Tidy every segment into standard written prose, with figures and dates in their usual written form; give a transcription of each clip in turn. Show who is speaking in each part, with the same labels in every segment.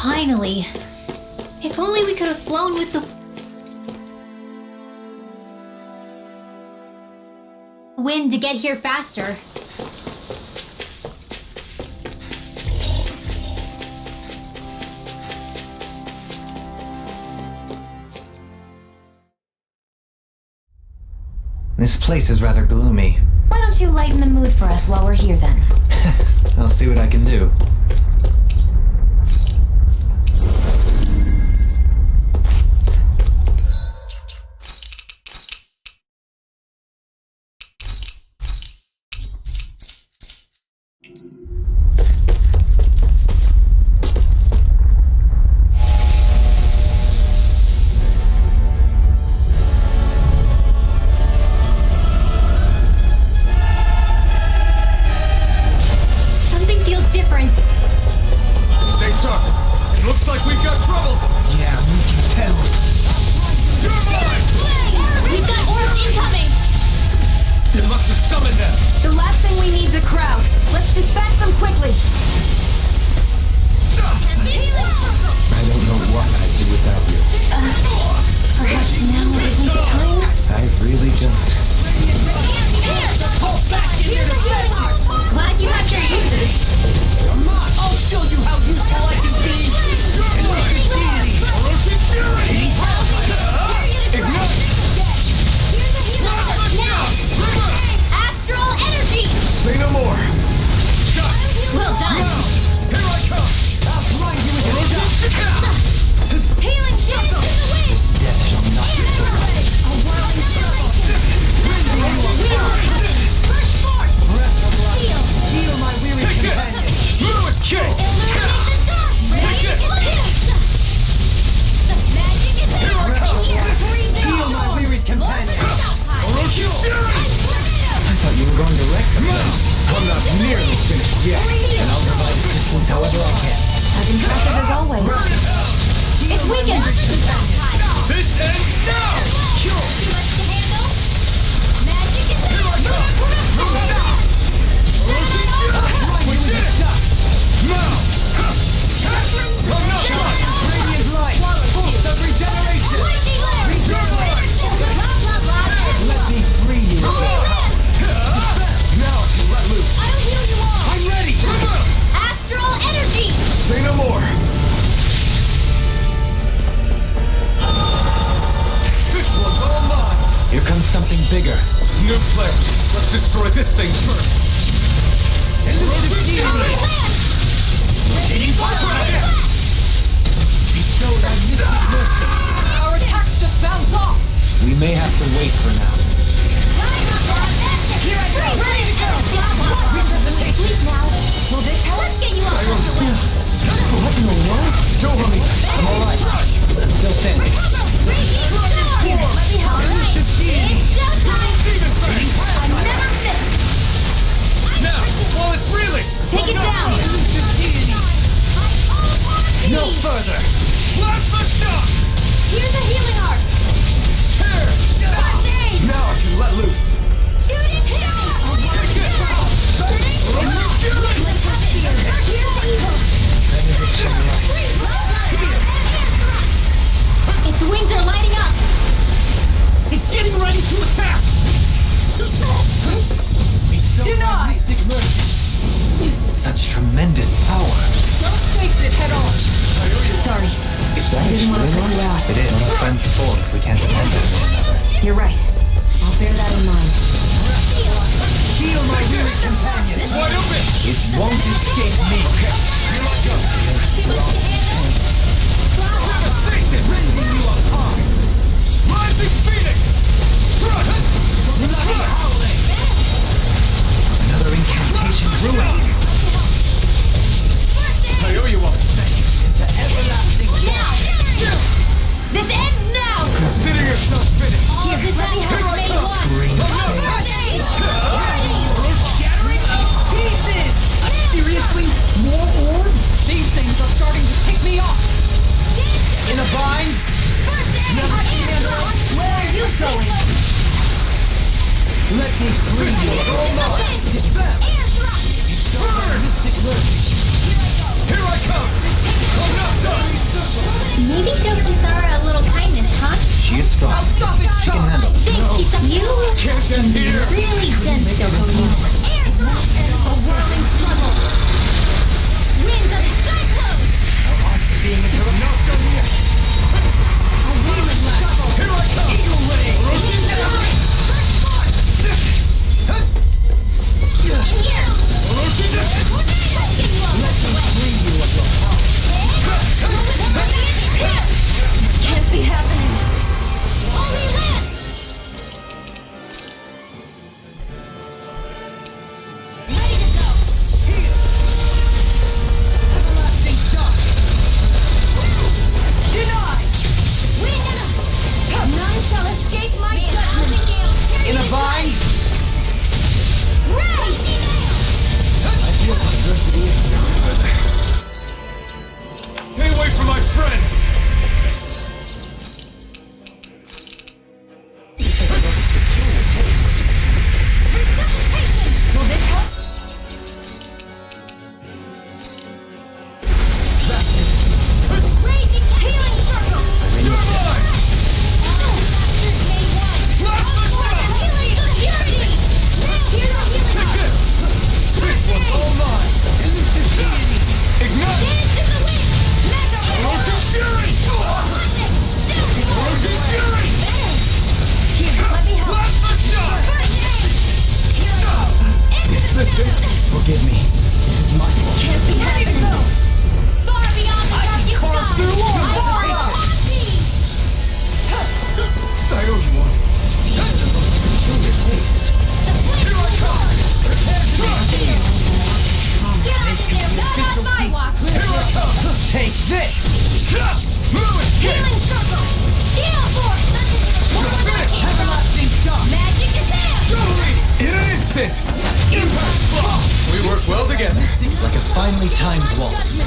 Speaker 1: Finally. If only we could have flown with the wind to get here faster.
Speaker 2: This place is rather gloomy.
Speaker 1: Why don't you lighten the mood for us while we're here then?
Speaker 2: I'll see what I can do.
Speaker 3: Let me free you. Dispel. Burn. Here I come. I'm not done.
Speaker 1: Maybe show Kisara a little kindness, huh?
Speaker 2: She is strong.
Speaker 3: I'll stop its
Speaker 2: She can
Speaker 3: charge.
Speaker 2: handle it.
Speaker 1: Thanks, you
Speaker 3: Can't end here.
Speaker 1: really dense, Silverweed. A whirling struggle. Winds of cyclone.
Speaker 3: I'm not done yet.
Speaker 1: A whirling struggle.
Speaker 3: Here I come. Eagle Ray.
Speaker 1: In here. Can't be happening. Only land. Ready to go.
Speaker 3: Everlasting shock. Denied.
Speaker 1: None shall escape my judgment.
Speaker 3: In a vine.
Speaker 1: Ray!
Speaker 3: I feel adversity is good. Stay away from my friends.
Speaker 1: Will this help? Raging healing circle.
Speaker 3: You're mine. This one's all mine. Ignite. Erosion Fury. Erosion Fury. Plasma shot. Is this it? Forgive me. This is my fault.
Speaker 1: Ready to go. Far beyond the darkest
Speaker 3: carve
Speaker 1: sky.
Speaker 3: through all
Speaker 1: Aurora.
Speaker 3: I owe you one. Peculiar taste. Here I come. Prepare to be
Speaker 1: Get out of there. Not on my watch.
Speaker 3: Here I come. Take this. Move it.
Speaker 1: Healing circle. Steel force.
Speaker 3: Everlasting shock.
Speaker 1: Magic is there.
Speaker 3: Jewelry. In an instant. Impact blow. We work well together.
Speaker 2: Like a finely timed waltz.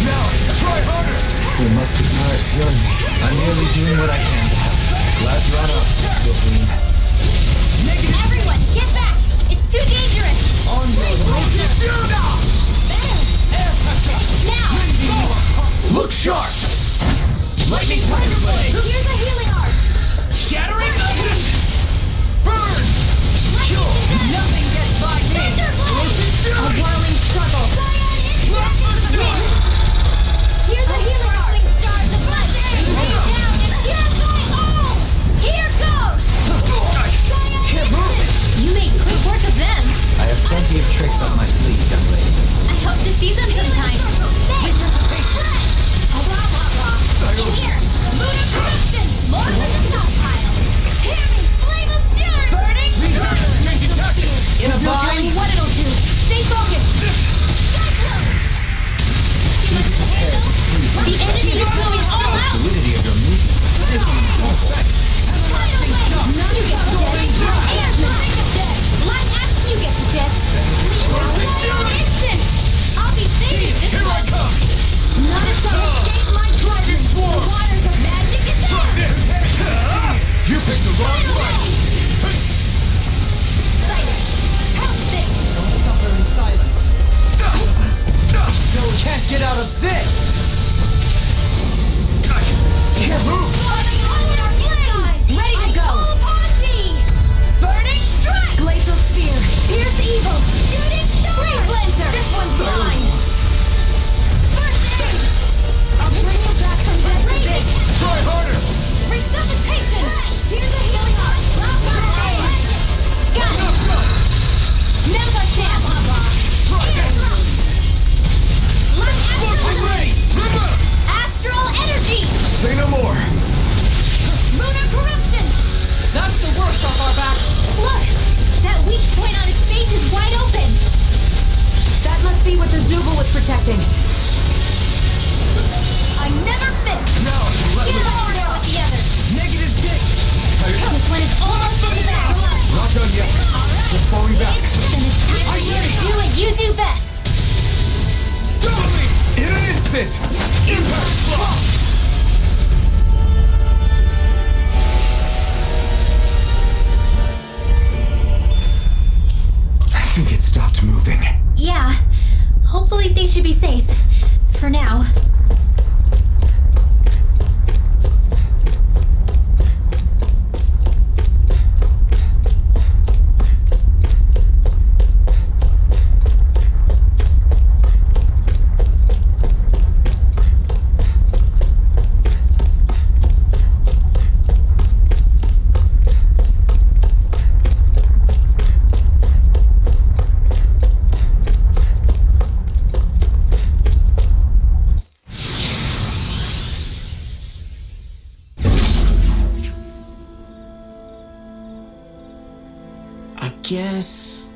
Speaker 3: Now, try harder.
Speaker 2: You must be tired of hearing me. I'm merely doing what I can to help. Glad you're on us, Silverweed.
Speaker 1: Everyone, get back. It's too dangerous.
Speaker 3: Onward.
Speaker 1: Now.
Speaker 3: Look sharp. Lightning Tiger Blade.
Speaker 1: Here's a healing arc.
Speaker 3: Shattering. Burn. Kill. Nothing gets by me.
Speaker 1: A whirling struggle. Here's a healing arc. Stars of light. Lay down and purify all. Here goes.
Speaker 3: Can't move it.
Speaker 1: You made quick work of them.
Speaker 2: I have plenty of tricks up my sleeve, young lady.
Speaker 1: I hope to see them sometime. Thanks. In here. Moon of corruption. More than a stockpile. Hear me. Flame of fury. Burning.
Speaker 3: In a
Speaker 1: No telling
Speaker 3: vine.
Speaker 1: what it'll do. Stay focused. Cyclone. The enemy is going all out.
Speaker 2: Fluidity of your movements is sickening.
Speaker 1: None you get to death. And Light axe you get to death. Instant. I'll be saving this
Speaker 3: Here I
Speaker 1: one.
Speaker 3: come.
Speaker 1: None shall escape my judgment. The waters of magic is there.
Speaker 3: You picked the wrong one.
Speaker 1: Silence. Help this.
Speaker 3: Don't suffer in silence. No, we can't get out of this. Can't move.
Speaker 1: Ready to go. Burning strike. Glacial spear. Pierce evil. Shooting star. Cleanser. This one's mine. First aid. I'll bring you back from death to this.
Speaker 3: Try harder.
Speaker 1: Resuscitation. Here's a healing arc. Got it. Mega champ.
Speaker 3: Try this.
Speaker 1: Light
Speaker 3: Floating ray.
Speaker 1: astral energy.
Speaker 3: Say no more.
Speaker 1: Lunar corruption.
Speaker 3: That's the worst off our backs.
Speaker 1: Look, that weak point on his face is wide open.
Speaker 4: That must be what the Zuba was protecting.
Speaker 1: I never missed.
Speaker 3: Now, let
Speaker 1: Get
Speaker 3: me.
Speaker 1: over there with the others.
Speaker 3: Negative dick.
Speaker 1: This one is almost in the back.
Speaker 3: Not done yet. Just falling back.
Speaker 1: Then it's time for you to do what you do best.
Speaker 3: Totally. In an instant. Impact blow.
Speaker 2: think it stopped moving.
Speaker 1: Yeah. Hopefully things should be safe. For now.
Speaker 2: I guess...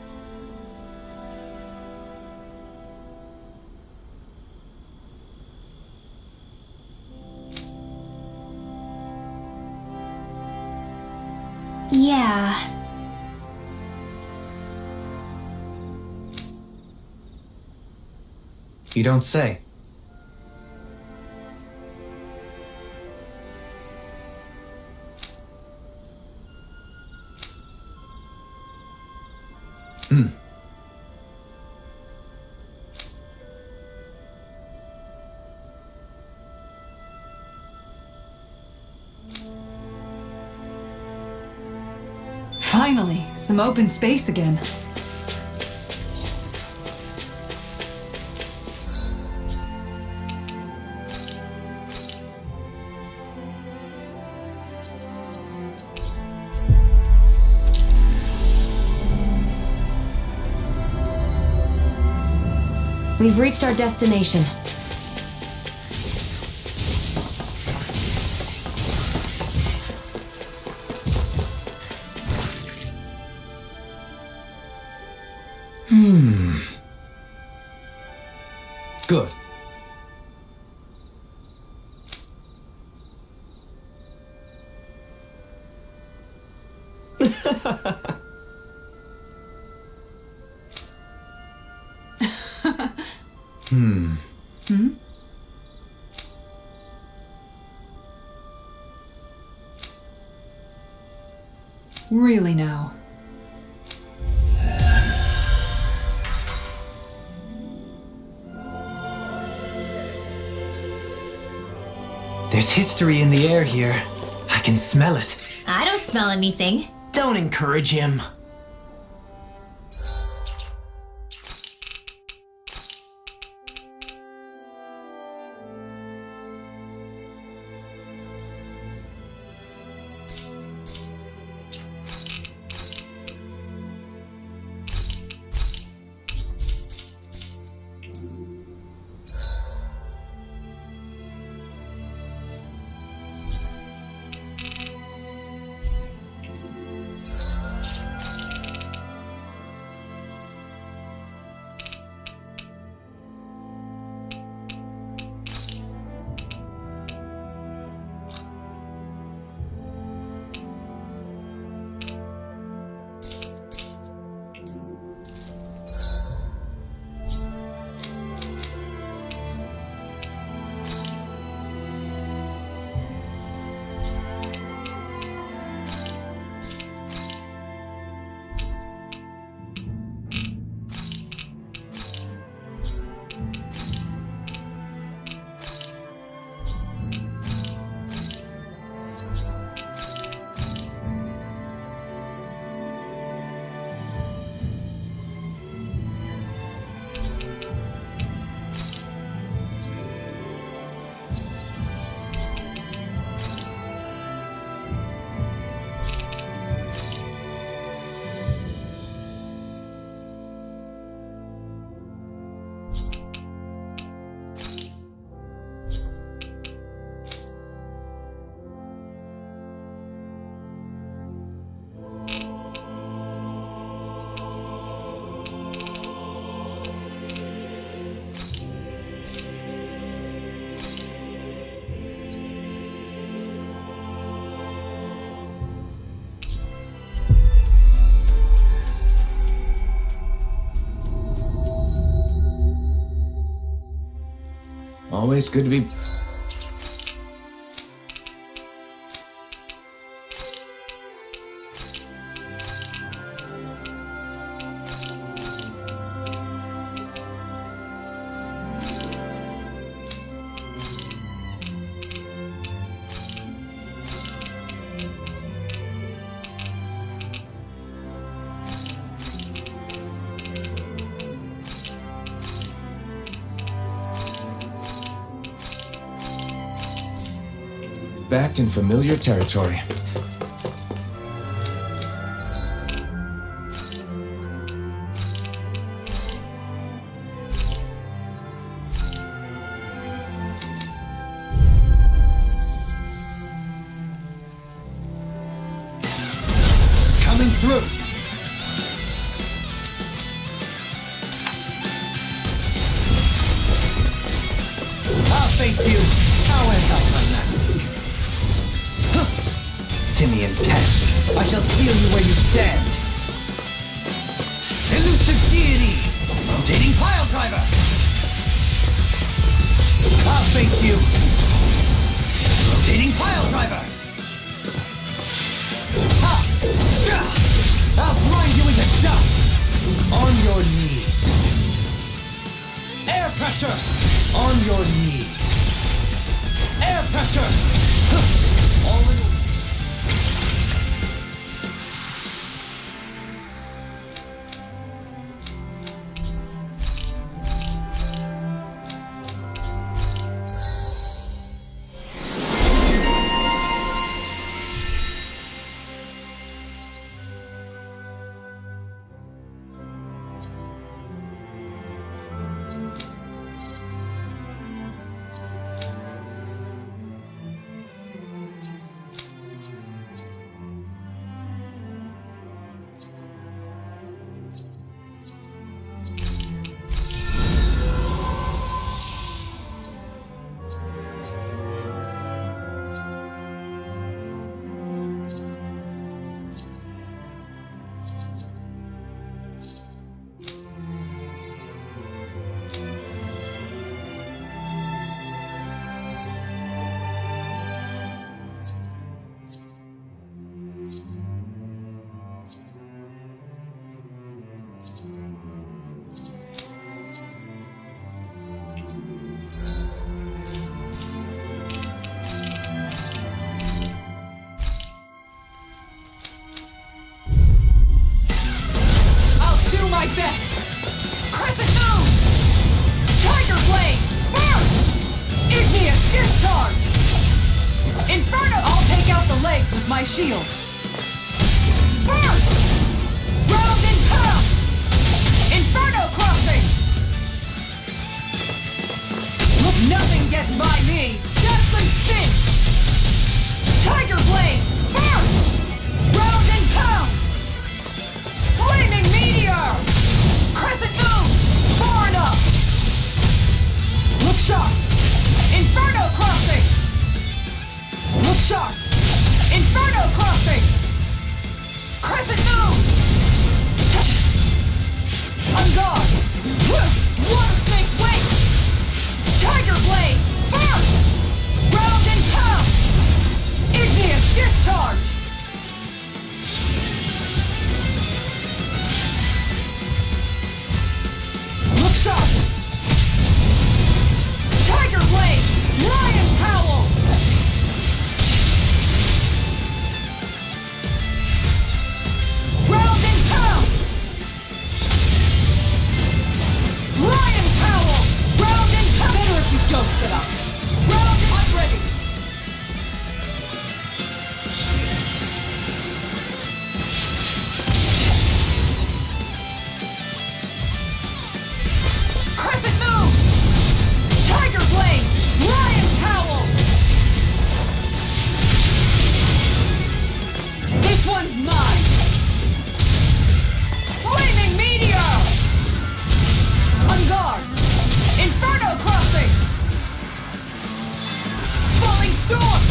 Speaker 1: Yeah.
Speaker 2: You don't say.
Speaker 4: Finally, some open space again. We've reached our destination.
Speaker 2: Good.
Speaker 4: Really now.
Speaker 2: There's history in the air here. I can smell it.
Speaker 1: I don't smell anything.
Speaker 2: Don't encourage him. Always good to be... back in familiar territory.
Speaker 3: Coming through! I'll face you! How anticlimactic! Simian pest! I shall steal you where you stand! Elusive deity! Rotating pile driver! I'll face you! Rotating pile driver! Ha! I'll grind you into dust! On your knees! Air pressure! On your knees! Air pressure! All in...
Speaker 4: My best! Crescent Moon! Tiger Blade! Burst! Igneous Discharge! Inferno! I'll take out the legs with my shield! Burst! Round and pound! Inferno Crossing! Look, nothing gets by me! Deathly Spin! Tiger Blade! Burst! Round and pound! Flaming Meteor! Crescent Moon! Far enough! Look sharp! Inferno Crossing! Look sharp! Inferno Crossing! Crescent Moon! On guard! Water Snake Wake! Tiger Blade! Burst! Round and pound! Igneous Discharge! Look sharp! Tiger Blade! Lion Howl! Round and pound! Lion Howl! Round and pound! Better if you don't sit up! Round and... I'm ready! Crescent Moon! Tiger Blade! Lion Howl! This one's mine! Flaming Meteor! On guard! Inferno Crossing! Falling Storm!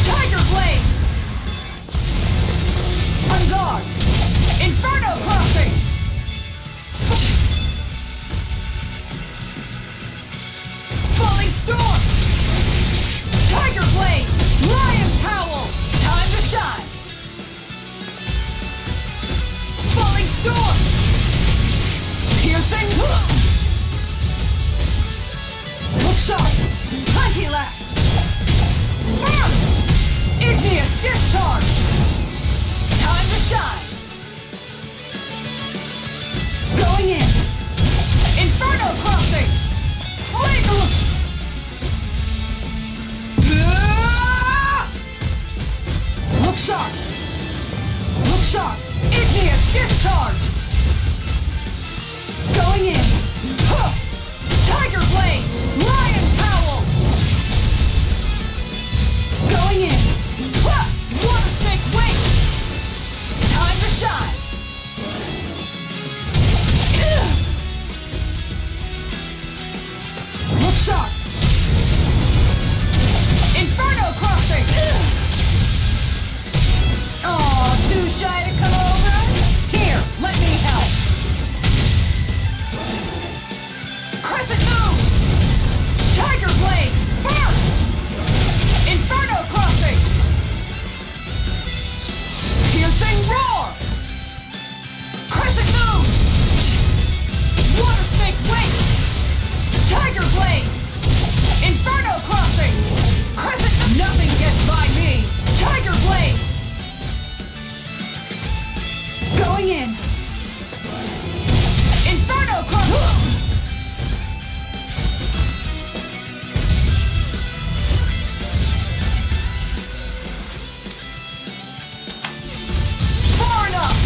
Speaker 4: Tiger Blade! On guard! Inferno Crossing! Falling Storm! Tiger Blade! Lion's Howl! Time to shine! Falling Storm! Piercing Hook! Look sharp! Plenty left! Burst! Igneous Discharge! Time to shine! Going in! Inferno Crossing! Flame! Look sharp! Look sharp! Igneous discharge! Going in! Huh! Tiger blade! Lion howl! Going in! Huh! Water snake wait! Time to shine! Ugh! Look sharp! Inferno crossing! Aw, too shy to come over? Here, let me help! Crescent moon! Tiger blade! Burst! Inferno crossing! Piercing roar! Crescent moon! Water snake wait! Tiger blade! Inferno crossing! Crescent... Nothing gets by me! Tiger blade! Going in! Inferno crossing! Far enough!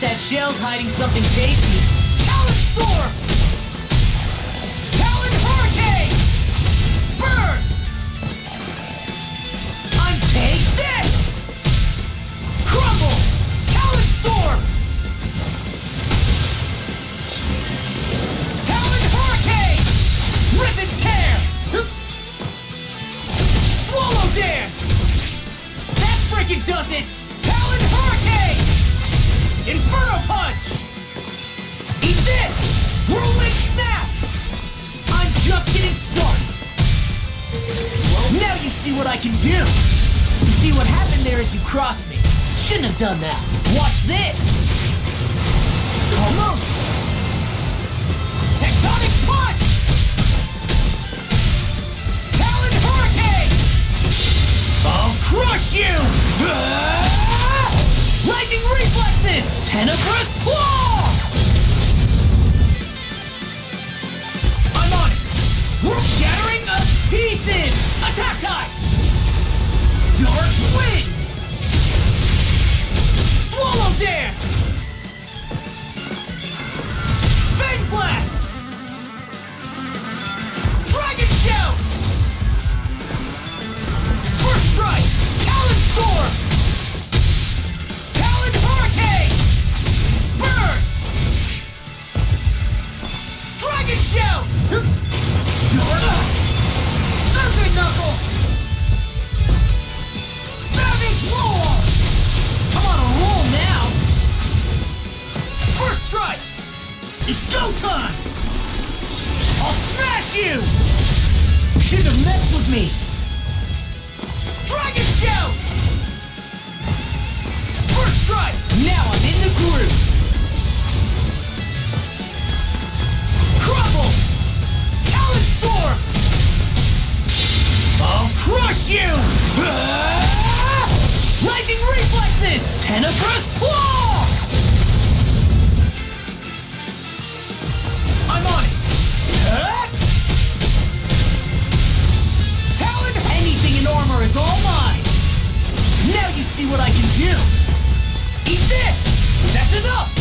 Speaker 3: That shell's hiding something tasty. Talon Storm! Talon Hurricane! Burn! I'm take this! Crumble! Talon Storm! Talon Hurricane! Rip and tear! Swallow dance! That freaking does it! Talon Hurricane! Inferno punch! Eat this! Whirling snap! I'm just getting started! Now you see what I can do! You see what happened there as you crossed me. Shouldn't have done that. Watch this! Come on! Tectonic punch! Talon Hurricane! I'll crush you! Lightning reflexes! Tenebrous claw! I'm on it! Shattering of pieces! Attack time! Dark wind! Swallow dance! Fang blast! Dragon shout! First strike! Talon storm! Hurricane! Burn! Dragon shout! Thursday knuckle! Savage roar! I'm on a roll now! First strike! It's go time! I'll smash you! Shouldn't have messed with me! Dragon shout! Tenebrous Claw! I'm on it! Huh? Talon, anything in armor is all mine! Now you see what I can do! Eat this! That's enough!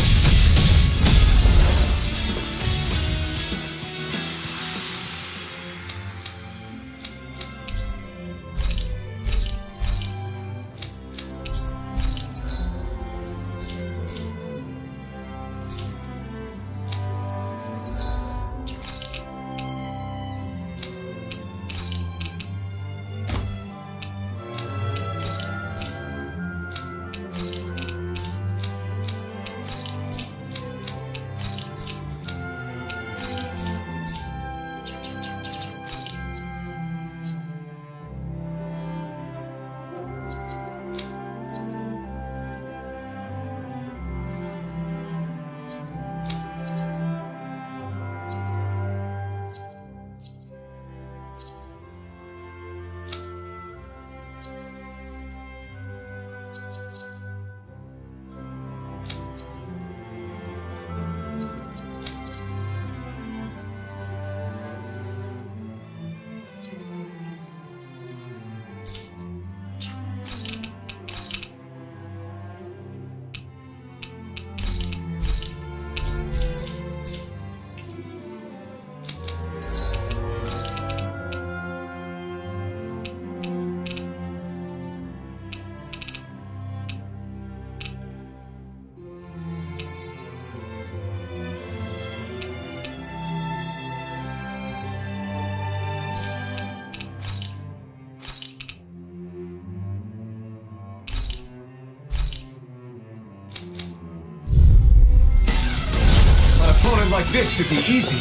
Speaker 2: Like this should be easy.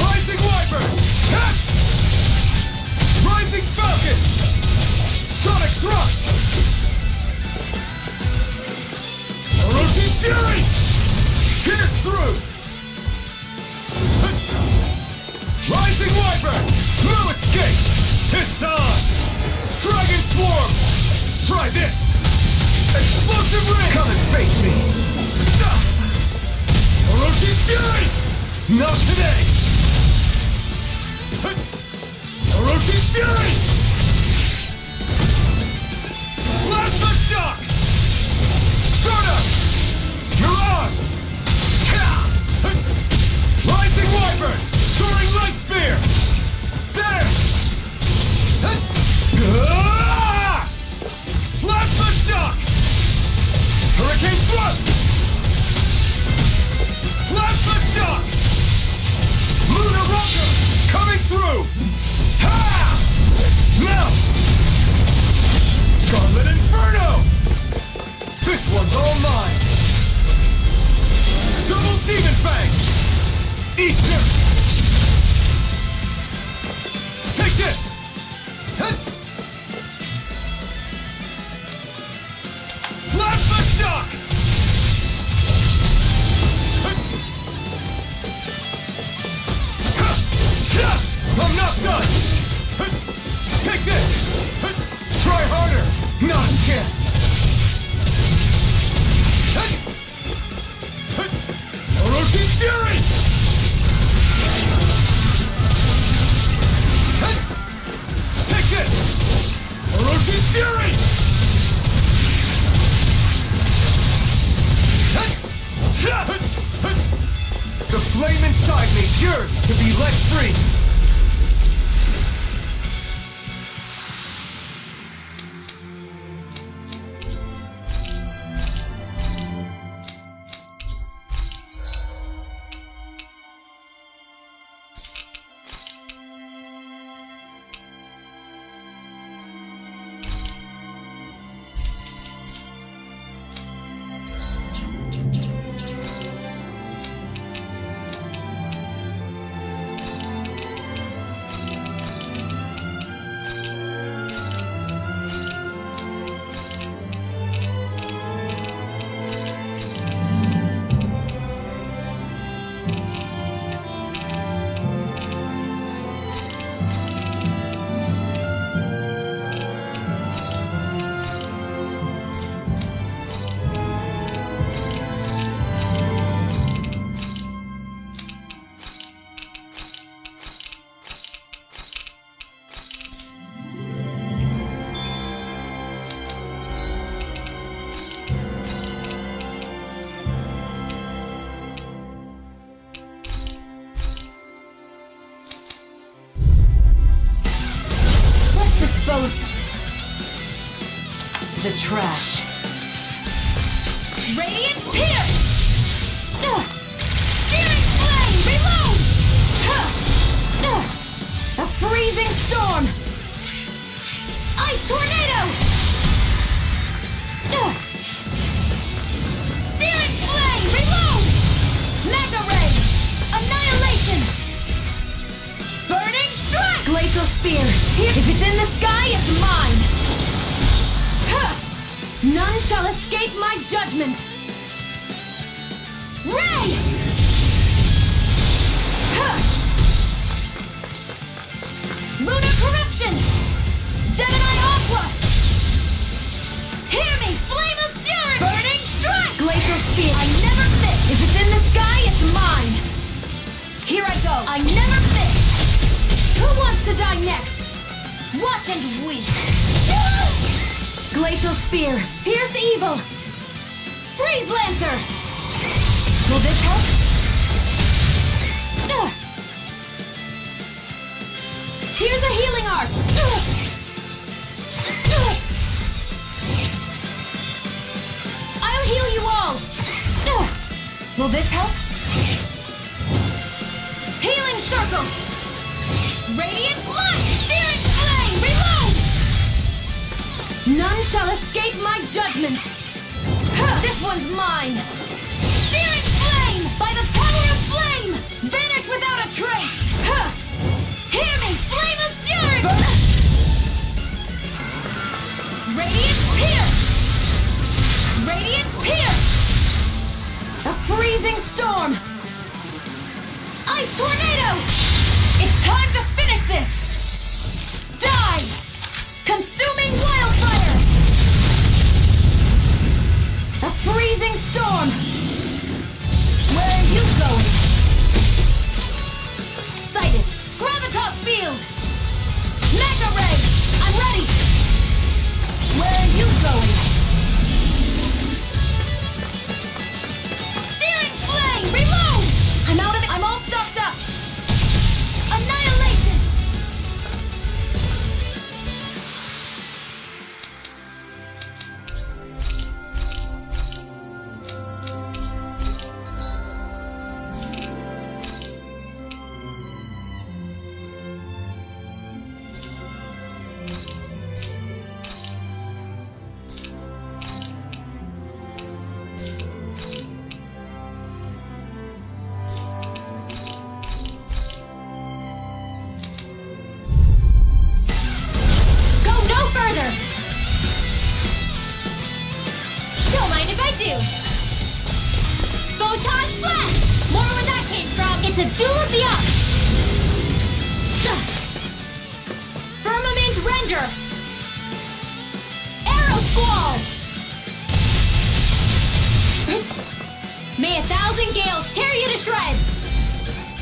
Speaker 3: Rising Wyvern! Hit! Rising Falcon! Sonic Thrust! Orochi's Fury! Pierce through! Hit! Rising Wyvern! No escape! It's on! Dragon Swarm! Try this! Explosive Ring!
Speaker 2: Come and face me.
Speaker 3: Orochi's Fury! Not today! Orochi's Fury! Plasma Shock! Stardust! Mirage! Rising Wyvern! Soaring Light Spear! Dance! Plasma Shock! Hurricane Thrust! Plasma Shock! Lunar Rocker! Coming through! Ha! Melt! Scarlet Inferno! This one's all mine! Double Demon Fang! Eat this! Take this! Plasma Shock! I'm not done! Take this! Try harder! Not a chance! Orochi's Fury! Take this! Orochi's Fury! The flame inside me yearns to be let free!
Speaker 4: Expose the trash. Radiant Pierce! Searing Flame! Reload! A freezing storm! Ice Tornado! Searing Flame! Reload! Mega Ray! Annihilation! Burning Strike! Glacial Spear! If it's in the sky, it's mine! None shall escape my judgment! Ray! Lunar Corruption! Gemini Aqua! Hear me! Flame of Fury! Burning Strike! Glacial Spear! I never miss! If it's in the sky, it's mine! Here I go! I never miss! Who wants to die next? Watch and weep! Glacial Spear! Pierce Evil! Freeze Lancer! Will this help? Here's a healing art! I'll heal you all! Will this help? Healing Circle! Radiant Light! Searing Flame! Reload! None shall escape my judgment! This one's mine! Searing Flame! By the power of flame! Vanish without a trace! Hear me! Flame of Fury! Radiant Pierce! Radiant Pierce! A freezing storm! Ice Tornado! It's time to finish this! Die! Consuming Wildfire! A freezing storm! Where are you going? Sighted! Gravitas Field! Mega Ray! I'm ready! Where are you going? Searing Flame! Reload! I'm out of it! I'm all stuffed up! Annihilation! Don't mind if I do. Photon Flash! More where that came from. It's a duel of the up. Firmament Render. Arrow Squall. May 1,000 gales tear you to shreds.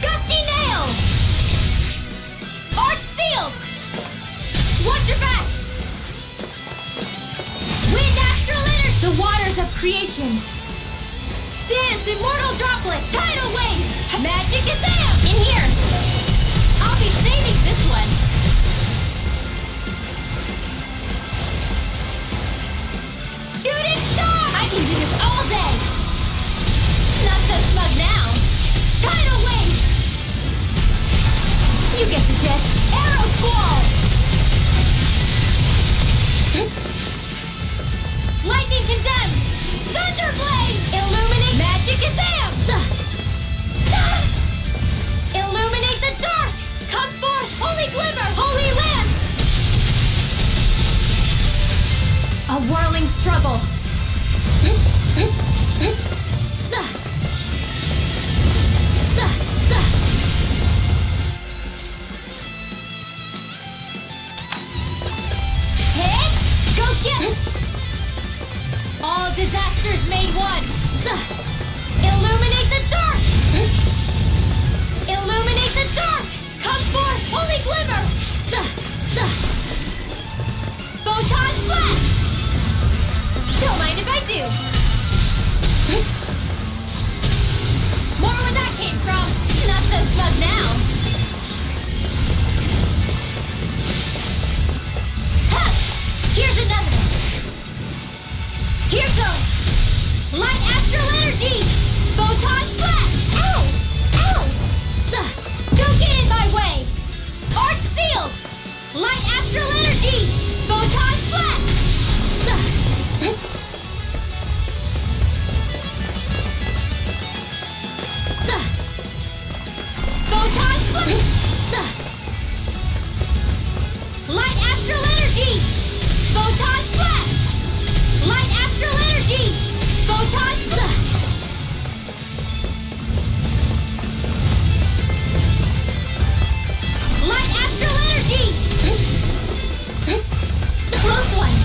Speaker 4: Gusty Nail. Art Sealed. Watch your back. Wind Astral Energy! The waters of creation! Dance, immortal droplet! Tidal wave! Magic is in here! I'll be saving this one! Shooting star! I can do this all day! Not so smug now! Tidal wave! You get the gist! Arrow Squall! Lightning Condemned! Thunderblade! Illuminate Magic Exam! Illuminate the dark! Come forth, Holy Glimmer! Holy Lamp! A whirling struggle! Hit! Go get! All disasters made one! Illuminate the dark! Illuminate the dark! Come forth, Holy Glimmer! Photon Flash! Don't mind if I do! More where that came from! Not so smug now!
Speaker 1: Light astral energy! Photon flash! Photon flash! Light astral energy! Photon flash! Light astral energy! Photon flash! Light astral energy! Close one!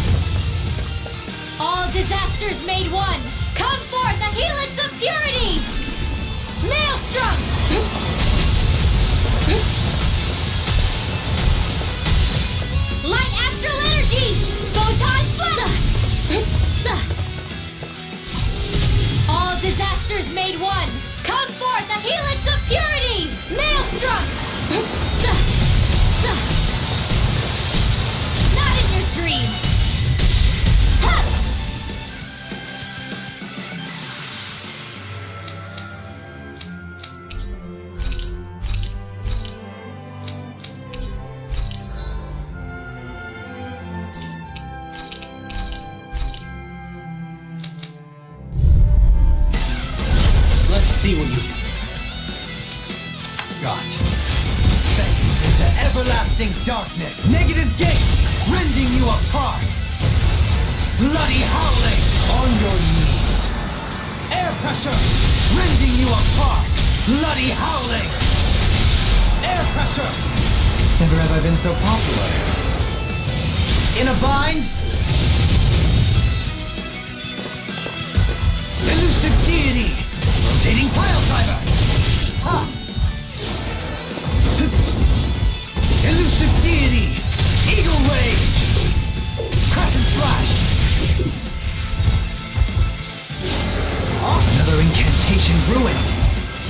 Speaker 1: All disasters made one! Come forth, the helix of purity! Maelstrom! Light astral energy! Photon flash! All disasters made one! Come forth, the helix of purity! Maelstrom! Not in your dreams! Ha!
Speaker 3: Let's see what you've got. Fades into everlasting darkness. Negative gate, rending you apart. Bloody howling on your knees. Air pressure, rending you apart. Bloody howling. Air pressure.
Speaker 2: Never have I been so popular.
Speaker 3: In a bind. Elusive deity. Rotating pile driver. Ha! Elusive deity. Eagle rage. Crescent flash.
Speaker 2: Another incantation ruined.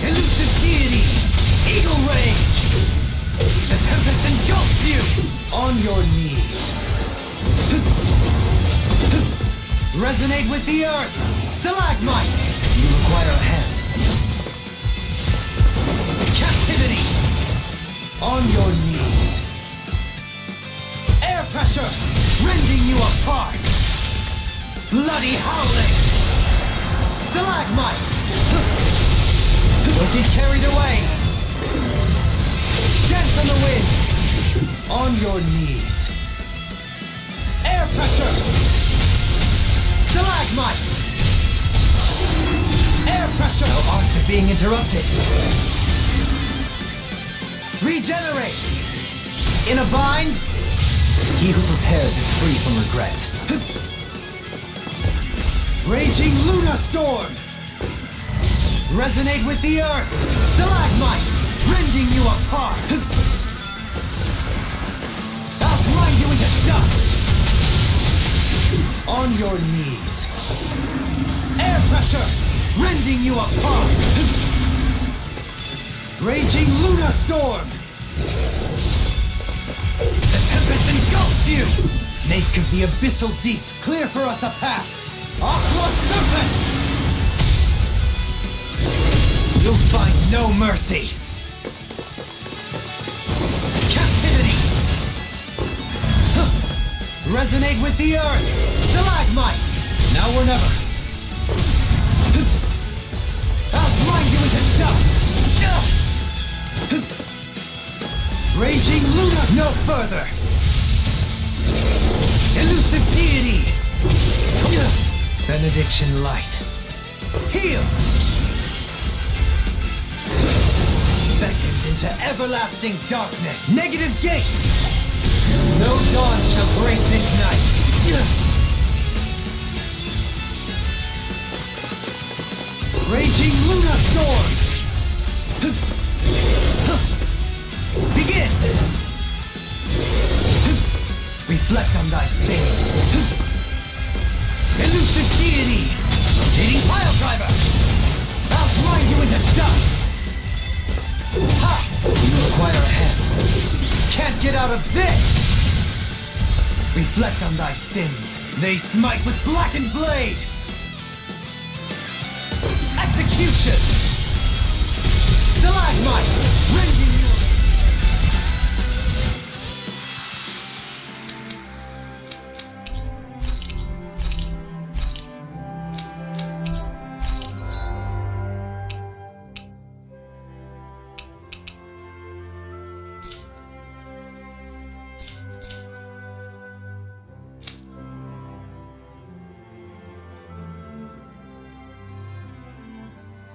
Speaker 3: Elusive deity. Eagle rage. The tempest engulfs you. On your knees. Resonate with the earth. Stalagmite.
Speaker 2: You require a hand.
Speaker 3: Captivity! On your knees. Air pressure! Rending you apart! Bloody howling! Stalagmite! Don't get carried away! Dance on the wind! On your knees. Air pressure! Stalagmite! Air pressure!
Speaker 2: No art to being interrupted.
Speaker 3: Regenerate! In a bind?
Speaker 2: He who prepares is free from regret.
Speaker 3: Raging Luna Storm! Resonate with the earth! Stalagmite! Rending you apart! I'll grind you into dust! On your knees. Air pressure! Rending you apart! Raging Luna Storm! The tempest engulfs you! Snake of the abyssal deep, clear for us a path! Aqua Serpent! You'll find no mercy! Captivity! Huh. Resonate with the earth! Stalagmite! Now or never! I'll grind you into dust! Raging Luna! No further! Elusive deity! Benediction light! Heal! Beckons into everlasting darkness! Negative gate! No dawn shall break this night! Raging Luna Storm! Begin! Reflect on thy sins! Elusive deity! Rotating pile driver! I'll grind you into dust! Ha!
Speaker 2: You require a hand.
Speaker 3: Can't get out of this! Reflect on thy sins. They smite with blackened blade! Execution! Stalagmite! Rending you!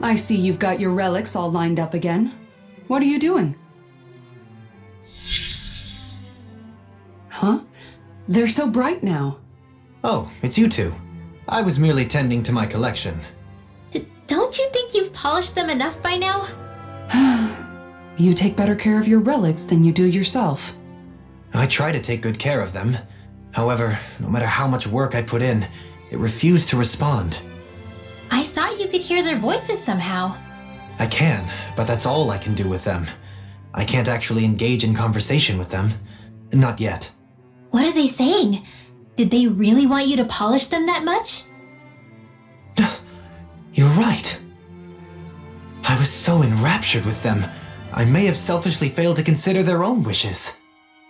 Speaker 5: I see you've got your relics all lined up again. What are you doing? Huh? They're so bright now.
Speaker 2: Oh, it's you two. I was merely tending to my collection.
Speaker 1: Don't you think you've polished them enough by now?
Speaker 5: You take better care of your relics than you do yourself.
Speaker 2: I try to take good care of them. However, no matter how much work I put in, it refused to respond.
Speaker 1: I thought you could hear their voices somehow.
Speaker 2: I can, but that's all I can do with them. I can't actually engage in conversation with them. Not yet.
Speaker 1: What are they saying? Did they really want you to polish them that much?
Speaker 2: You're right. I was so enraptured with them, I may have selfishly failed to consider their own wishes.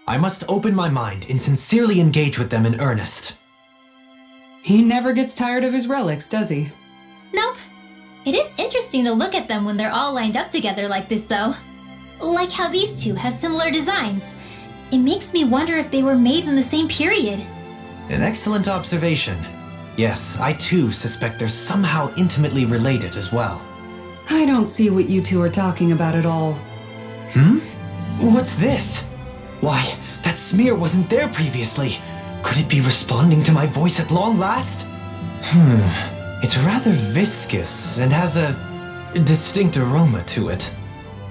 Speaker 2: I must open my mind and sincerely engage with them in earnest.
Speaker 5: He never gets tired of his relics, does he?
Speaker 1: Nope. It is interesting to look at them when they're all lined up together like this, though. Like how these two have similar designs. It makes me wonder if they were made in the same period.
Speaker 2: An excellent observation. Yes, I too suspect they're somehow intimately related as well.
Speaker 5: I don't see what you two are talking about at all.
Speaker 2: What's this? Why, that smear wasn't there previously. Could it be responding to my voice at long last? It's rather viscous and has a distinct aroma to it.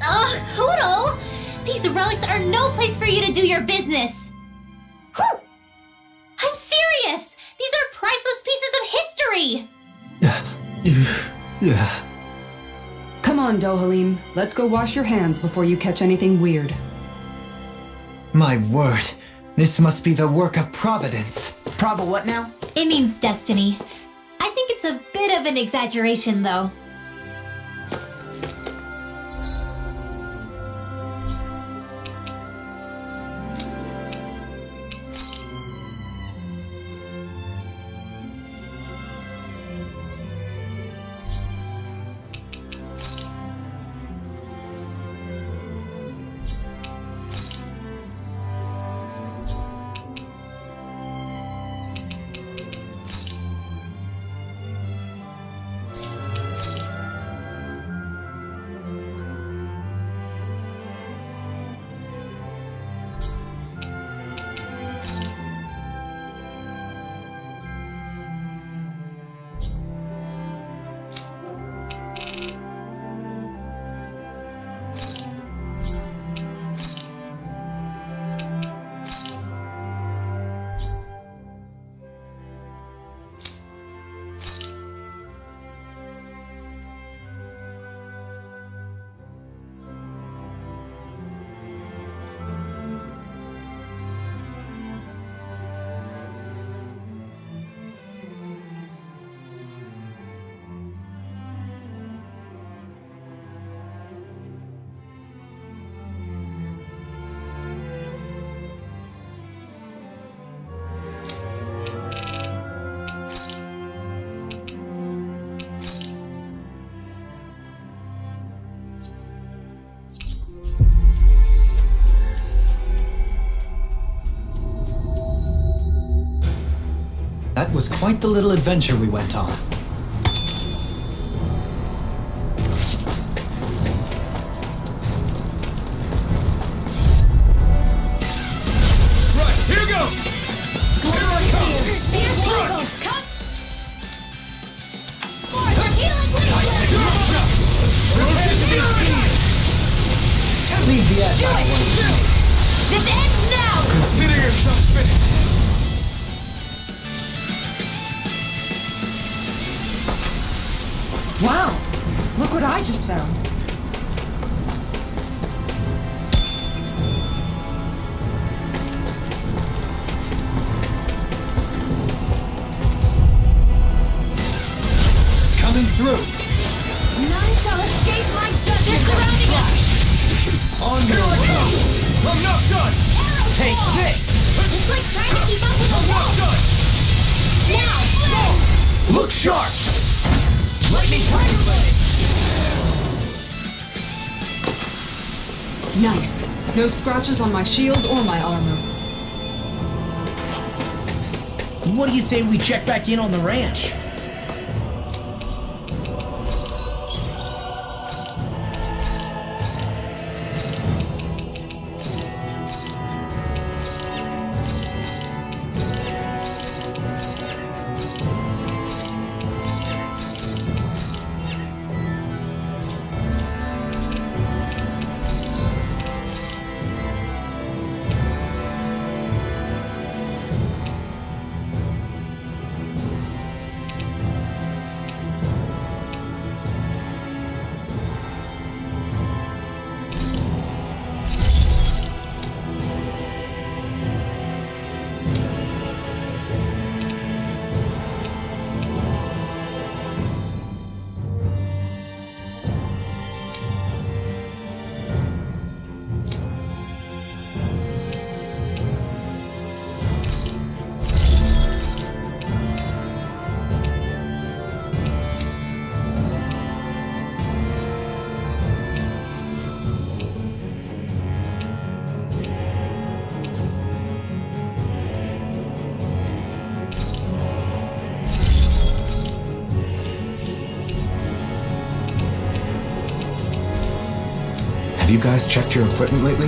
Speaker 1: Ugh, Hoodle! These relics are no place for you to do your business! I'm serious! These are priceless pieces of history!
Speaker 5: Come on, Dohalim. Let's go wash your hands before you catch anything weird.
Speaker 2: My word, this must be the work of Providence.
Speaker 3: What now?
Speaker 1: It means destiny. I think it's a bit of an exaggeration, though.
Speaker 2: That was quite the little adventure we went on.
Speaker 3: Right, here goes! Here I come! Run!
Speaker 2: Leave the ass out of
Speaker 1: This ends now!
Speaker 3: Consider yourself finished!
Speaker 4: Wow! Look what I just found.
Speaker 2: coming through.
Speaker 1: None shall escape my justice. They're surrounding us!
Speaker 2: On
Speaker 3: Here
Speaker 2: your
Speaker 3: I
Speaker 2: way.
Speaker 3: come! I'm not done!
Speaker 2: Take this.
Speaker 1: It's like trying to keep up with the
Speaker 3: I'm not
Speaker 1: wall!
Speaker 3: done!
Speaker 1: Now!
Speaker 2: Look sharp. Lightning tiger blade.
Speaker 5: Nice. No scratches on my shield or my armor.
Speaker 6: What do you say we check back in on the ranch?
Speaker 7: you guys checked your equipment lately?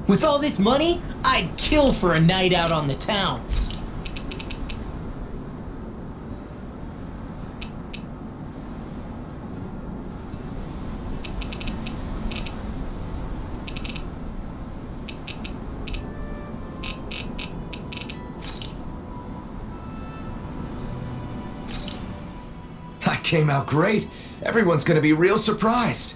Speaker 6: With all this money, I'd kill for a night out on the town.
Speaker 3: That came out great. Everyone's gonna be real surprised.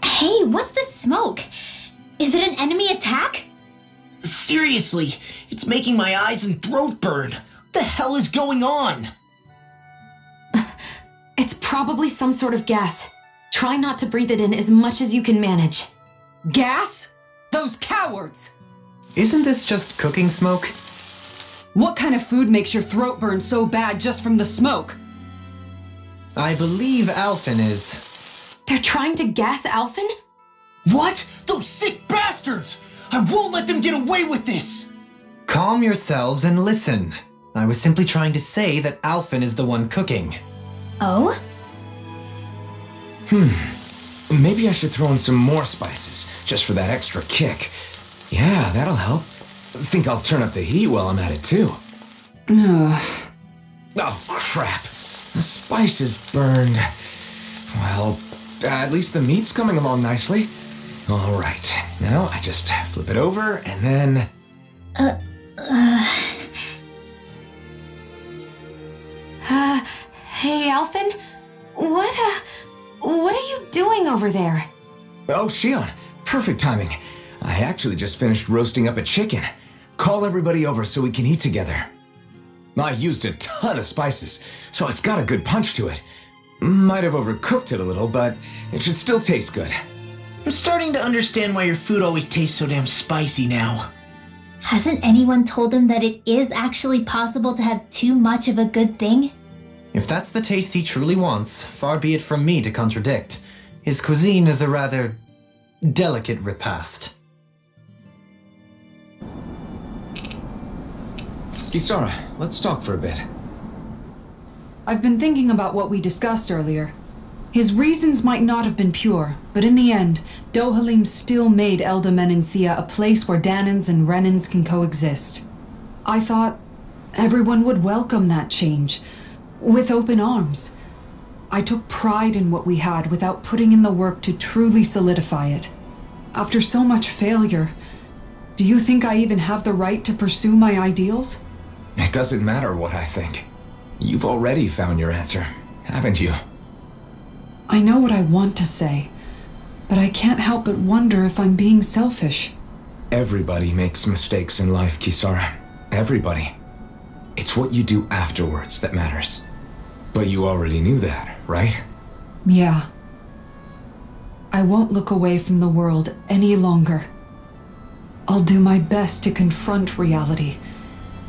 Speaker 1: Hey, what's this smoke? Is it an enemy attack?
Speaker 6: Seriously, it's making my eyes and throat burn. What the hell is going on?
Speaker 7: It's probably some sort of gas. Try not to breathe it in as much as you can manage.
Speaker 5: Gas? Those cowards!
Speaker 2: Isn't this just cooking smoke?
Speaker 5: What kind of food makes your throat burn so bad just from the smoke?
Speaker 2: I believe Alphen is.
Speaker 7: They're trying to gas Alphen?
Speaker 6: What? Those sick bastards! I won't let them get away with this!
Speaker 2: Calm yourselves and listen. I was simply trying to say that Alphen is the one cooking.
Speaker 1: Oh?
Speaker 3: Maybe I should throw in some more spices, just for that extra kick. Yeah, that'll help. Think I'll turn up the heat while I'm at it, too. Oh, crap. The spice is burned. Well, at least the meat's coming along nicely. All right. Now I just flip it over and then...
Speaker 7: Hey, Alphen? What are you doing over there?
Speaker 3: Oh, Shion. Perfect timing. I actually just finished roasting up a chicken. Call everybody over so we can eat together. I used a ton of spices, so it's got a good punch to it. Might have overcooked it a little, but it should still taste good.
Speaker 6: I'm starting to understand why your food always tastes so damn spicy now.
Speaker 1: Hasn't anyone told him that it is actually possible to have too much of a good thing?
Speaker 2: If that's the taste he truly wants, far be it from me to contradict. His cuisine is a rather delicate repast.
Speaker 3: Kisara, let's talk for a bit.
Speaker 5: I've been thinking about what we discussed earlier. His reasons might not have been pure, but in the end, Dohalim still made Elda Menencia a place where Danans and Renans can coexist. I thought everyone would welcome that change, with open arms. I took pride in what we had without putting in the work to truly solidify it. After so much failure, do you think I even have the right to pursue my ideals?
Speaker 3: It doesn't matter what I think. You've already found your answer, haven't you?
Speaker 5: I know what I want to say, but I can't help but wonder if I'm being selfish.
Speaker 3: Everybody makes mistakes in life, Kisara. Everybody. It's what you do afterwards that matters. But you already knew that, right?
Speaker 5: Yeah. I won't look away from the world any longer. I'll do my best to confront reality,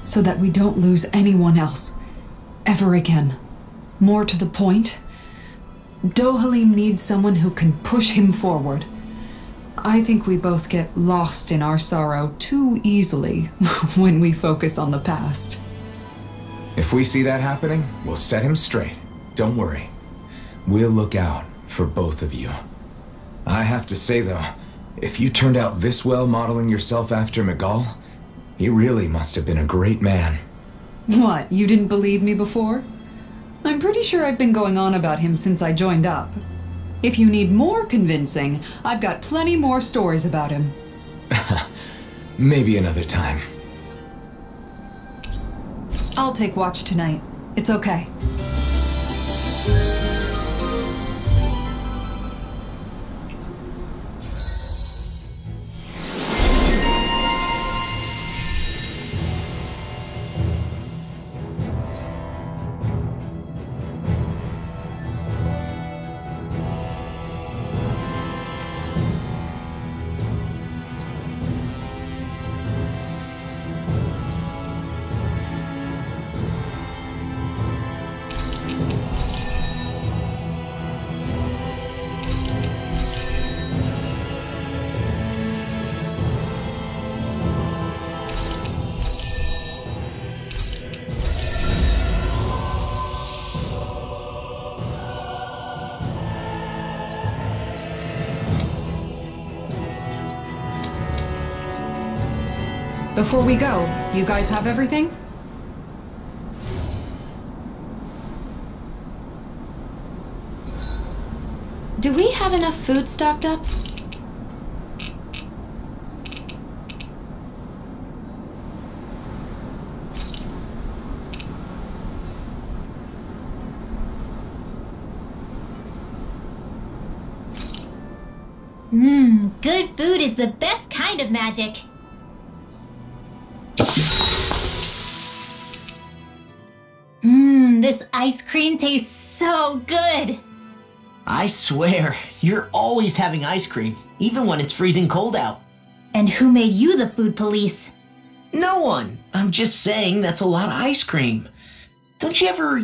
Speaker 5: so that we don't lose anyone else, ever again. More to the point, Dohalim needs someone who can push him forward. I think we both get lost in our sorrow too easily when we focus on the past.
Speaker 3: If we see that happening, we'll set him straight. Don't worry. We'll look out for both of you. I have to say, though, if you turned out this well modeling yourself after Miguel, he really must have been a great man.
Speaker 5: What, you didn't believe me before? I'm pretty sure I've been going on about him since I joined up. If you need more convincing, I've got plenty more stories about him.
Speaker 3: Maybe another time.
Speaker 5: I'll take watch tonight. It's okay. Before we go, do you guys have everything?
Speaker 7: Do we have enough food stocked up?
Speaker 1: Good food is the best kind of magic. This ice cream tastes so good.
Speaker 6: I swear, you're always having ice cream, even when it's freezing cold out.
Speaker 1: And who made you the food police?
Speaker 6: No one. I'm just saying that's a lot of ice cream. Don't you ever,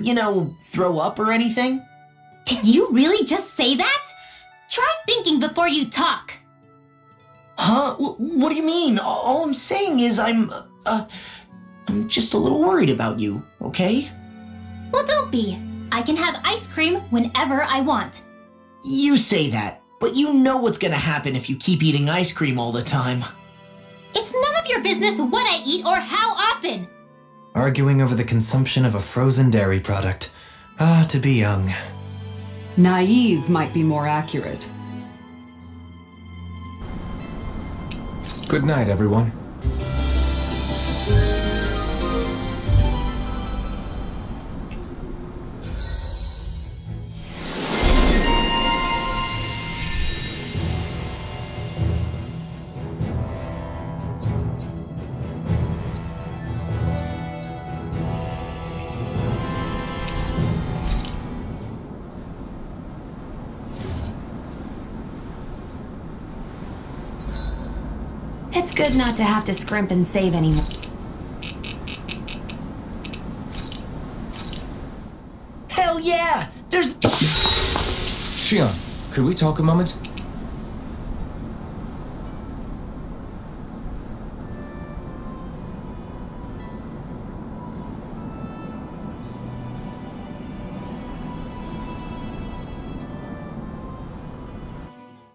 Speaker 6: throw up or anything?
Speaker 1: Did you really just say that? Try thinking before you talk.
Speaker 6: Huh? What do you mean? All I'm saying is I'm just a little worried about you, okay?
Speaker 1: Well, don't be. I can have ice cream whenever I want.
Speaker 6: You say that, but you know what's gonna happen if you keep eating ice cream all the time.
Speaker 1: It's none of your business what I eat or how often.
Speaker 2: Arguing over the consumption of a frozen dairy product. Ah, to be young.
Speaker 5: Naive might be more accurate.
Speaker 3: Good night, everyone.
Speaker 7: It's good not to have to scrimp and save anymore.
Speaker 6: Hell yeah! There's...
Speaker 3: Shion, could we talk a moment?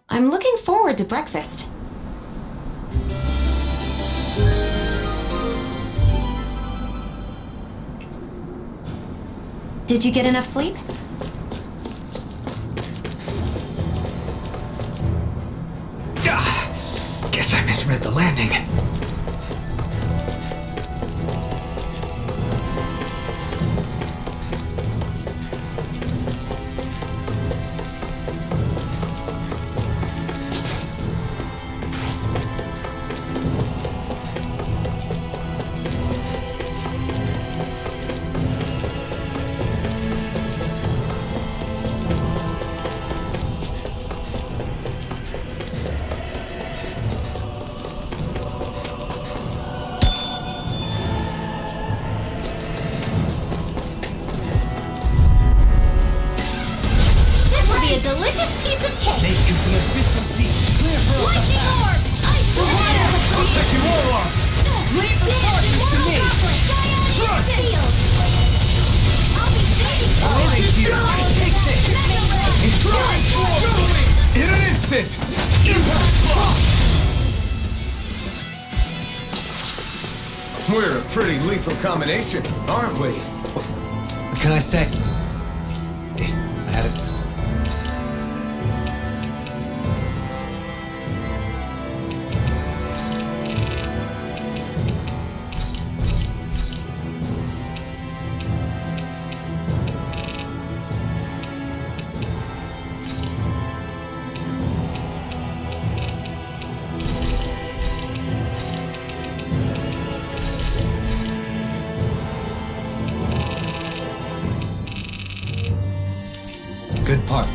Speaker 7: I'm looking forward to breakfast. Did you get enough sleep?
Speaker 3: Guess I misread the landing.
Speaker 1: A delicious piece of cake.
Speaker 2: Make you the efficient piece. Clear for
Speaker 1: Lightning orbs! Ice water!
Speaker 4: Leave the targets to me!
Speaker 1: Sealed! I'll be taking
Speaker 2: Take this!
Speaker 3: In an instant! We're a pretty lethal combination, aren't we?
Speaker 2: What can I say? I had it. Good part.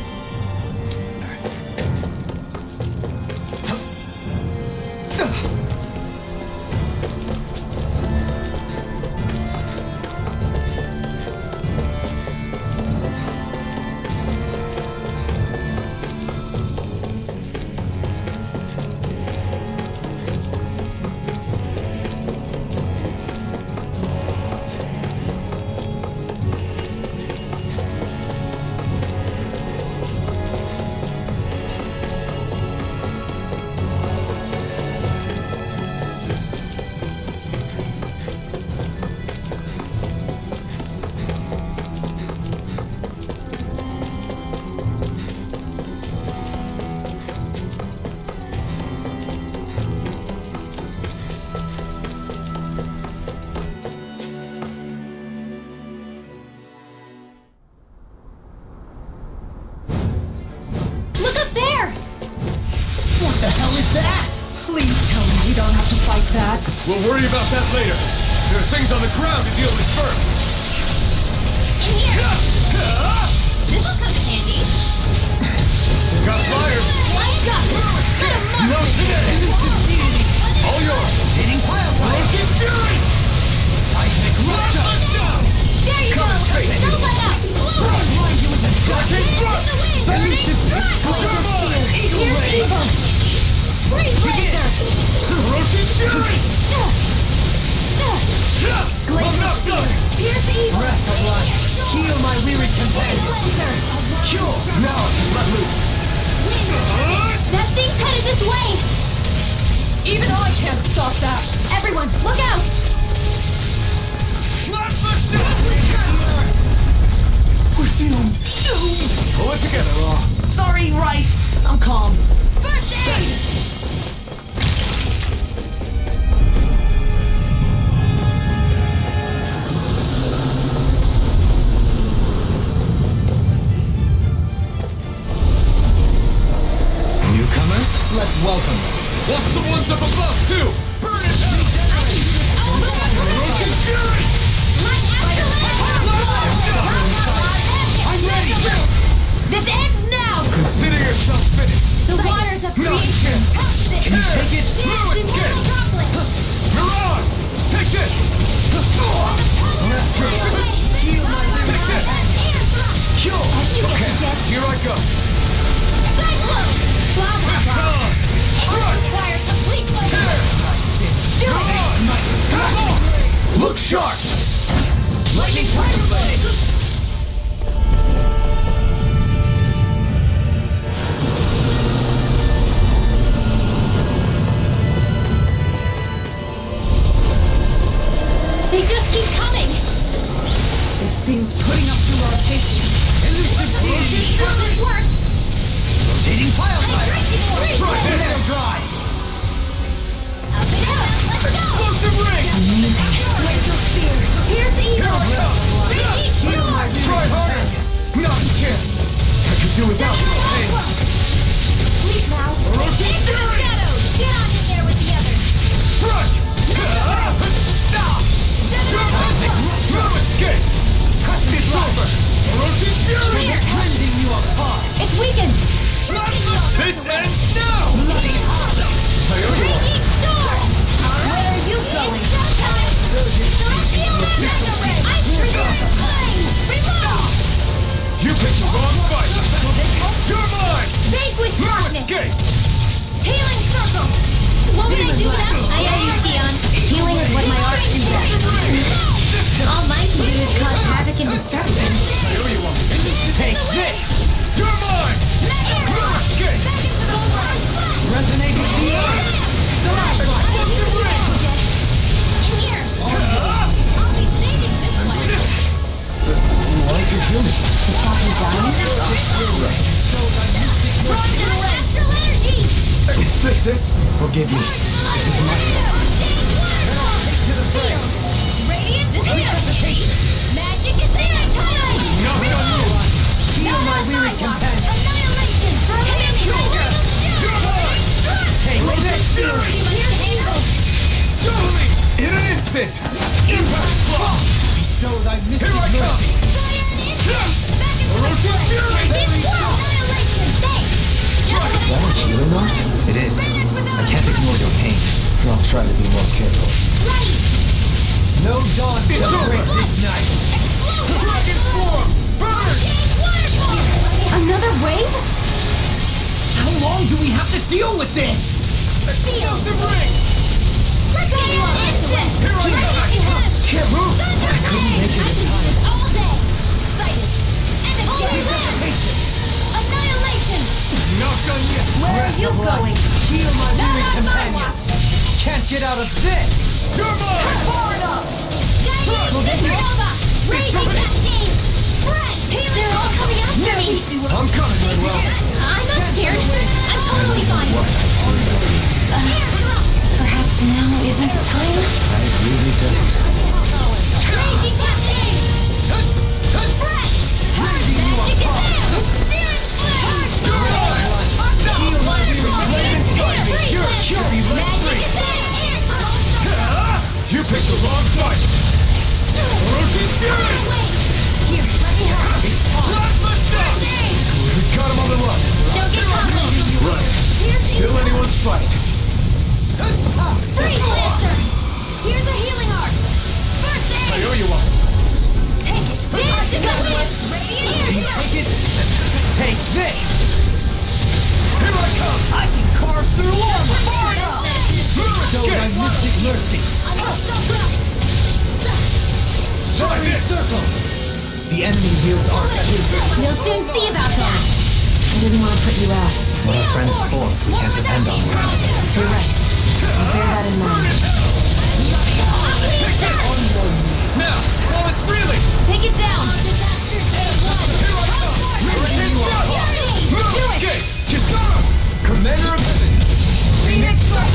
Speaker 6: that?
Speaker 5: Please tell me we don't have to fight that.
Speaker 3: We'll worry about that later. There are things on the ground to deal with first.
Speaker 1: In here! This'll come in handy.
Speaker 3: Got flyers.
Speaker 1: Lights up!
Speaker 3: No today. All yours.
Speaker 6: Rotating pile drive.
Speaker 3: Rotate fury.
Speaker 6: Seismic rock up.
Speaker 1: There you go! Don't let up! Blow it!
Speaker 6: Blind you with the
Speaker 3: Rocket thrust.
Speaker 1: Burning front! Here's evil! Freeze laser!
Speaker 3: Rotate fury.
Speaker 1: Glacial spear! Here's evil!
Speaker 6: breath of life. Heal my weary companion.
Speaker 1: Laser!
Speaker 6: Cure. Now I can let loose.
Speaker 1: That thing's headed this way!
Speaker 4: Even I can't stop that.
Speaker 1: Everyone, look out!
Speaker 6: We're doomed.
Speaker 3: Pull it together, Law.
Speaker 6: Sorry, right. I'm calm.
Speaker 1: First aid!
Speaker 2: Newcomers, let's welcome them.
Speaker 3: Want some ones up above, too. Burn it out. Rotate fury.
Speaker 1: I'm ready! This ends now!
Speaker 3: Consider yourself finished.
Speaker 1: The waters of
Speaker 3: No
Speaker 1: creation!
Speaker 3: chance.
Speaker 1: Can
Speaker 3: you take it?
Speaker 1: Yes,
Speaker 3: Fluid
Speaker 1: immortal
Speaker 3: gate.
Speaker 1: droplet!
Speaker 3: You're on. Take this.
Speaker 6: Heal my weary
Speaker 3: Take this.
Speaker 6: Cure.
Speaker 3: Okay, here I go.
Speaker 1: Cyclone! Plasma drop! It requires complete fire! Do it!
Speaker 3: Look sharp.
Speaker 6: Lightning tiger blade.
Speaker 1: They just keep coming!
Speaker 5: This thing's putting us through our paces.
Speaker 1: Does this work?
Speaker 6: Rotating pile drive.
Speaker 1: Freeze
Speaker 6: Let
Speaker 1: laser!
Speaker 6: them dry.
Speaker 1: Up and out! Let's go!
Speaker 3: Explosive ring.
Speaker 1: Glacial spear! Here's evil! Repeat storm!
Speaker 3: Try harder. Not a chance. I could do without you. Hey.
Speaker 1: Sleep now! Into the shadows! Get on in there with the others!
Speaker 3: Rush. No escape. It's over. Rotate fury.
Speaker 6: Rending you apart.
Speaker 1: It's weakened!
Speaker 3: This ends now.
Speaker 6: Bloody awesome.
Speaker 1: Repeat storm! Where are you going? It's showtime! Don't feel the mega ray! I'm preparing flame! Reload!
Speaker 3: You picked the wrong fight. You're mine.
Speaker 1: Vanquish
Speaker 3: No
Speaker 1: darkness!
Speaker 3: escape.
Speaker 1: Healing circle! What would I do without you? I owe you, Sion. Healing is what my art can do. All mine can do is cause havoc and destruction.
Speaker 6: Take this.
Speaker 3: You're mine. No escape.
Speaker 6: Resonating field.
Speaker 1: In here! I'll be saving this one.
Speaker 2: Why did you kill me?
Speaker 1: Drawing down astral energy!
Speaker 3: Is this it?
Speaker 2: Forgive me.
Speaker 1: Radiant is here! Magic is there!
Speaker 6: Heal my weary companion.
Speaker 1: Annihilation! Command Ranger!
Speaker 3: You're mine.
Speaker 6: Take this.
Speaker 1: Here's Angel!
Speaker 3: Totally. In an instant. Impact block.
Speaker 6: Bestow thy mystic
Speaker 3: Here I come.
Speaker 1: Fire and instant! Back into my
Speaker 3: Rotate
Speaker 1: place!
Speaker 3: fury.
Speaker 1: Annihilation! Thanks!
Speaker 2: Is that a healing art? It is. I can't ignore your pain. I'll try to be more careful.
Speaker 1: Right!
Speaker 6: No dawn
Speaker 3: It's
Speaker 6: celebrate
Speaker 3: over.
Speaker 6: this night.
Speaker 3: Dragon form. Burn.
Speaker 1: Waterfall!
Speaker 7: Another wave?
Speaker 6: How long do we have to deal with this?
Speaker 3: Explosive ring.
Speaker 1: Let's get you on instant!
Speaker 3: Here I come.
Speaker 2: Can't move. I couldn't make it in time.
Speaker 1: All day! Excited! And again! Annihilation!
Speaker 3: Not done yet.
Speaker 1: Where are you going?
Speaker 6: Heal my
Speaker 1: Not
Speaker 6: weary
Speaker 1: on my
Speaker 6: companion.
Speaker 1: watch!
Speaker 6: Can't get out of this.
Speaker 3: You're mine.
Speaker 1: Far enough! Gigantic lava! Raging cascade! Fresh! They're all coming after me!
Speaker 3: I'm coming, Manuel.
Speaker 1: I'm not scared! I'm totally fine! Perhaps now isn't the time?
Speaker 2: I really don't.
Speaker 1: Raging cascade! Fresh! Magic is there! Searing flame! Heal my weary companion!
Speaker 3: fight!
Speaker 1: Freeze Lancer! Here's a healing arc! First
Speaker 3: I
Speaker 1: aid!
Speaker 3: owe you one!
Speaker 1: Take it! Dance to the list! Radiant!
Speaker 2: Take it. Take this.
Speaker 3: Here I come!
Speaker 2: I can carve through armor. Show my mystic mercy.
Speaker 3: Try this!
Speaker 2: Circle. The enemy wields arc at his
Speaker 1: You'll soon see about that!
Speaker 7: I didn't want to put you out.
Speaker 2: What our friends for, we can't depend on.
Speaker 7: You're right. I'll bear that in mind.
Speaker 3: Take this! Now, while it's reeling!
Speaker 1: Take it down!
Speaker 3: Here I come! Hurricane Thrust! Move! Escape! Kisara! Commander of Heaven!
Speaker 1: Phoenix Thrust!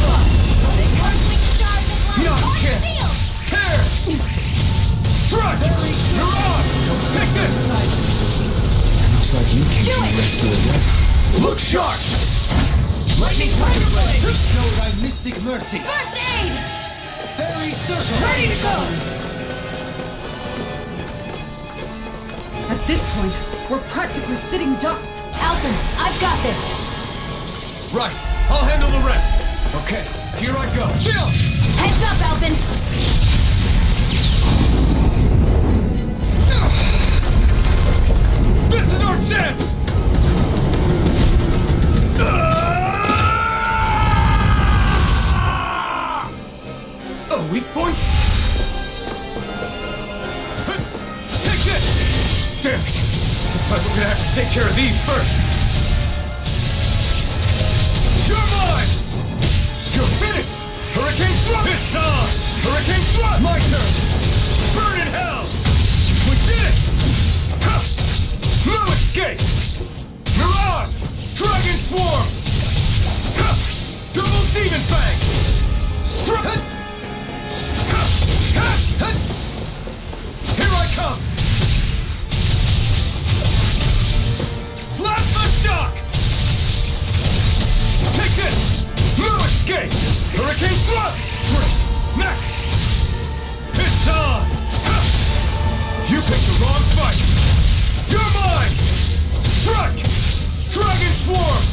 Speaker 3: Not kick! Tear! Strike! You're on! Take this!
Speaker 2: Looks like you came to rescue it.
Speaker 3: Look sharp!
Speaker 2: Lightning Tiger Blade. Show thy mystic mercy.
Speaker 1: First aid!
Speaker 2: Fairy circle.
Speaker 1: Ready to go!
Speaker 5: At this point, we're practically sitting ducks.
Speaker 1: Alphen, I've got this!
Speaker 3: Right, I'll handle the rest. Okay, here I go. Chill!
Speaker 1: Heads up, Alphen!
Speaker 3: This is our chance! A weak point? Take this! Damn it! Looks like we're gonna have to take care of these first. You're mine! You're finished! Hurricane Thrust! It's on! Hurricane Thrust! My turn! Burn in hell! We did it! Ha! No escape! Mirage! Dragon Swarm! Ha! Double Demon Fang! Struck! Here I come! Plasma Shock! Take this! No escape! Hurricane Thrust! Great! Next! It's on! You picked the wrong fight! You're mine! Strike! Dragon Swarm!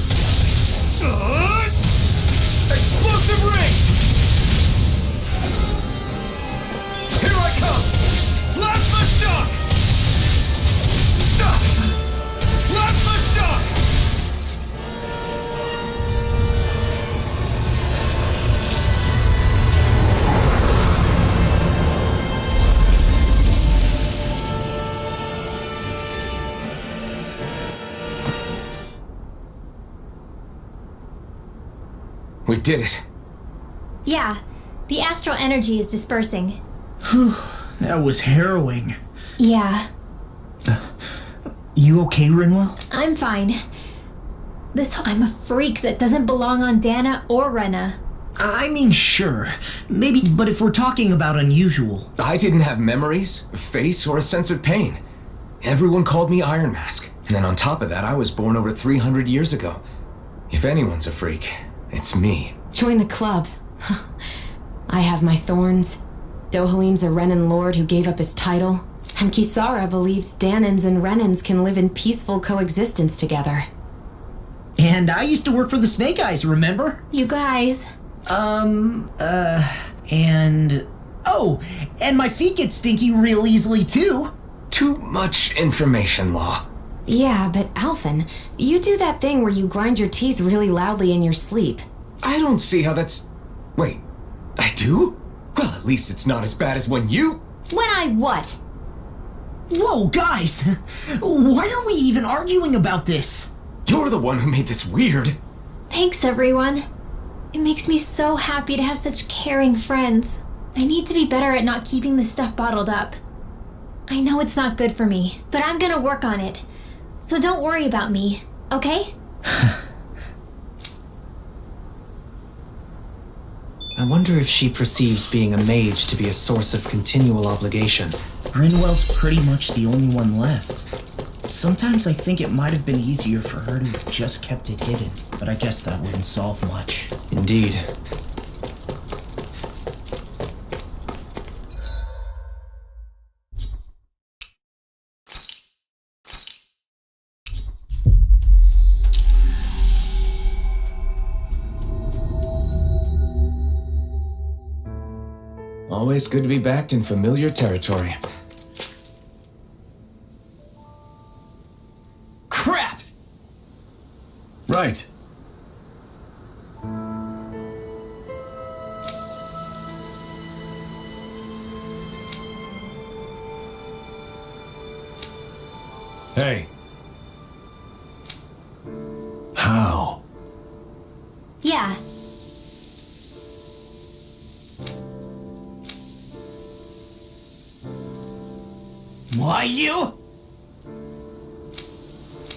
Speaker 3: Explosive Ring! Here I come! Plasma Shock! Plasma Shock! We did it.
Speaker 1: Yeah, the astral energy is dispersing.
Speaker 6: That was harrowing.
Speaker 1: Yeah,
Speaker 6: You okay, Rinwell?
Speaker 1: I'm fine. I'm a freak that doesn't belong on Dana or Rena.
Speaker 6: I mean, sure. Maybe, but if we're talking about unusual.
Speaker 3: I didn't have memories, a face, or a sense of pain. Everyone called me Iron Mask. And then on top of that, I was born over 300 years ago. If anyone's a freak, it's me.
Speaker 7: Join the club. I have my thorns. Dohalim's a Renan lord who gave up his title. And Kisara believes Danans and Renans can live in peaceful coexistence together.
Speaker 6: And I used to work for the Snake Eyes, remember?
Speaker 1: You guys.
Speaker 6: And... Oh, and my feet get stinky real easily, too.
Speaker 3: Too much information, Law.
Speaker 7: Yeah, but Alphen, you do that thing where you grind your teeth really loudly in your sleep.
Speaker 3: I don't see how that's... Wait, I do? Well, at least it's not as bad as when you...
Speaker 1: When I what?
Speaker 6: Whoa, guys! Why are we even arguing about this?
Speaker 3: You're the one who made this weird.
Speaker 1: Thanks, everyone. It makes me so happy to have such caring friends. I need to be better at not keeping this stuff bottled up. I know it's not good for me, but I'm gonna work on it. So don't worry about me, okay?
Speaker 2: I wonder if she perceives being a mage to be a source of continual obligation.
Speaker 6: Rinwell's pretty much the only one left. Sometimes I think it might have been easier for her to have just kept it hidden, but I guess that wouldn't solve much.
Speaker 2: Indeed.
Speaker 3: Always good to be back in familiar territory.
Speaker 2: Crap!
Speaker 8: Right. Hey. How?
Speaker 1: Yeah.
Speaker 2: Why you?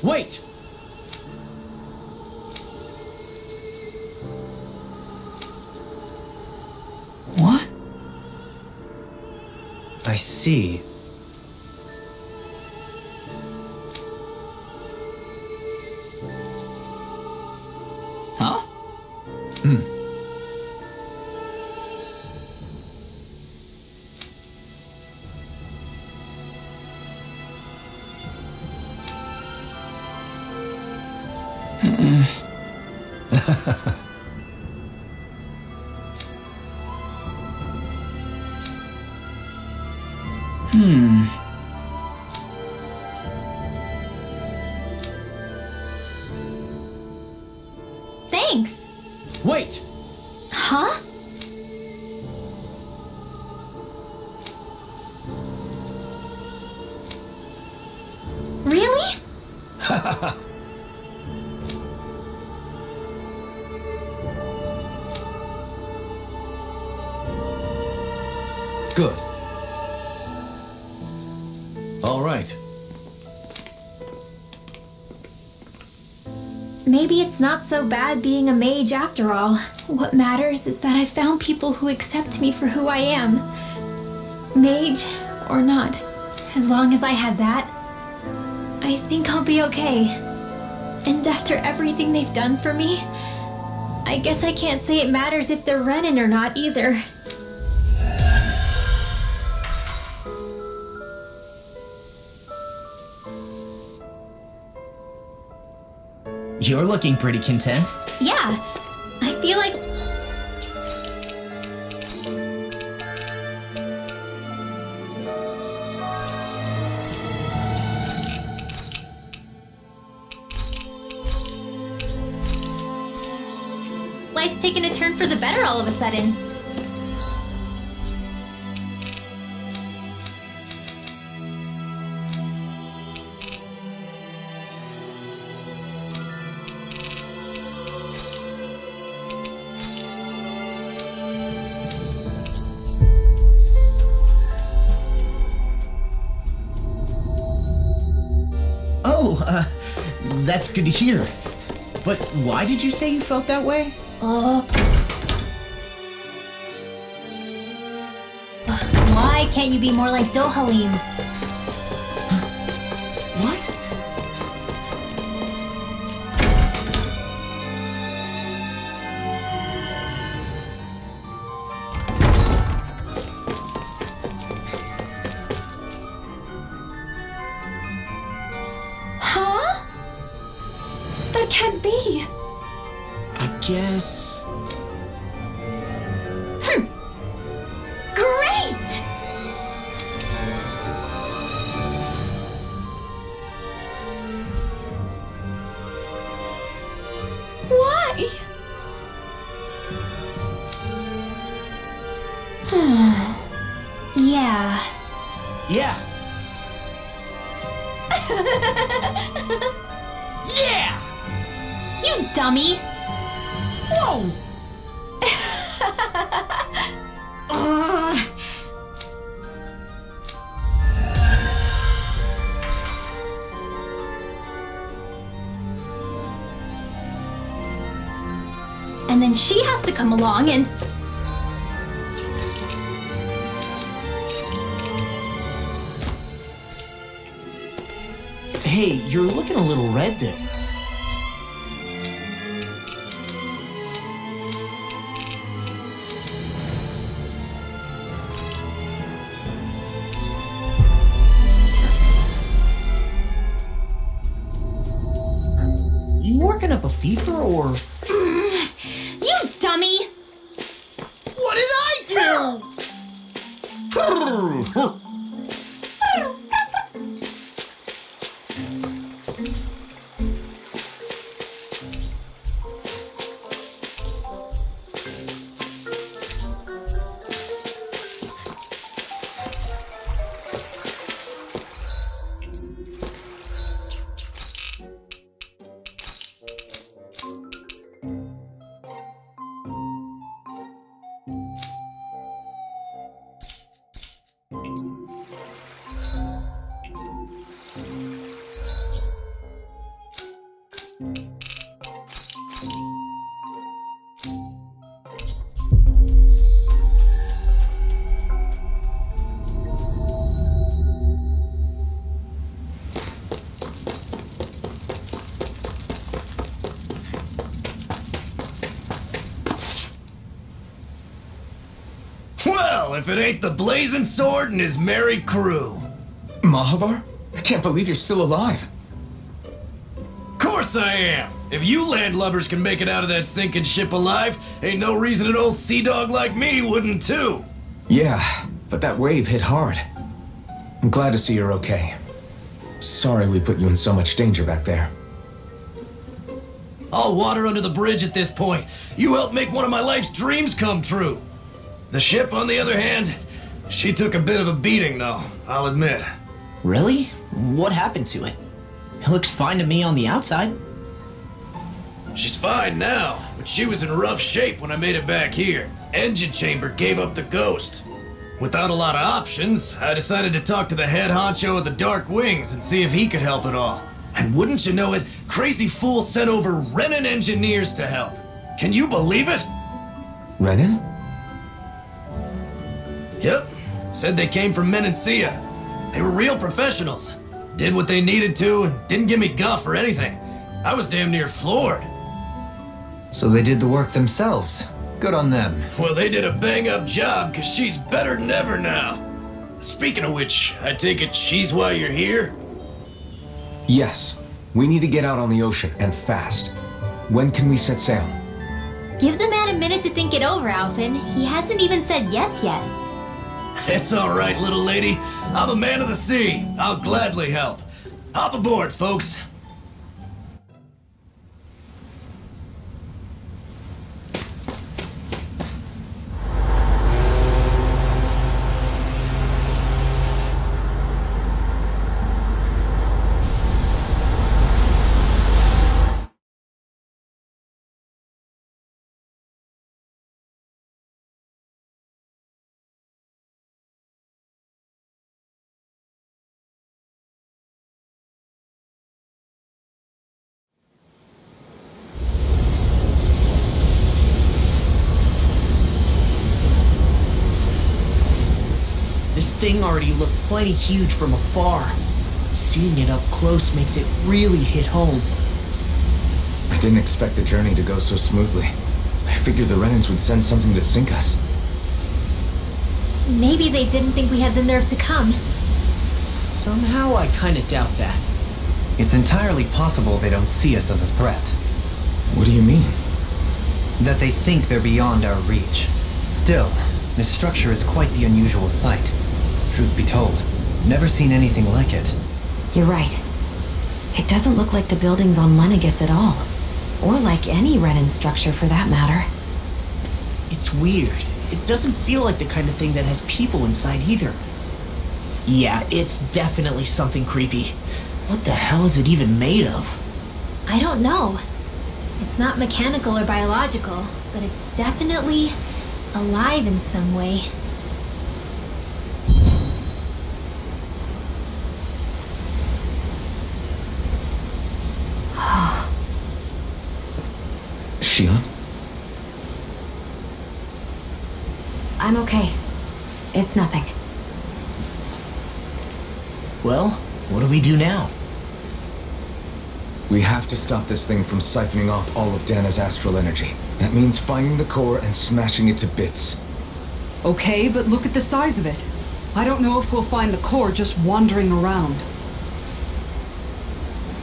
Speaker 2: Wait! What? I see. Huh?
Speaker 1: Thanks.
Speaker 2: Wait!
Speaker 1: Huh? Really?
Speaker 2: Good.
Speaker 8: All right.
Speaker 1: Maybe it's not so bad being a mage after all. What matters is that I found people who accept me for who I am. Mage or not. As long as I had that, I think I'll be okay. And after everything they've done for me, I guess I can't say it matters if they're Renin or not either.
Speaker 6: You're looking pretty content.
Speaker 1: Yeah, I feel like... life's taken a turn for the better all of a sudden.
Speaker 6: That's good to hear. But why did you say you felt that way?
Speaker 1: Why can't you be more like Dohalim?
Speaker 6: What?
Speaker 1: Huh? That can't be.
Speaker 6: I guess...
Speaker 1: Great! Why? Yeah.
Speaker 6: Yeah. Yeah!
Speaker 1: You dummy!
Speaker 6: Whoa!
Speaker 1: And then she has to come along and...
Speaker 6: Hey, you're looking a little red there. You working up a fever or...
Speaker 1: You dummy!
Speaker 6: What did I do?
Speaker 9: Well, if it ain't the Blazing Sword and his merry crew.
Speaker 3: Mahavar? I can't believe you're still alive.
Speaker 9: Course I am. If you landlubbers can make it out of that sinking ship alive, ain't no reason an old sea dog like me wouldn't too.
Speaker 3: Yeah, but that wave hit hard. I'm glad to see you're okay. Sorry we put you in so much danger back there.
Speaker 9: All water under the bridge at this point. You helped make one of my life's dreams come true. The ship, on the other hand, she took a bit of a beating though, I'll admit.
Speaker 6: Really? What happened to it? It looks fine to me on the outside.
Speaker 9: She's fine now, but she was in rough shape when I made it back here. Engine chamber gave up the ghost. Without a lot of options, I decided to talk to the head honcho of the Dark Wings and see if he could help at all. And wouldn't you know it, Crazy Fool sent over Renin engineers to help. Can you believe it?
Speaker 3: Renin?
Speaker 9: Yep. Said they came from Menancia. They were real professionals. Did what they needed to and didn't give me guff or anything. I was damn near floored.
Speaker 2: So they did the work themselves. Good on them.
Speaker 9: Well, they did a bang-up job, because she's better than ever now. Speaking of which, I take it she's why you're here?
Speaker 3: Yes. We need to get out on the ocean, and fast. When can we set sail?
Speaker 1: Give the man a minute to think it over, Alphen. He hasn't even said yes yet.
Speaker 9: It's all right, little lady. I'm a man of the sea. I'll gladly help. Hop aboard, folks.
Speaker 6: This thing already looked plenty huge from afar. Seeing it up close makes it really hit home.
Speaker 3: I didn't expect the journey to go so smoothly. I figured the Renins would send something to sink us.
Speaker 1: Maybe they didn't think we had the nerve to come.
Speaker 6: Somehow I kinda doubt that.
Speaker 2: It's entirely possible they don't see us as a threat.
Speaker 3: What do you mean?
Speaker 2: That they think they're beyond our reach. Still, this structure is quite the unusual sight. Truth be told, never seen anything like it.
Speaker 7: You're right. It doesn't look like the buildings on Lenegis at all. Or like any Renin structure for that matter.
Speaker 6: It's weird. It doesn't feel like the kind of thing that has people inside either. Yeah, it's definitely something creepy. What the hell is it even made of?
Speaker 1: I don't know. It's not mechanical or biological, but it's definitely alive in some way.
Speaker 3: Shion?
Speaker 7: I'm okay. It's nothing.
Speaker 6: Well, what do we do now?
Speaker 3: We have to stop this thing from siphoning off all of Dana's astral energy. That means finding the core and smashing it to bits.
Speaker 5: Okay, but look at the size of it. I don't know if we'll find the core just wandering around.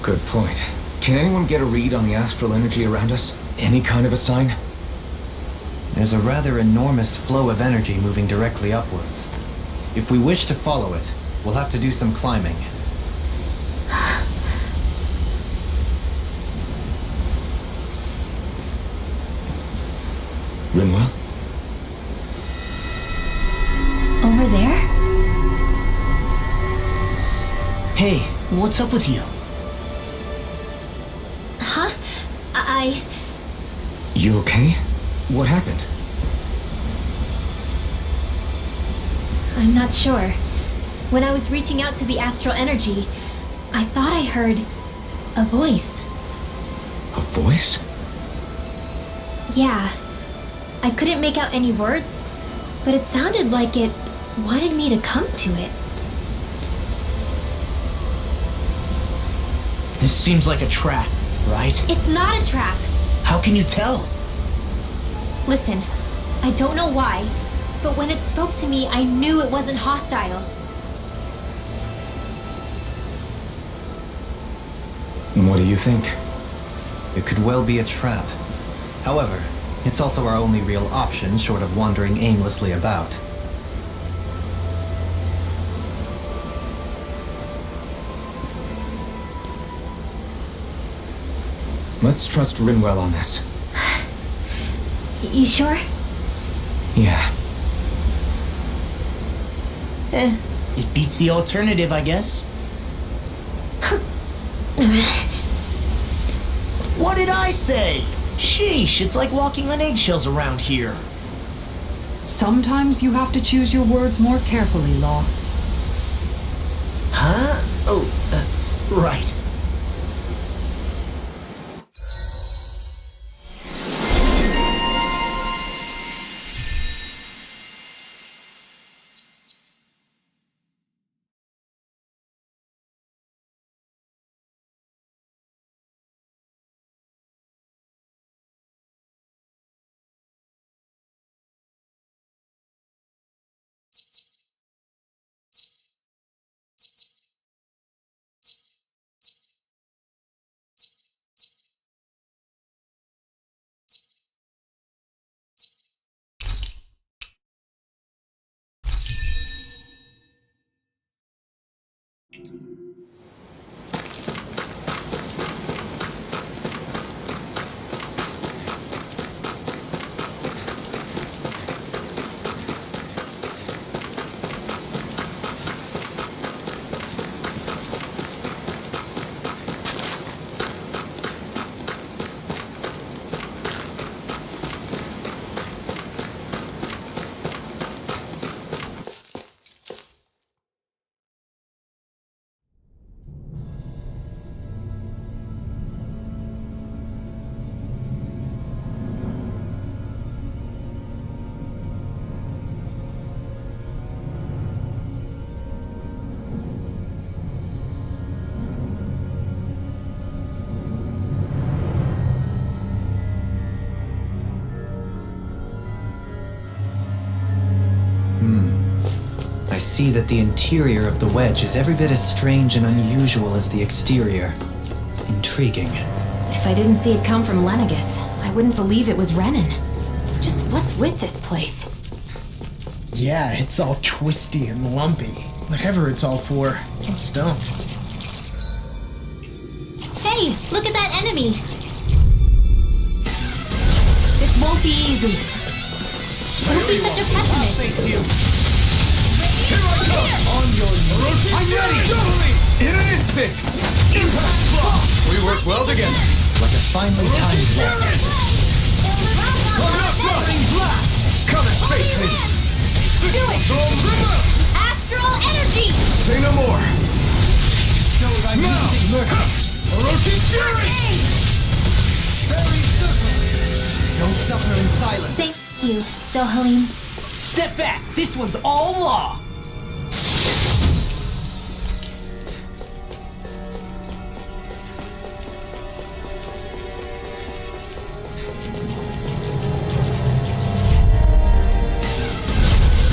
Speaker 3: Good point. Can anyone get a read on the astral energy around us? Any kind of a sign?
Speaker 2: There's a rather enormous flow of energy moving directly upwards. If we wish to follow it, we'll have to do some climbing.
Speaker 3: Rinwell?
Speaker 1: Over there?
Speaker 6: Hey, what's up with you?
Speaker 1: Huh?
Speaker 3: You okay? What happened?
Speaker 1: I'm not sure. When I was reaching out to the astral energy, I thought I heard a voice.
Speaker 3: A voice?
Speaker 1: Yeah. I couldn't make out any words, but it sounded like it wanted me to come to it.
Speaker 6: This seems like a trap, right?
Speaker 1: It's not a trap.
Speaker 6: How can you tell?
Speaker 1: Listen, I don't know why, but when it spoke to me, I knew it wasn't hostile.
Speaker 3: What do you think?
Speaker 2: It could well be a trap. However, it's also our only real option short of wandering aimlessly about.
Speaker 3: Let's trust Rinwell on this.
Speaker 1: You sure?
Speaker 3: Yeah.
Speaker 6: It beats the alternative, I guess. What did I say? Sheesh, it's like walking on eggshells around here.
Speaker 5: Sometimes you have to choose your words more carefully, Law.
Speaker 6: Huh? Oh, right.
Speaker 2: I see that the interior of the wedge is every bit as strange and unusual as the exterior. Intriguing.
Speaker 7: If I didn't see it come from Lenegus, I wouldn't believe it was Renan. Just what's with this place?
Speaker 6: Yeah, it's all twisty and lumpy. Whatever it's all for, I'm stumped.
Speaker 1: Hey, look at that enemy!
Speaker 7: This won't be easy.
Speaker 1: Don't be such a pessimist.
Speaker 9: Thank you. Here I come! On your knees. I'm ready! In an instant! Impact block! We work well together.
Speaker 2: Like a finely timed waltz.
Speaker 9: Coming up front! Blast! Come and face me!
Speaker 1: Do it! Astral energy!
Speaker 9: Say no more! Now! Orochi Fury!
Speaker 2: Don't suffer in silence.
Speaker 1: Thank you, Dohalim.
Speaker 6: Step back! This one's all law!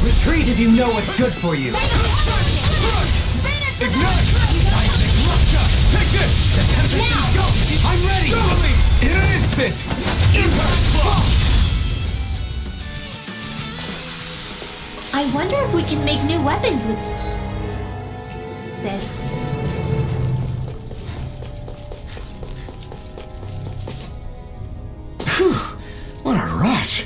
Speaker 2: Retreat if you know what's good for you.
Speaker 9: Ignite! Take this! The tempesture's go! I'm ready! Totally! In an instant! Impact block!
Speaker 1: I wonder if we can make new weapons with this.
Speaker 3: Phew, what a rush.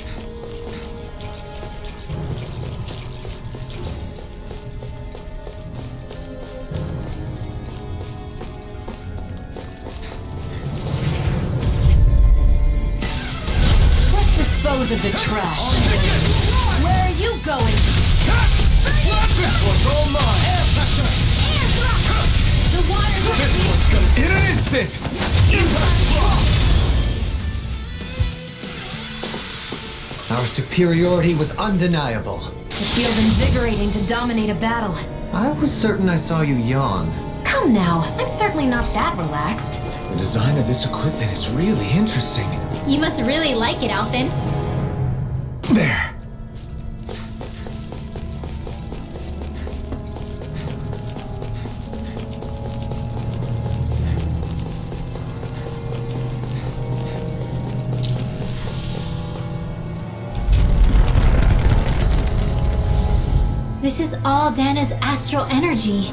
Speaker 7: Let's dispose of the trash. Where are you going?
Speaker 3: This one's all mine.
Speaker 7: The water's
Speaker 3: This one's gonna in an instant.
Speaker 2: Our superiority was undeniable.
Speaker 1: It feels invigorating to dominate a battle.
Speaker 2: I was certain I saw you yawn.
Speaker 1: Come now, I'm certainly not that relaxed.
Speaker 3: The design of this equipment is really interesting.
Speaker 1: You must really like it, Alphen.
Speaker 3: There.
Speaker 1: This is all Dana's astral energy.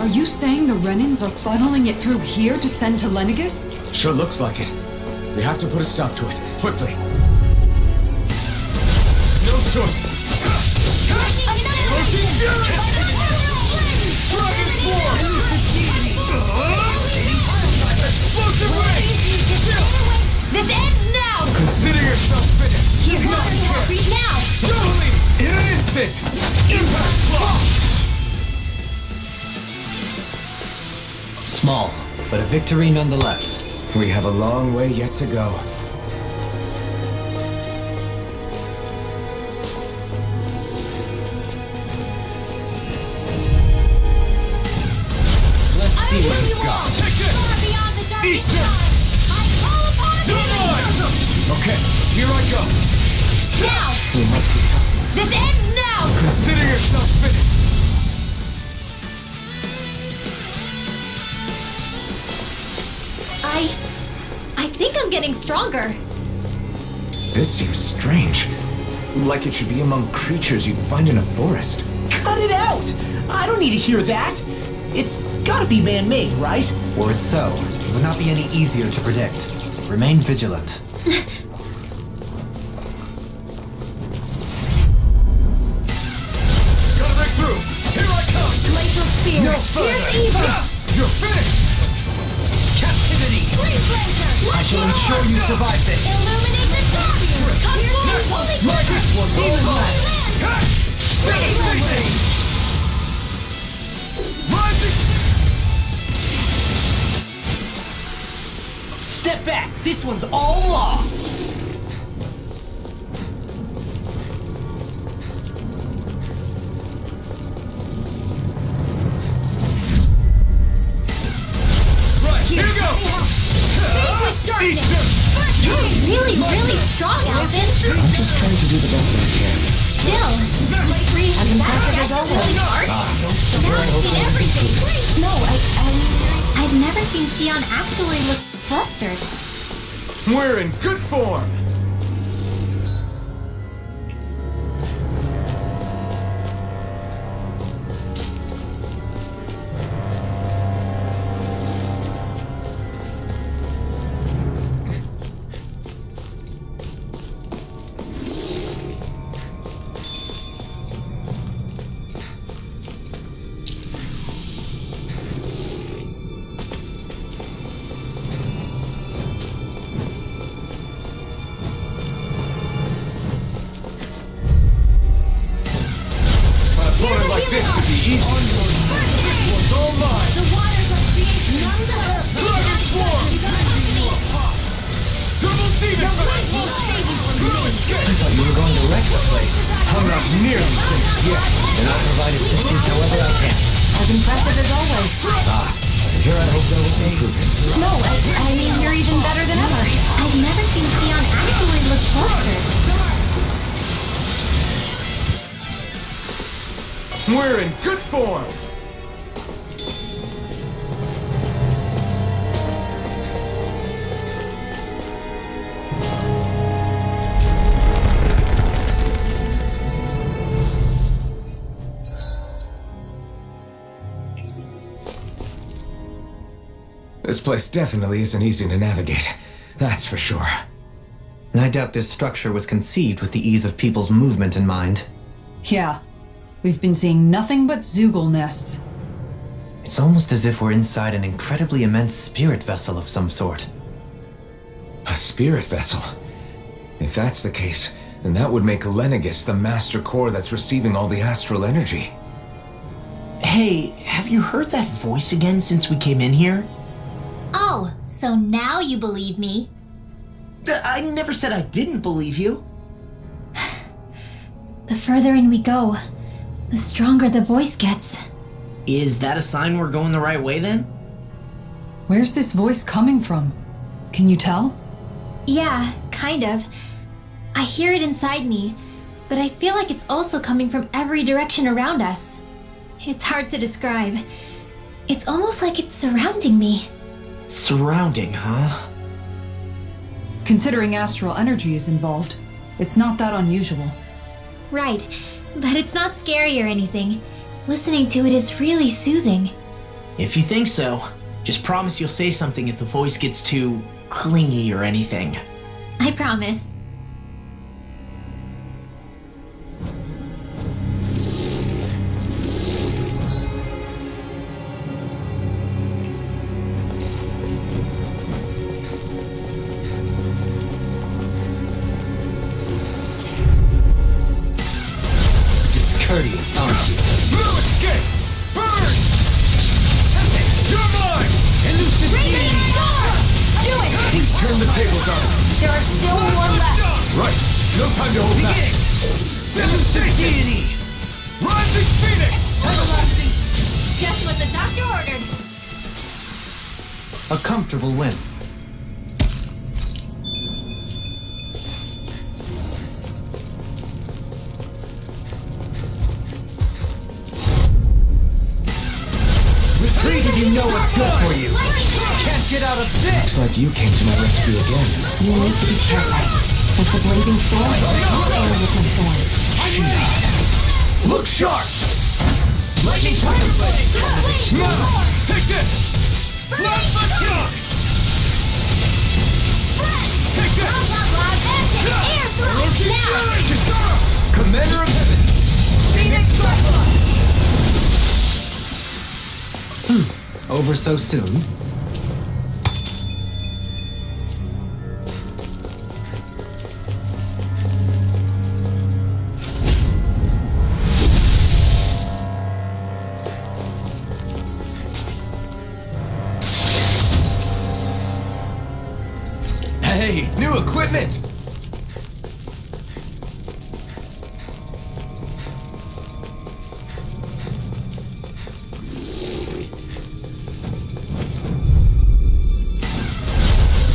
Speaker 5: Are you saying the Renans are funneling it through here to send to Lenegus?
Speaker 3: Sure looks like it. We have to put a stop to it. Quickly. No choice. Dragon Form! Explosive ray!
Speaker 1: This ends now!
Speaker 3: Consider yourself finished.
Speaker 1: Here, freeze now!
Speaker 3: Totally! In an instant! Impact block!
Speaker 2: Small, but a victory nonetheless.
Speaker 3: We have a long way yet to go.
Speaker 2: Let's see what you've got.
Speaker 3: Eat this! Okay, here I go.
Speaker 1: Now!
Speaker 3: We must be tough.
Speaker 1: This ends now!
Speaker 3: Consider yourself finished.
Speaker 1: I think I'm getting stronger.
Speaker 3: This seems strange. Like it should be among creatures you'd find in a forest.
Speaker 6: Cut it out! I don't need to hear that. It's gotta be man-made, right?
Speaker 2: Were it so, it would not be any easier to predict. Remain vigilant.
Speaker 3: Gotta break through! Here I come!
Speaker 1: Glacial spear.
Speaker 3: No further!
Speaker 1: Here's evil.
Speaker 3: You're finished!
Speaker 2: Captivity!
Speaker 1: Freeze blazer.
Speaker 2: I shall ensure you survive this.
Speaker 1: Illuminate the dark. Come forward, holy
Speaker 3: Like this one's all mine! Devastating! Rising!
Speaker 6: Step back. This one's all law.
Speaker 3: Right, here we go!
Speaker 1: Vanquish
Speaker 3: Eat
Speaker 1: darkness.
Speaker 3: this!
Speaker 1: You're really strong, Alvin.
Speaker 3: I'm just trying to do the best I can.
Speaker 1: Still, as impressive as always. Everything. No, I've never seen Shion actually look flustered.
Speaker 3: We're in good form! Opponent like this should be easy. This one's all mine.
Speaker 1: The waters of creation.
Speaker 3: Dragon Form! Double Demon Fist!
Speaker 2: I thought you were going to wreck the place.
Speaker 3: I'm not nearly finished yet.
Speaker 2: And I'll provide assistance however I can.
Speaker 7: As impressive as always.
Speaker 2: Here I hope there was improvement.
Speaker 7: No, I mean, you're even better than ever.
Speaker 1: I've never seen Shion actually look flustered.
Speaker 3: We're in good form! This place definitely isn't easy to navigate. That's for sure.
Speaker 2: I doubt this structure was conceived with the ease of people's movement in mind.
Speaker 5: Yeah. We've been seeing nothing but Zoogle nests.
Speaker 2: It's almost as if we're inside an incredibly immense spirit vessel of some sort.
Speaker 3: A spirit vessel? If that's the case, then that would make Lenegus the master core that's receiving all the astral energy.
Speaker 6: Hey, have you heard that voice again since we came in here?
Speaker 1: Oh, so now you believe me.
Speaker 6: I never said I didn't believe you.
Speaker 1: The further in we go, the stronger the voice gets.
Speaker 6: Is that a sign we're going the right way then?
Speaker 5: Where's this voice coming from? Can you tell?
Speaker 1: Yeah, kind of. I hear it inside me, but I feel like it's also coming from every direction around us. It's hard to describe. It's almost like it's surrounding me.
Speaker 6: Surrounding, huh?
Speaker 5: Considering astral energy is involved, it's not that unusual.
Speaker 1: Right, but it's not scary or anything. Listening to it is really soothing.
Speaker 6: If you think so, just promise you'll say something if the voice gets too clingy or anything.
Speaker 1: I promise.
Speaker 2: Discourteous, aren't you?
Speaker 3: No escape! Burn! You're mine!
Speaker 1: Do it!
Speaker 3: Turn the tables on.
Speaker 1: There are still more left.
Speaker 3: Right. No time to hold back.
Speaker 9: Deity!
Speaker 3: Rising Phoenix!
Speaker 1: Just what the doctor ordered.
Speaker 2: A comfortable win. Retreat if you know what's good for you. Can't get out of this.
Speaker 3: Looks like you came to my rescue again.
Speaker 7: You need to be careful. With the blazing sword, or with my thorns.
Speaker 3: Look sharp!
Speaker 9: Lightning Tiger Blade! Take this! Plasma Shock! Take this!
Speaker 3: Commander of Heaven!
Speaker 9: Phoenix Cyclone!
Speaker 2: Over so soon?
Speaker 3: Hey, new equipment!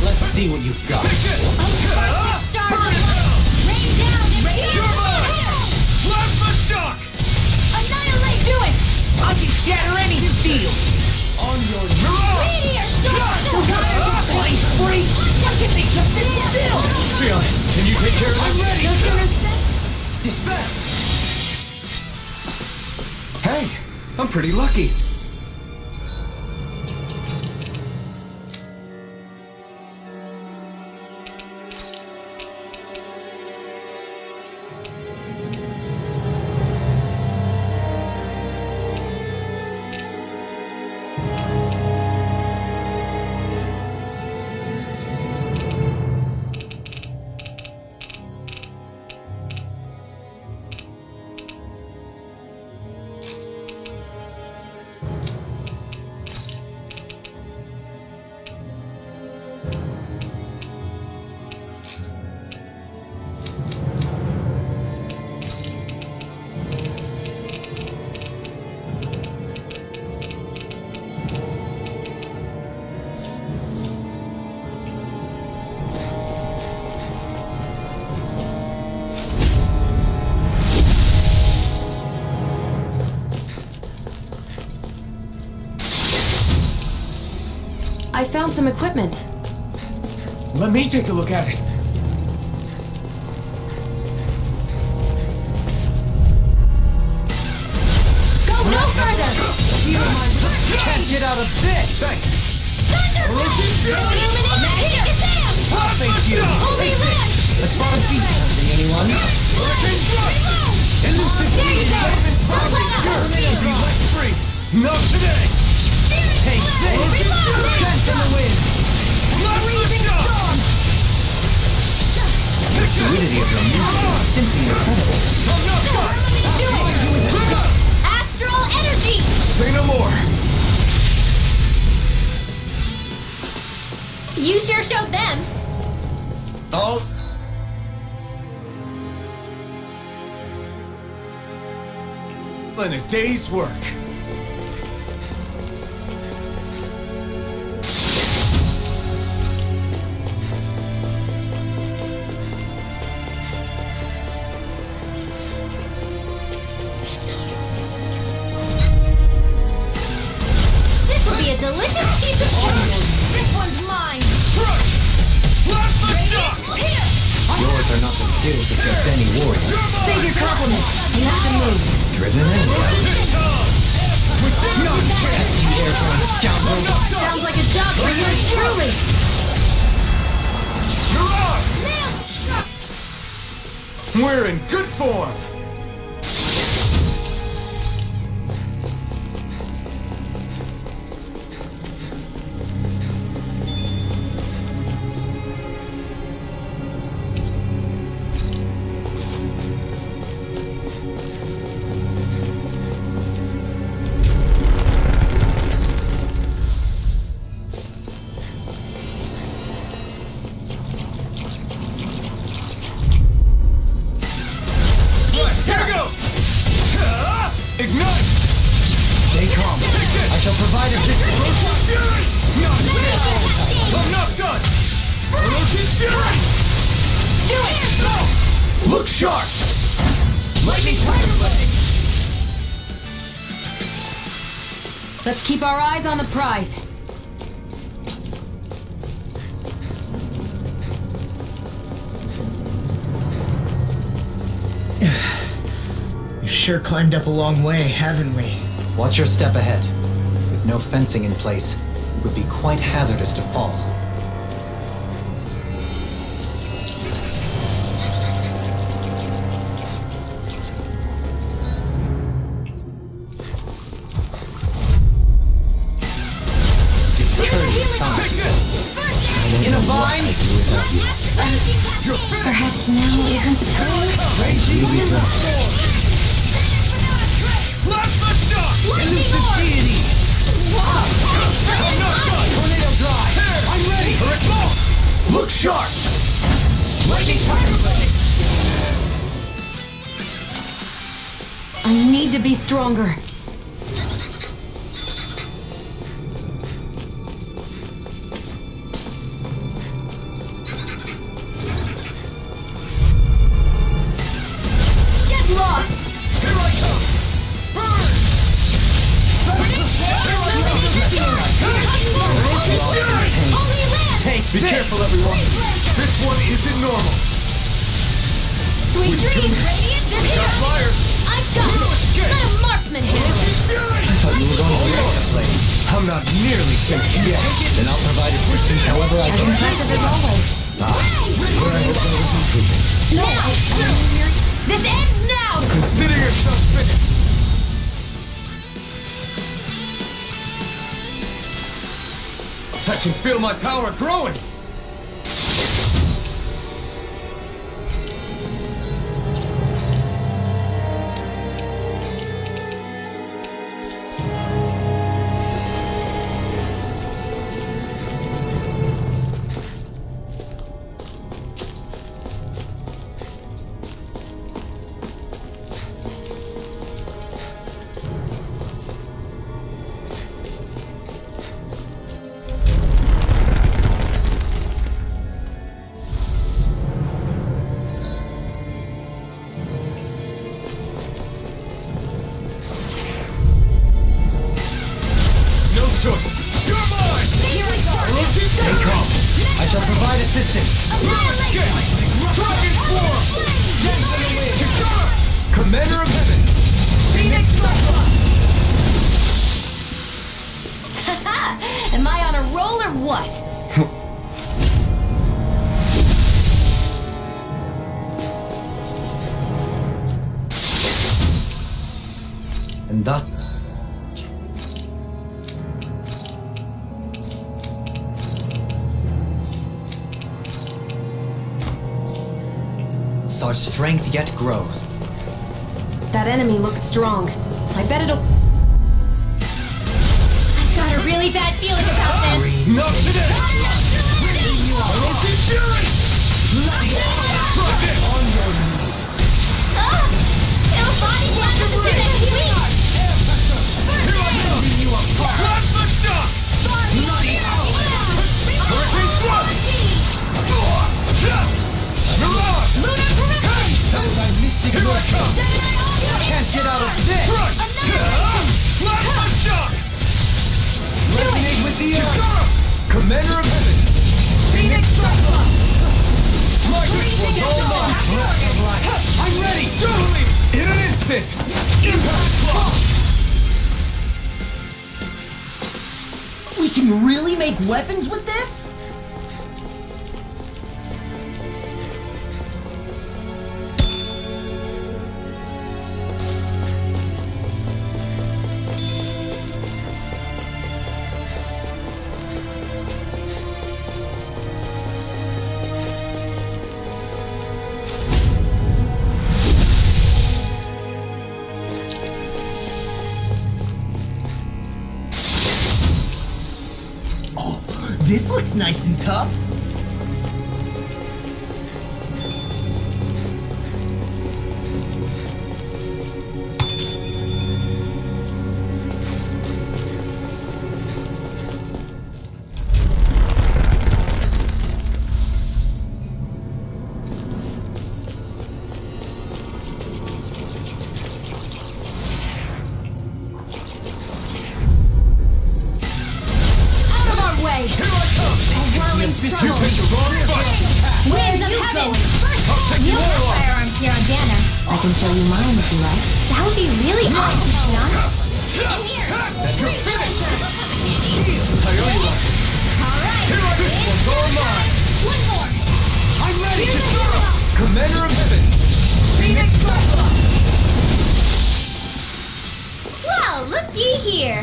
Speaker 2: Let's see what you've got.
Speaker 9: Plasma Shock!
Speaker 1: Annihilate! Do it!
Speaker 6: I can shatter any steel!
Speaker 9: On your mirage!
Speaker 1: Meteor Star!
Speaker 6: Flying free! Why can't they just sit still?
Speaker 9: Sion, can you take care of this?
Speaker 2: Dispense.
Speaker 3: Hey, I'm pretty lucky.
Speaker 7: I found some equipment.
Speaker 3: Let me take a look at it.
Speaker 1: Go no further!
Speaker 2: Can't get out of this.
Speaker 3: Thanks.
Speaker 2: Thank you. A spot of beast hunting, anyone?
Speaker 3: Not today!
Speaker 2: Take this! Send from the wind! The fluidity of your music is simply incredible.
Speaker 1: Astral energy!
Speaker 3: Say no more!
Speaker 1: You sure showed them.
Speaker 3: Oh. In a day's work.
Speaker 1: This will be a delicious piece of cake. This one's mine.
Speaker 2: Yours are not the skills of just any warrior.
Speaker 7: Save your compliments. You have to move.
Speaker 2: Driven and pesky airborne scoundrel.
Speaker 7: Sounds like a job for yours truly.
Speaker 3: We're in good form! Ignite!
Speaker 2: Stay calm. I shall provide assistance.
Speaker 3: I'm not done! Do it! Look sharp! Lightning Tiger Leg!
Speaker 7: Let's keep our eyes on the prize.
Speaker 6: We've sure climbed up a long way, haven't we?
Speaker 2: Watch your step ahead. With no fencing in place, it would be quite hazardous to fall. Discourteous sign. In a vine?
Speaker 1: Perhaps now isn't the time.
Speaker 2: Really don't.
Speaker 3: Elusive deity! I'm not done! Tornado drive! I'm ready! Look sharp! Lightning Tiger Leg!
Speaker 7: I need to be stronger. Get lost!
Speaker 3: Here I come! Burn! Be careful, everyone! This one isn't normal!
Speaker 1: Sweet dreams, Radiant! They're here!
Speaker 3: Fires!
Speaker 1: I've got it! Let a marksman handle it!
Speaker 2: I thought you were going to react this way.
Speaker 3: I'm not nearly finished yet!
Speaker 2: Then I'll provide assistance however I can.
Speaker 7: Impressive as always.
Speaker 3: Where I was going was improving.
Speaker 1: This ends now!
Speaker 3: Consider yourself finished! I can feel my power growing!
Speaker 2: And thus... our strength yet grows.
Speaker 7: That enemy looks strong. I bet it'll...
Speaker 1: I've got a really bad feeling about this.
Speaker 3: Not today! Orochi Fury! On your knees.
Speaker 1: It'll body slam us into next week.
Speaker 3: Here I come! You apart! Plasma shock! Bloody Hurricane Thrust! Mirage! Here I come!
Speaker 2: Can't get out of this!
Speaker 3: Plasma shock!
Speaker 2: Resonate with the earth!
Speaker 3: Commander of Heaven!
Speaker 6: Phoenix Thrust!
Speaker 3: My wish was all mine! I'm ready! Totally! In an instant! Impact Claw!
Speaker 6: We can really make weapons with this? This looks nice and tough.
Speaker 1: Winds of heaven! No more firearms here on Dana.
Speaker 7: I can show you mine if you like.
Speaker 1: That would be really awesome, Xion. In here! Alright! One more!
Speaker 3: I'm ready to serve! Commander of Heaven! Phoenix Thrust!
Speaker 1: Well, looky here!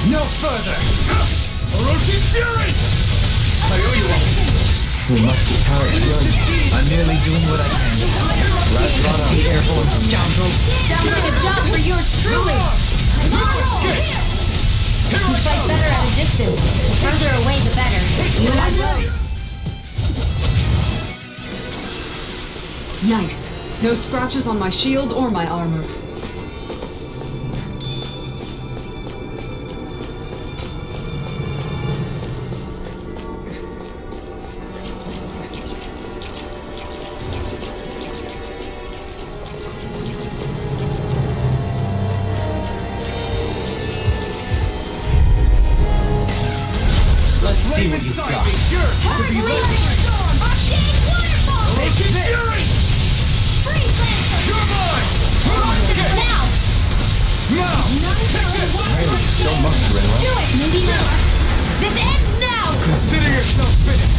Speaker 3: No further! Orochi Fury!
Speaker 2: We must be powered good. I'm merely doing what I can. Let's run out, airborne scoundrels.
Speaker 1: Sounds like a job for yours truly!
Speaker 7: You fight better at a distance.
Speaker 1: The further away, the better. You and I both.
Speaker 5: Nice. No scratches on my shield or my armor.
Speaker 2: Let's see what you've got.
Speaker 3: So much, Renwa.
Speaker 1: Do it! Maybe not. This ends now!
Speaker 3: Consider yourself finished.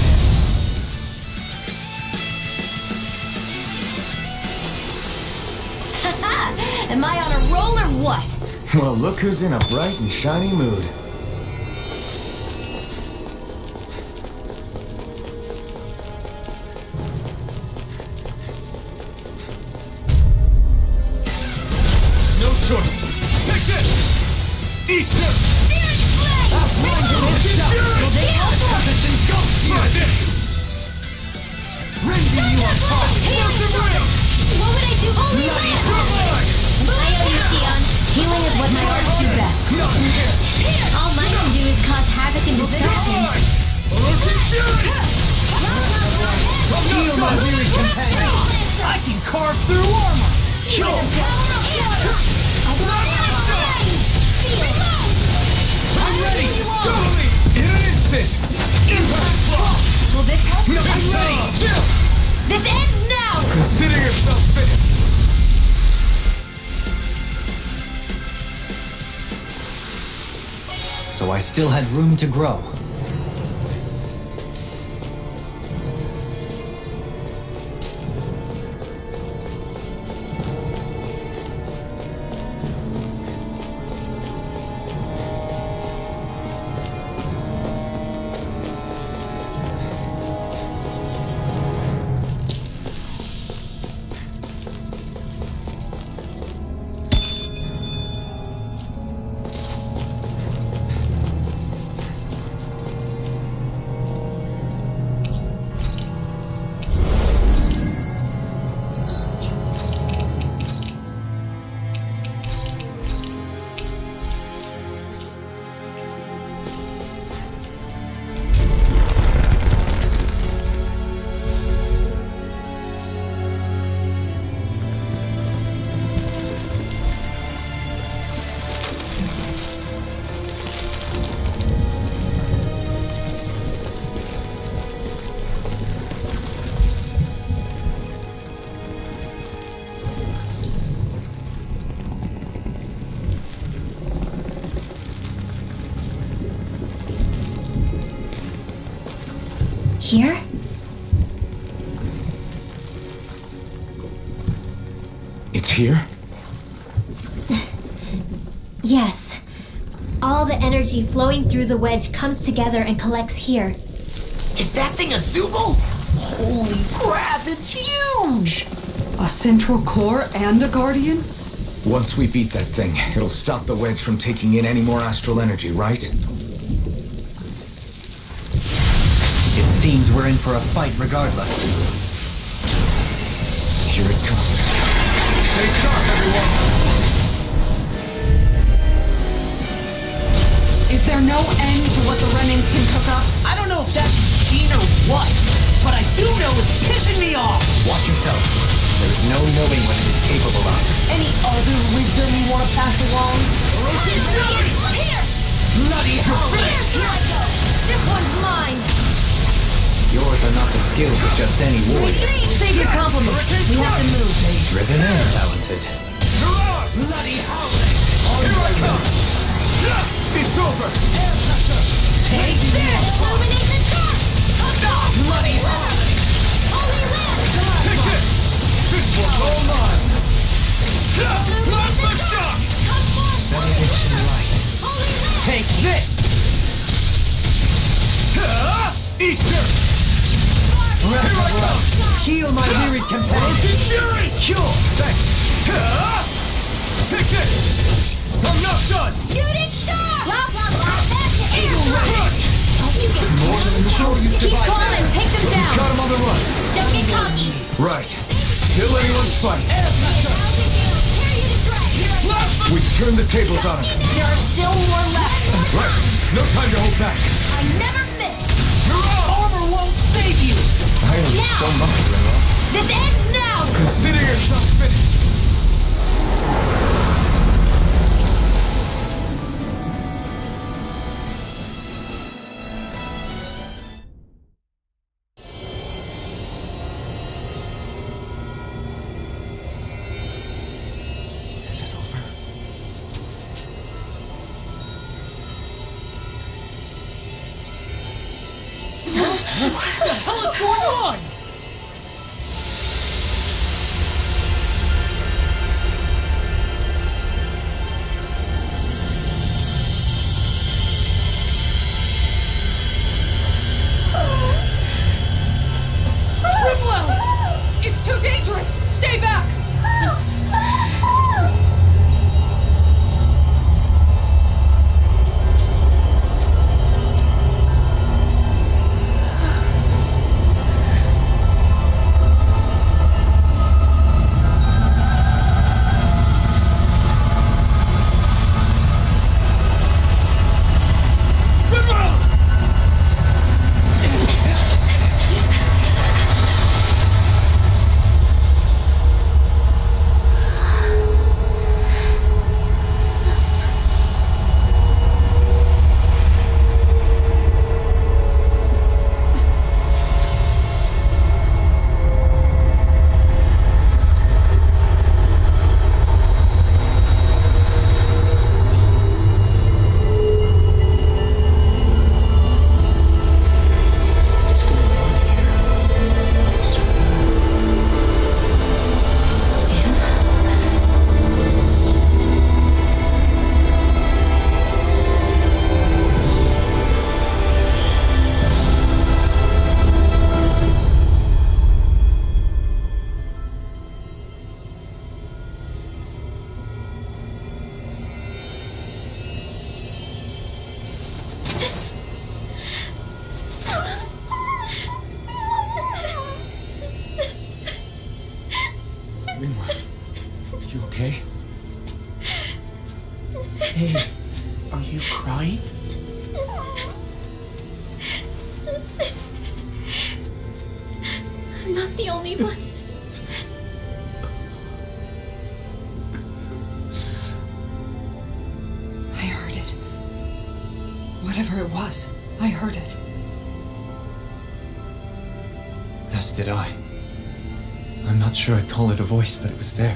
Speaker 1: Am I on a roll or what?
Speaker 3: Well, look who's in a bright and shiny mood. No choice. Take this! Eat this! Rending you apart!
Speaker 1: What would I do? Holy land! I owe you, Xion. Healing is what my arts do best. All mine can do is cause havoc and destruction.
Speaker 3: Heal my weary companion! I can carve through armor!
Speaker 1: Kill them.
Speaker 3: I'm ready! Totally! In an instant! Impact block!
Speaker 1: Will this help?
Speaker 3: No, I'm ready!
Speaker 1: This ends now!
Speaker 3: Consider yourself finished!
Speaker 2: So I still had room to grow.
Speaker 1: Here?
Speaker 3: It's here?
Speaker 1: Yes. All the energy flowing through the wedge comes together and collects here.
Speaker 6: Is that thing a Zoogle? Holy crap, it's huge!
Speaker 5: A central core and a guardian?
Speaker 3: Once we beat that thing, it'll stop the wedge from taking in any more astral energy, right?
Speaker 2: It seems we're in for a fight regardless.
Speaker 3: Here it comes. Stay sharp, everyone!
Speaker 5: Is there no end to what the Renans can cook up?
Speaker 6: I don't know if that's machine or what, but I do know it's pissing me off!
Speaker 2: Watch yourself. There is no knowing what it is capable of.
Speaker 6: Any other wisdom you want to pass along?
Speaker 1: Here!
Speaker 6: Bloody hell!
Speaker 1: Here I go! This one's mine!
Speaker 2: Yours are not the skills of just any warrior.
Speaker 1: Save your compliments. We have to move.
Speaker 2: Driven and talented.
Speaker 6: Bloody hell!
Speaker 3: Here I come! It's over!
Speaker 6: Take this!
Speaker 1: Illuminate the dark!
Speaker 6: Bloody hell!
Speaker 1: Only left!
Speaker 3: Take this! This one's all mine!
Speaker 1: Illuminate the dark! Come forth! Only left!
Speaker 6: Take this!
Speaker 3: Eat this! Here I come!
Speaker 2: Heal my wearied companion.
Speaker 3: Roasting Fury! Cure! Thanks! Take this! I'm not done!
Speaker 1: Shooting star! Blah, blah, blah. That's it!
Speaker 3: Eagle Rush!
Speaker 1: You get
Speaker 3: More than sure you
Speaker 1: Keep
Speaker 3: survived
Speaker 1: calling
Speaker 3: that.
Speaker 1: and take them down!
Speaker 3: Got him on the run!
Speaker 1: Don't get cocky!
Speaker 3: Right. Still anyone's fight. We turned the tables on him.
Speaker 1: There are still more left!
Speaker 3: Right. No time to hold back.
Speaker 1: I never miss!
Speaker 6: Armor won't save you!
Speaker 3: I owe you so much, Remo.
Speaker 1: This ends now!
Speaker 3: Consider yourself finished. Is it over?
Speaker 6: What the hell is going on?
Speaker 4: Rimwell! It's too dangerous! Stay back!
Speaker 3: Rinwell, you okay?
Speaker 6: Hey, are you crying?
Speaker 1: I'm not the only one.
Speaker 5: I heard it. Whatever it was, I heard it.
Speaker 2: As did I. I'm not sure I'd call it a voice, but it was there.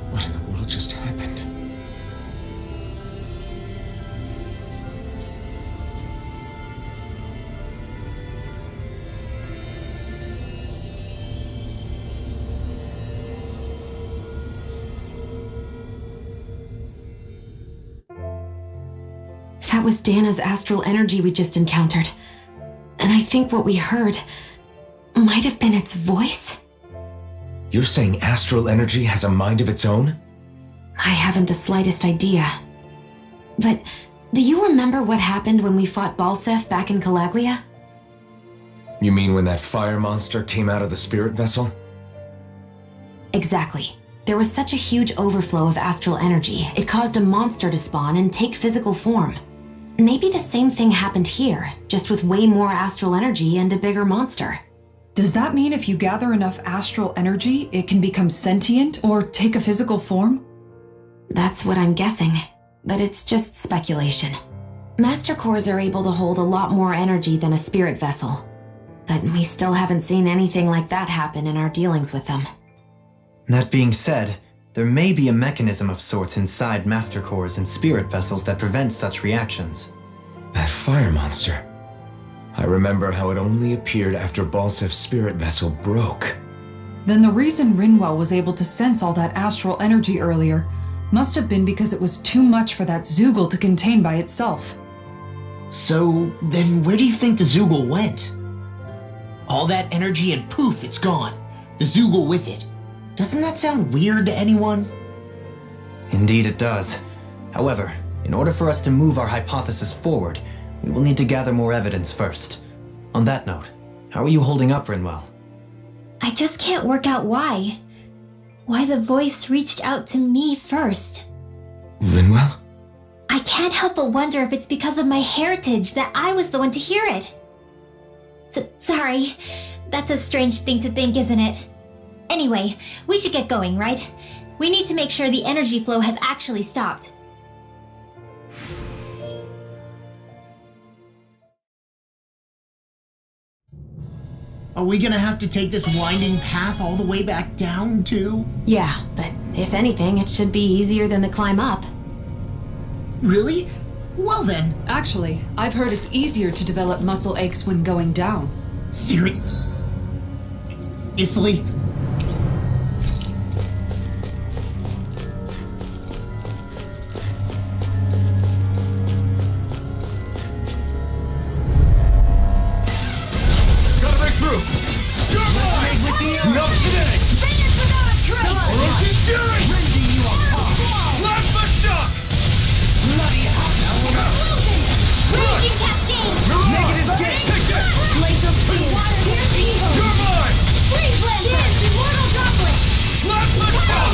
Speaker 3: What in the world just happened?
Speaker 7: That was Dana's astral energy we just encountered. And I think what we heard might have been its voice?
Speaker 3: You're saying astral energy has a mind of its own?
Speaker 7: I haven't the slightest idea. But do you remember what happened when we fought Balsef back in Calaglia?
Speaker 3: You mean when that fire monster came out of the spirit vessel?
Speaker 7: Exactly. There was such a huge overflow of astral energy, it caused a monster to spawn and take physical form. Maybe the same thing happened here, just with way more astral energy and a bigger monster.
Speaker 5: Does that mean if you gather enough astral energy, it can become sentient or take a physical form?
Speaker 7: That's what I'm guessing, but it's just speculation. Master cores are able to hold a lot more energy than a spirit vessel, but we still haven't seen anything like that happen in our dealings with them.
Speaker 2: That being said, there may be a mechanism of sorts inside master cores and spirit vessels that prevent such reactions.
Speaker 3: That fire monster. I remember how it only appeared after Balsef's spirit vessel broke.
Speaker 5: Then the reason Rinwell was able to sense all that astral energy earlier must have been because it was too much for that Zoogle to contain by itself.
Speaker 6: So, then where do you think the Zoogle went? All that energy and poof, it's gone. The Zoogle with it. Doesn't that sound weird to anyone?
Speaker 2: Indeed it does. However, in order for us to move our hypothesis forward, we will need to gather more evidence first. On that note, how are you holding up, Rinwell?
Speaker 1: I just can't work out why. Why the voice reached out to me first.
Speaker 3: Rinwell?
Speaker 1: I can't help but wonder if it's because of my heritage that I was the one to hear it. Sorry, that's a strange thing to think, isn't it? Anyway, we should get going, right? We need to make sure the energy flow has actually stopped.
Speaker 6: Are we gonna have to take this winding path all the way back down, too?
Speaker 7: Yeah, but if anything, it should be easier than the climb up.
Speaker 6: Really? Well then.
Speaker 5: Actually, I've heard it's easier to develop muscle aches when going down.
Speaker 6: Seriously?
Speaker 9: Not today!
Speaker 4: Finish without a trace!
Speaker 9: Orochi's fury!
Speaker 6: Rending you apart!
Speaker 9: Plasma shock!
Speaker 6: Bloody hell!
Speaker 1: Raging cascade!
Speaker 9: Negative gate! Take that!
Speaker 1: Glacial steel! Water piercing evil!
Speaker 9: You're mine!
Speaker 1: Freeze blaster! Dance immortal droplet!
Speaker 9: Plasma shock!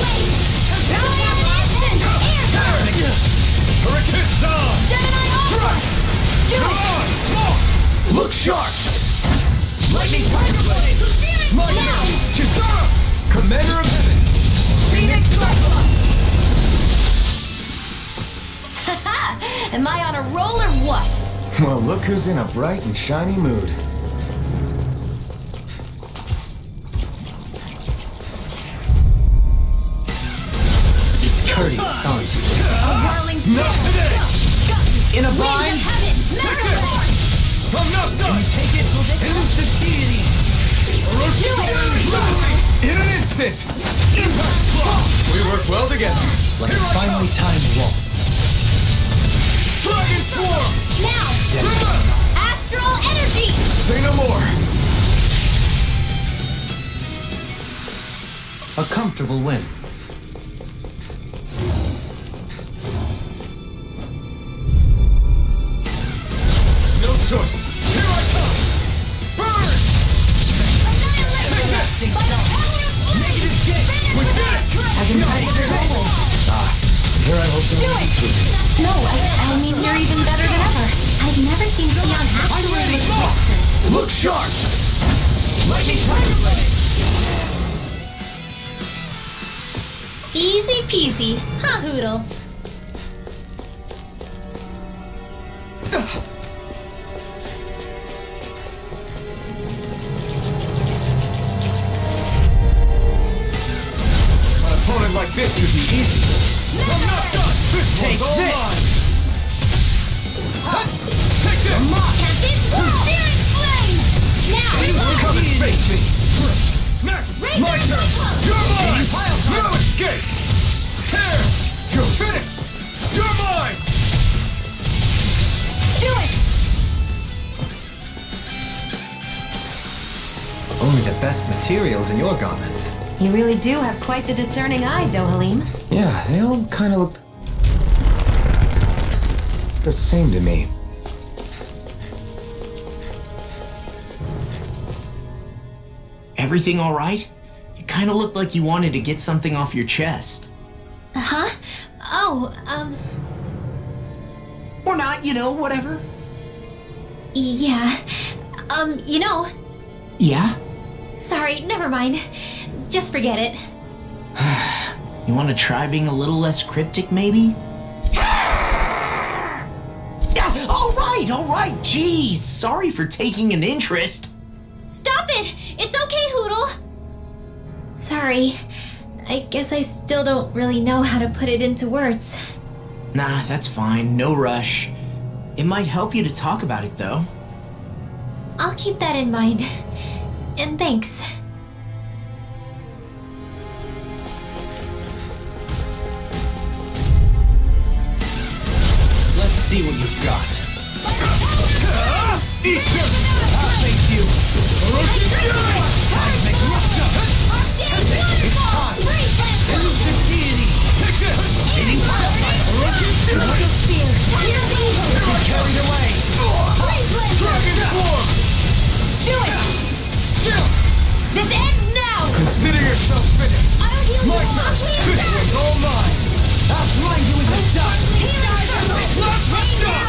Speaker 1: Giant instant! Air guard!
Speaker 9: Hurricane Dawn!
Speaker 1: Gemini Ultra! Do
Speaker 9: Come
Speaker 1: it!
Speaker 9: on! Look!
Speaker 3: Look sharp!
Speaker 6: Lightning Tiger Blade!
Speaker 3: My
Speaker 1: Now!
Speaker 3: Chisara! Commander of Heaven!
Speaker 6: Phoenix Cyclone!
Speaker 7: Am I on a roll or what?
Speaker 3: Well, look who's in a bright and shiny mood.
Speaker 2: It's courteous, aren't you?
Speaker 1: Whirling
Speaker 9: Not today!
Speaker 6: In a
Speaker 1: Winds of
Speaker 6: bind!
Speaker 1: heaven! Metal force!
Speaker 9: I'm not done!
Speaker 6: Take it! Elusive deity!
Speaker 9: Orochi's fury! In an instant! Impact block! We work well together.
Speaker 2: Like a finely timed waltz.
Speaker 9: Dragon Swarm!
Speaker 1: Now!
Speaker 9: Trigger!
Speaker 1: Astral energy!
Speaker 3: Say no more!
Speaker 2: A comfortable win.
Speaker 9: No choice! Here I come! Burn!
Speaker 1: Annihilation!
Speaker 9: Take that!
Speaker 3: Look sharp! Lightning Tiger Blade!
Speaker 1: Easy peasy. Ha, Hoodle.
Speaker 3: An opponent like this should be easy. I'm not done! This
Speaker 6: Take
Speaker 3: one's all
Speaker 6: this.
Speaker 3: mine! Huh? Take this!
Speaker 1: Captain, Searing Flame! Now,
Speaker 3: Come and face me! Next!
Speaker 1: Razor
Speaker 3: My turn!
Speaker 1: Cyclone!
Speaker 3: You're mine!
Speaker 6: Pile time.
Speaker 3: No escape! Tear! You're finished! You're mine!
Speaker 1: do it!
Speaker 2: Only the best materials in your garments.
Speaker 7: You really do have quite the discerning eye, Dohalim.
Speaker 3: Yeah, they all kind of look the same to me.
Speaker 6: Everything all right? You kind of looked like you wanted to get something off your chest.
Speaker 1: Huh? Oh,
Speaker 6: Or not, whatever.
Speaker 1: yeah.
Speaker 6: Yeah?
Speaker 1: Sorry, never mind. Just forget it.
Speaker 6: You want to try being a little less cryptic, maybe? All right. Jeez, sorry for taking an interest.
Speaker 1: Stop it! It's okay, Hoodle! Sorry. I guess I still don't really know how to put it into words.
Speaker 6: Nah, that's fine. No rush. It might help you to talk about it, though.
Speaker 1: I'll keep that in mind. And thanks.
Speaker 2: Let's see what you've got.
Speaker 3: Eat this! Thank you! Orochi Fury! Cosmic Rupture! It's time! Elusive Deity! Take this! Eating Wildfire! Orochi Fury! You're carried away! Dragon Form!
Speaker 1: Do it!
Speaker 3: Still!
Speaker 1: This ends now!
Speaker 3: Consider yourself finished!
Speaker 1: I'll heal you
Speaker 3: My
Speaker 1: all!
Speaker 3: turn!
Speaker 1: I'll clean
Speaker 3: This
Speaker 1: it
Speaker 3: one's all mine! I'll blind you with the dust!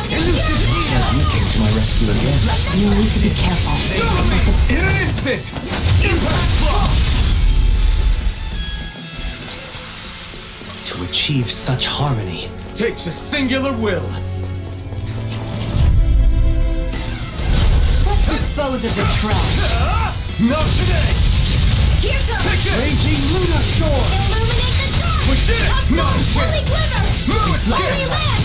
Speaker 3: Elusive
Speaker 2: So you came to my rescue again.
Speaker 7: You need to be careful.
Speaker 3: In an instant! Impact Block!
Speaker 2: To achieve such harmony.
Speaker 3: Takes a singular will.
Speaker 7: Let's dispose of this trash.
Speaker 3: Not today!
Speaker 1: Here comes!
Speaker 3: Take this! Raging Lunar Storm!
Speaker 1: Illuminate the dark!
Speaker 3: We did it! Not
Speaker 1: Holy
Speaker 3: today!
Speaker 1: Glimmer!
Speaker 3: Move it!
Speaker 1: Holy Land!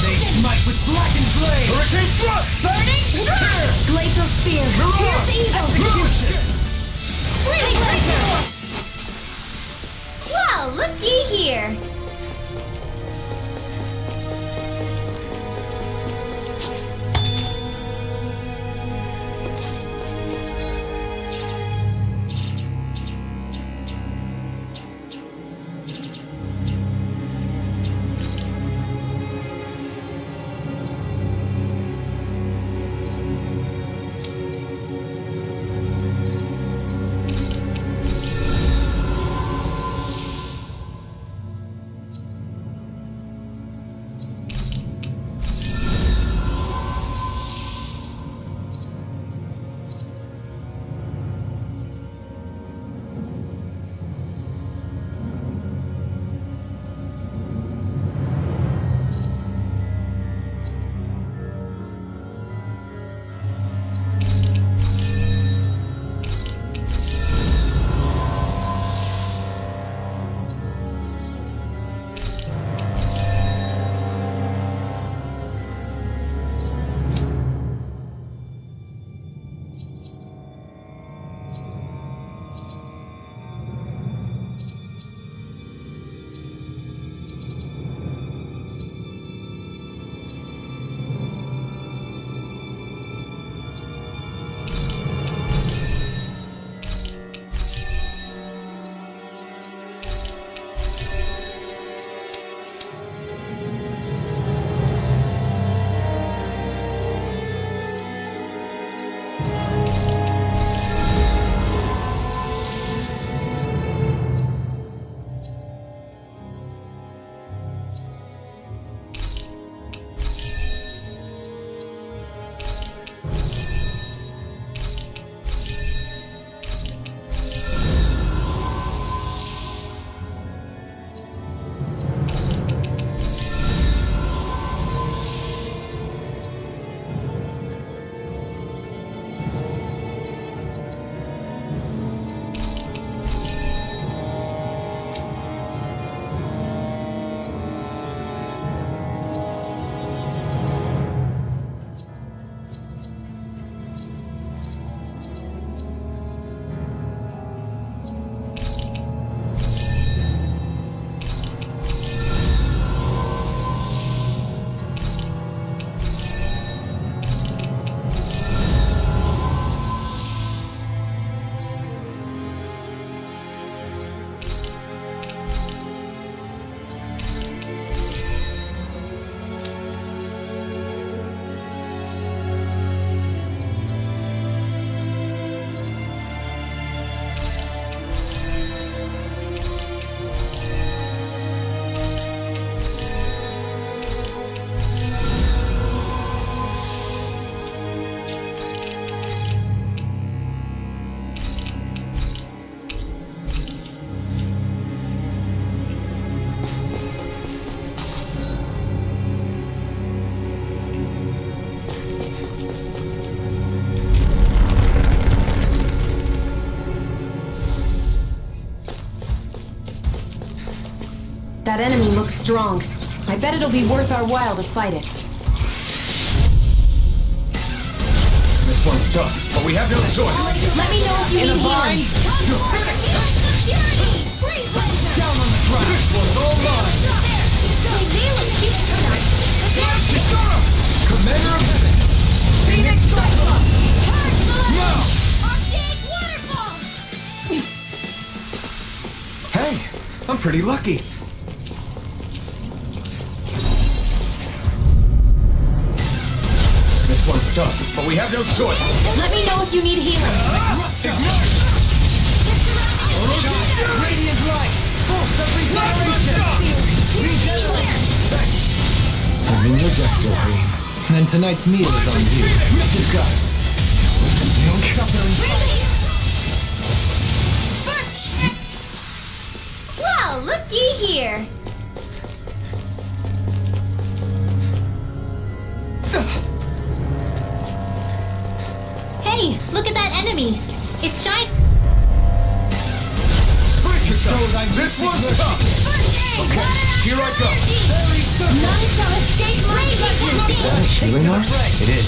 Speaker 3: They
Speaker 1: Explosion!
Speaker 3: smite with blackened blade! Hurricane Thrust!
Speaker 1: Burning Strike!
Speaker 7: Glacial Spear.
Speaker 1: Pierce Evil!
Speaker 3: Execution!
Speaker 1: Great Laser! Well, looky here!
Speaker 7: That enemy looks strong. I bet it'll be worth our while to fight it.
Speaker 3: This one's tough, but we have no choice.
Speaker 1: Let me know if you need healing.
Speaker 3: Down on the ground. This one's all mine. Commander of Heaven. Phoenix Cyclone. Now. Hey, I'm pretty lucky. This one's tough, but we have no choice.
Speaker 1: Let me know if you need healing.
Speaker 3: Radiant light. I'm in your deck, Doreen.
Speaker 2: Then tonight's meal is on you.
Speaker 3: You got it.
Speaker 1: Well, looky here. Hey, look at that enemy. It's shiny.
Speaker 3: This one's tough. Okay, here I go.
Speaker 1: None shall escape my
Speaker 2: Is that a healing art? It is.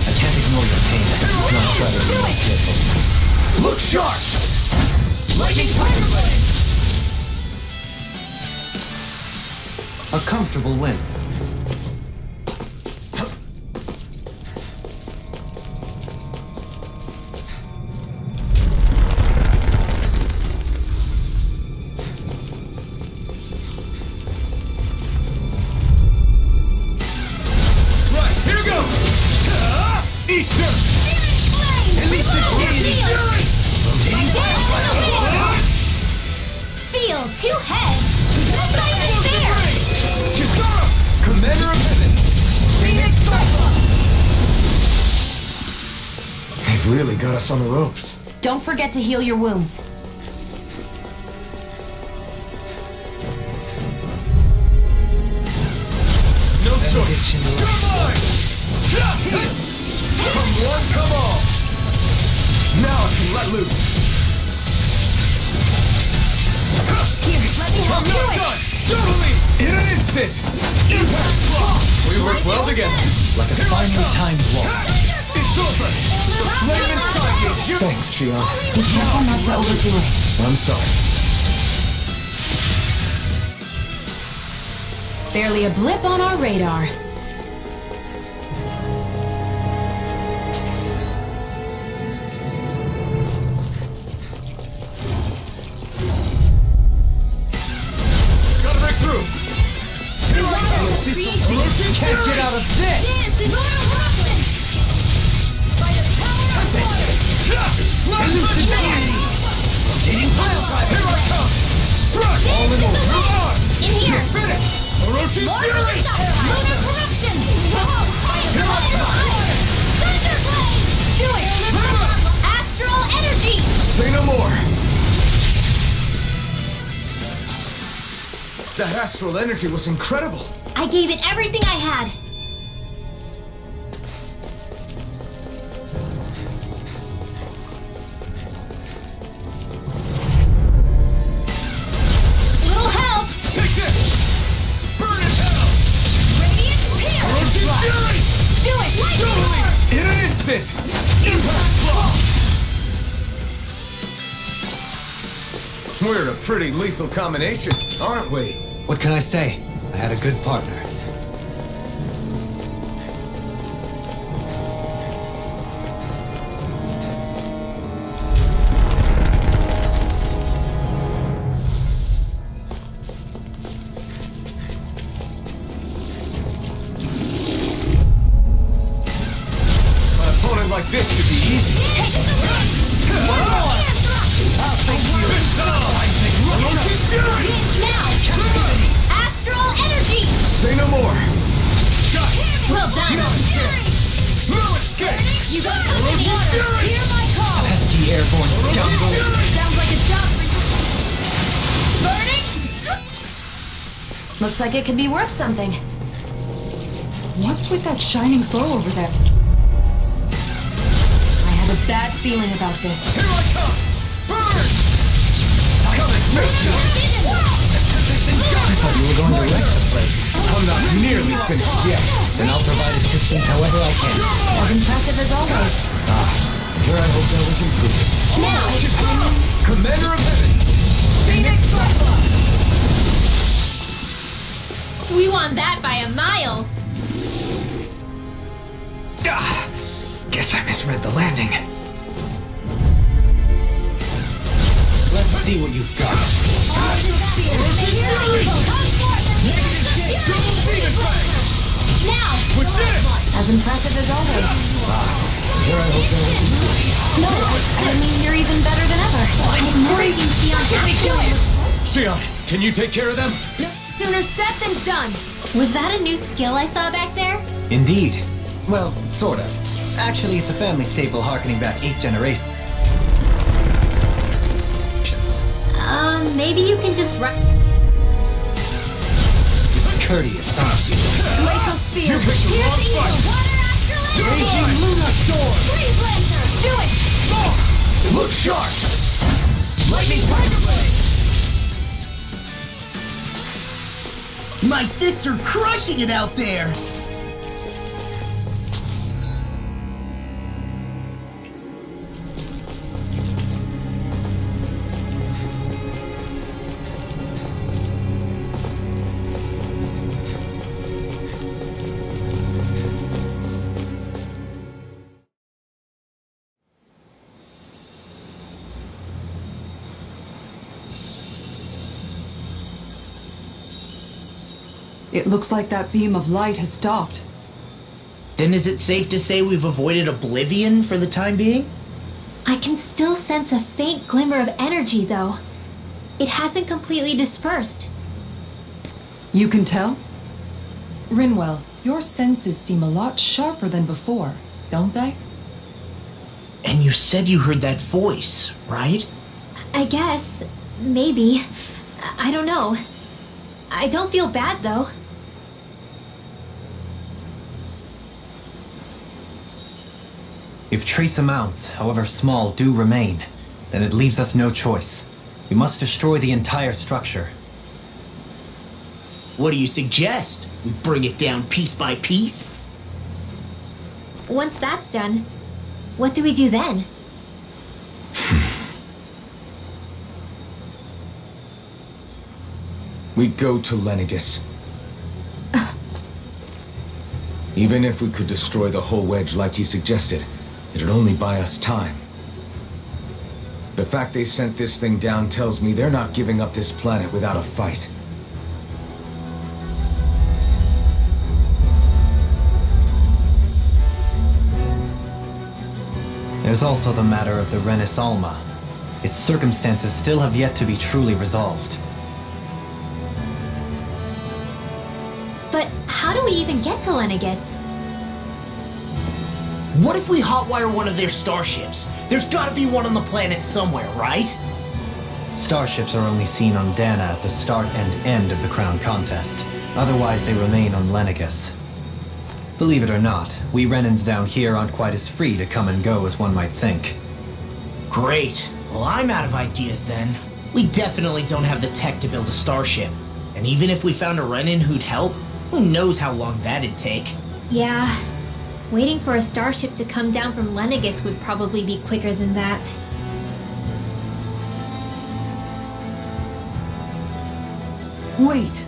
Speaker 2: I can't ignore your pain. Not try to be careful.
Speaker 3: Look sharp. Lightning Tiger Blade.
Speaker 2: A comfortable win.
Speaker 1: Seal, two heads. That's not even fair.
Speaker 3: Kisara, Commander of Heaven. Phoenix Cyclone. They've really got us on the ropes.
Speaker 7: Don't forget to heal your wounds.
Speaker 3: No choice. Come on! Come one, come all. Now I can let loose.
Speaker 1: Here, let me help
Speaker 3: I'm
Speaker 1: do
Speaker 3: not
Speaker 1: it.
Speaker 3: done! Totally! In an instant! Impact block! We work well together.
Speaker 2: Like a finely timed waltz.
Speaker 3: It's over! The flame inside you! Thanks, Shion.
Speaker 7: Be careful not to overdo it.
Speaker 3: I'm sorry.
Speaker 7: Barely a blip on our radar.
Speaker 3: Gotta break through! Here I go! Can't get out of this! Rotating pile drive! Here I come! Struck! All in all! Come on!
Speaker 1: In here.
Speaker 3: You're finished! Orochi's Fury!
Speaker 1: Lunar corruption.
Speaker 3: Here I come!
Speaker 1: Thunderblade. Do it. Astral energy.
Speaker 3: Say no more! That astral energy was incredible!
Speaker 1: I gave it everything I had. Little help.
Speaker 3: Take this! Burn in hell!
Speaker 1: Radiant pierce.
Speaker 3: Orochi's Fury!
Speaker 1: Do it. Lightning
Speaker 3: Totally!
Speaker 1: orb.
Speaker 3: In an instant! Impact block! We're a pretty lethal combination, aren't we?
Speaker 2: What can I say? I had a good partner.
Speaker 3: An opponent like this should be easy. Orochi's Fury!
Speaker 1: Now. Astral energy.
Speaker 3: Say no more!
Speaker 1: Well done.
Speaker 3: No escape!
Speaker 1: You got something in order.
Speaker 3: Fury!
Speaker 1: Hear my call.
Speaker 2: Pesky airborne scoundrel.
Speaker 1: Sounds like a job for you. Burning.
Speaker 7: Looks like it could be worth something.
Speaker 5: What's with that shining foe over there?
Speaker 7: I have a bad feeling about this.
Speaker 3: Here I come! Burn! Come and face you!
Speaker 2: I thought you were going to wreck the place.
Speaker 3: I'm not nearly finished yet.
Speaker 2: Then I'll provide assistance however I can.
Speaker 7: As impressive as always.
Speaker 2: Here I hope that was included.
Speaker 7: Now,
Speaker 3: Commander of Heaven!
Speaker 4: Phoenix Cyclone!
Speaker 1: We won that by a mile.
Speaker 2: Guess I misread the landing. Let's see what you've got.
Speaker 1: Now,
Speaker 7: as impressive as always.
Speaker 2: Here I hope that was included.
Speaker 7: No, I mean, you're even better than ever.
Speaker 1: I'm never seen Xion act so.
Speaker 3: Sion, can you take care of them?
Speaker 7: No, sooner said than done.
Speaker 1: Was that a new skill I saw back there?
Speaker 2: Indeed. Well, sort of. Actually, it's a family staple harkening back 8 generations.
Speaker 1: Maybe you can just run.
Speaker 2: Discourteous, aren't you?
Speaker 7: Glacial spear.
Speaker 3: You picked the wrong fight! Raging Luna Storm!
Speaker 1: Do it!
Speaker 3: Look sharp! Lightning Tiger Blade!
Speaker 6: My fists are crushing it out there!
Speaker 5: It looks like that beam of light has stopped.
Speaker 6: Then is it safe to say we've avoided oblivion for the time being?
Speaker 1: I can still sense a faint glimmer of energy, though. It hasn't completely dispersed.
Speaker 5: You can tell? Rinwell, your senses seem a lot sharper than before, don't they?
Speaker 6: And you said you heard that voice, right?
Speaker 1: I guess. Maybe. I don't know. I don't feel bad, though.
Speaker 2: If trace amounts, however small, do remain, then it leaves us no choice. We must destroy the entire structure.
Speaker 6: What do you suggest? We bring it down piece by piece?
Speaker 1: Once that's done, what do we do then?
Speaker 3: We go to Lenegis. Even if we could destroy the whole wedge like he suggested, it'd only buy us time. The fact they sent this thing down tells me they're not giving up this planet without a fight.
Speaker 2: There's also the matter of the Renis Alma. Its circumstances still have yet to be truly resolved.
Speaker 1: But how do we even get to Lenegis?
Speaker 6: What if we hotwire one of their starships? There's gotta be one on the planet somewhere, right?
Speaker 2: Starships are only seen on Dana at the start and end of the Crown Contest. Otherwise, they remain on Lenegis. Believe it or not, we Renans down here aren't quite as free to come and go as one might think.
Speaker 6: Great. Well, I'm out of ideas then. We definitely don't have the tech to build a starship. And even if we found a Renin who'd help, who knows how long that'd take.
Speaker 1: Yeah. Waiting for a starship to come down from Lenegis would probably be quicker than that.
Speaker 5: Wait.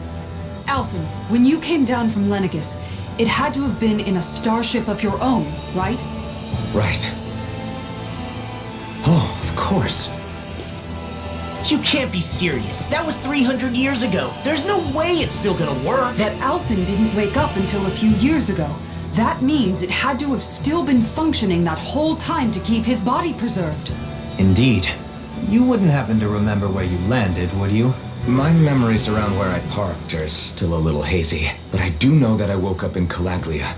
Speaker 5: Alphen, when you came down from Lenegis, it had to have been in a starship of your own, right?
Speaker 3: Right. Oh, of course.
Speaker 6: You can't be serious. That was 300 years ago. There's no way it's still gonna work.
Speaker 5: That Alphen didn't wake up until a few years ago. That means it had to have still been functioning that whole time to keep his body preserved.
Speaker 2: Indeed. You wouldn't happen to remember where you landed, would you?
Speaker 3: My memories around where I parked are still a little hazy, but I do know that I woke up in Calaglia,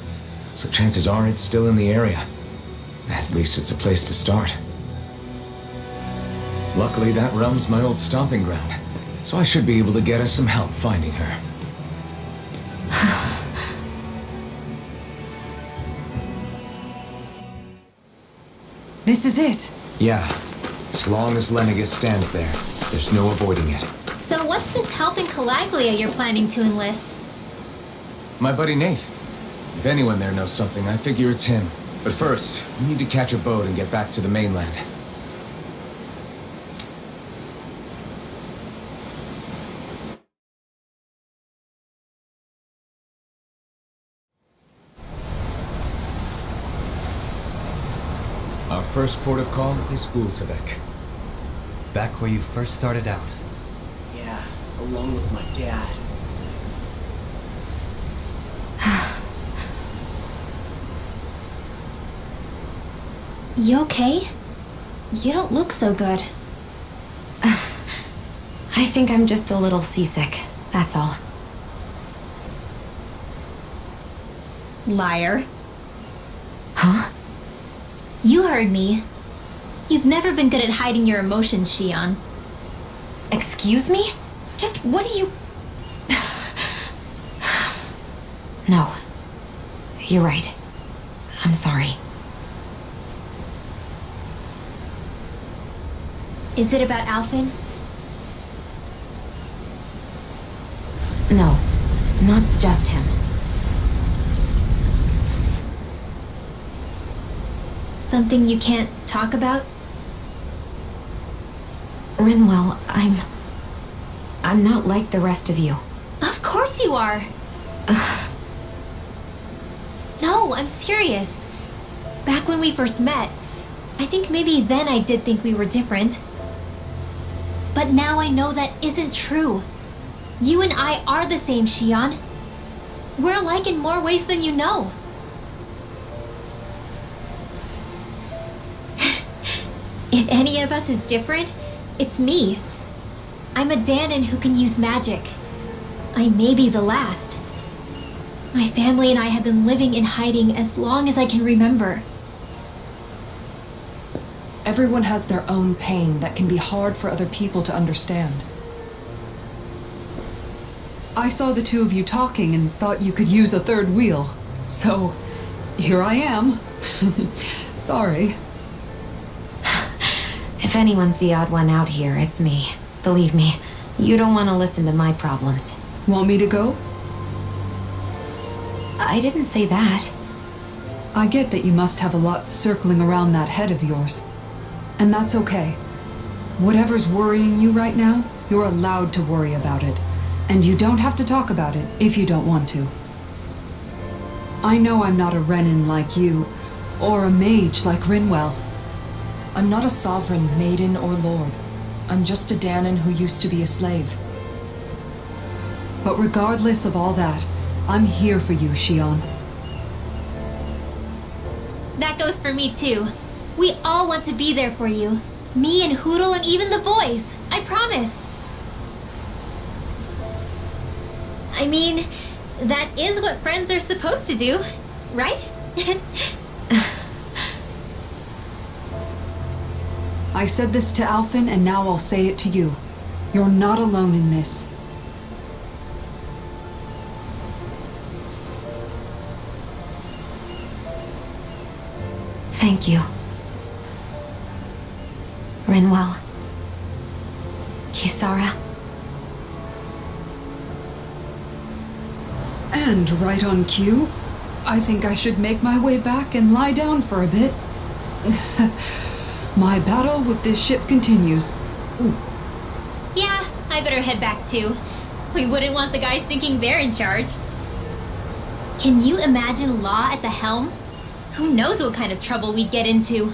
Speaker 3: so chances are it's still in the area. At least it's a place to start. Luckily, that realm's my old stomping ground, so I should be able to get us some help finding her.
Speaker 5: This is it.
Speaker 3: Yeah, as long as Lenegis stands there, there's no avoiding it.
Speaker 1: So what's this help in Calaglia you're planning to enlist?
Speaker 3: My buddy Nath. If anyone there knows something, I figure it's him. But first, we need to catch a boat and get back to the mainland. Our first port of call is Ulzebek.
Speaker 2: Back where you first started out.
Speaker 6: Yeah, along with my dad.
Speaker 1: You okay? You don't look so good.
Speaker 7: I think I'm just a little seasick, that's all.
Speaker 1: Liar.
Speaker 7: Huh?
Speaker 1: You heard me. You've never been good at hiding your emotions, Shion.
Speaker 7: Excuse me? Just what do you... No. You're right. I'm sorry.
Speaker 1: Is it about Alphen?
Speaker 7: No. Not just him.
Speaker 1: Something you can't talk about?
Speaker 7: Rinwell, I'm not like the rest of you.
Speaker 1: Of course you are! No, I'm serious. Back when we first met, I think maybe then I did think we were different. But now I know that isn't true. You and I are the same, Shion. We're alike in more ways than you know. If any of us is different, it's me. I'm a Danon who can use magic. I may be the last. My family and I have been living in hiding as long as I can remember.
Speaker 5: Everyone has their own pain that can be hard for other people to understand. I saw the two of you talking and thought you could use a third wheel. So, here I am. Sorry.
Speaker 7: If anyone's the odd one out here, it's me. Believe me, you don't want to listen to my problems.
Speaker 5: Want me to go?
Speaker 7: I didn't say that.
Speaker 5: I get that you must have a lot circling around that head of yours. And that's okay. Whatever's worrying you right now, you're allowed to worry about it. And you don't have to talk about it if you don't want to. I know I'm not a Renin like you, or a mage like Rinwell. I'm not a sovereign, maiden, or lord. I'm just a Danon who used to be a slave. But regardless of all that, I'm here for you, Shion.
Speaker 1: That goes for me too. We all want to be there for you. Me and Hoodle and even the boys. I promise. I mean, that is what friends are supposed to do, right?
Speaker 5: I said this to Alphen, and now I'll say it to you. You're not alone in this.
Speaker 7: Thank you. Rinwell. Kisara.
Speaker 5: And right on cue, I think I should make my way back and lie down for a bit. My battle with this ship continues.
Speaker 1: Yeah, I better head back too. We wouldn't want the guys thinking they're in charge. Can you imagine Law at the helm? Who knows what kind of trouble we'd get into?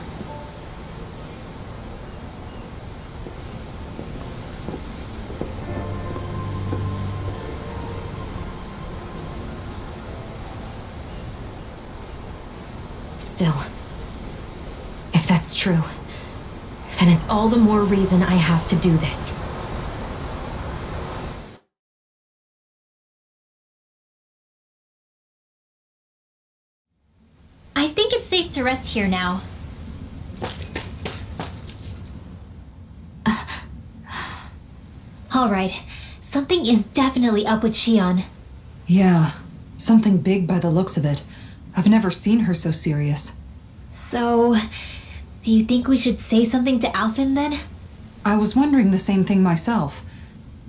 Speaker 7: Still, if that's true, then it's all the more reason I have to do this.
Speaker 1: I think it's safe to rest here now. Alright, something is definitely up with Shion.
Speaker 5: Yeah, something big by the looks of it. I've never seen her so serious.
Speaker 1: So, do you think we should say something to Alphen then?
Speaker 5: I was wondering the same thing myself.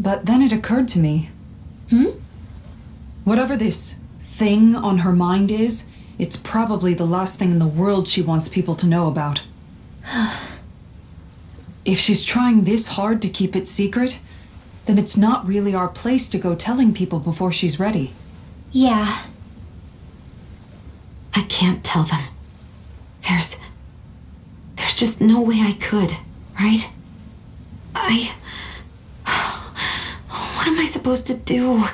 Speaker 5: But then it occurred to me. Whatever this thing on her mind is, it's probably the last thing in the world she wants people to know about. If she's trying this hard to keep it secret, then it's not really our place to go telling people before she's ready.
Speaker 1: Yeah.
Speaker 7: I can't tell them. There's just no way I could, right? What am I supposed to do?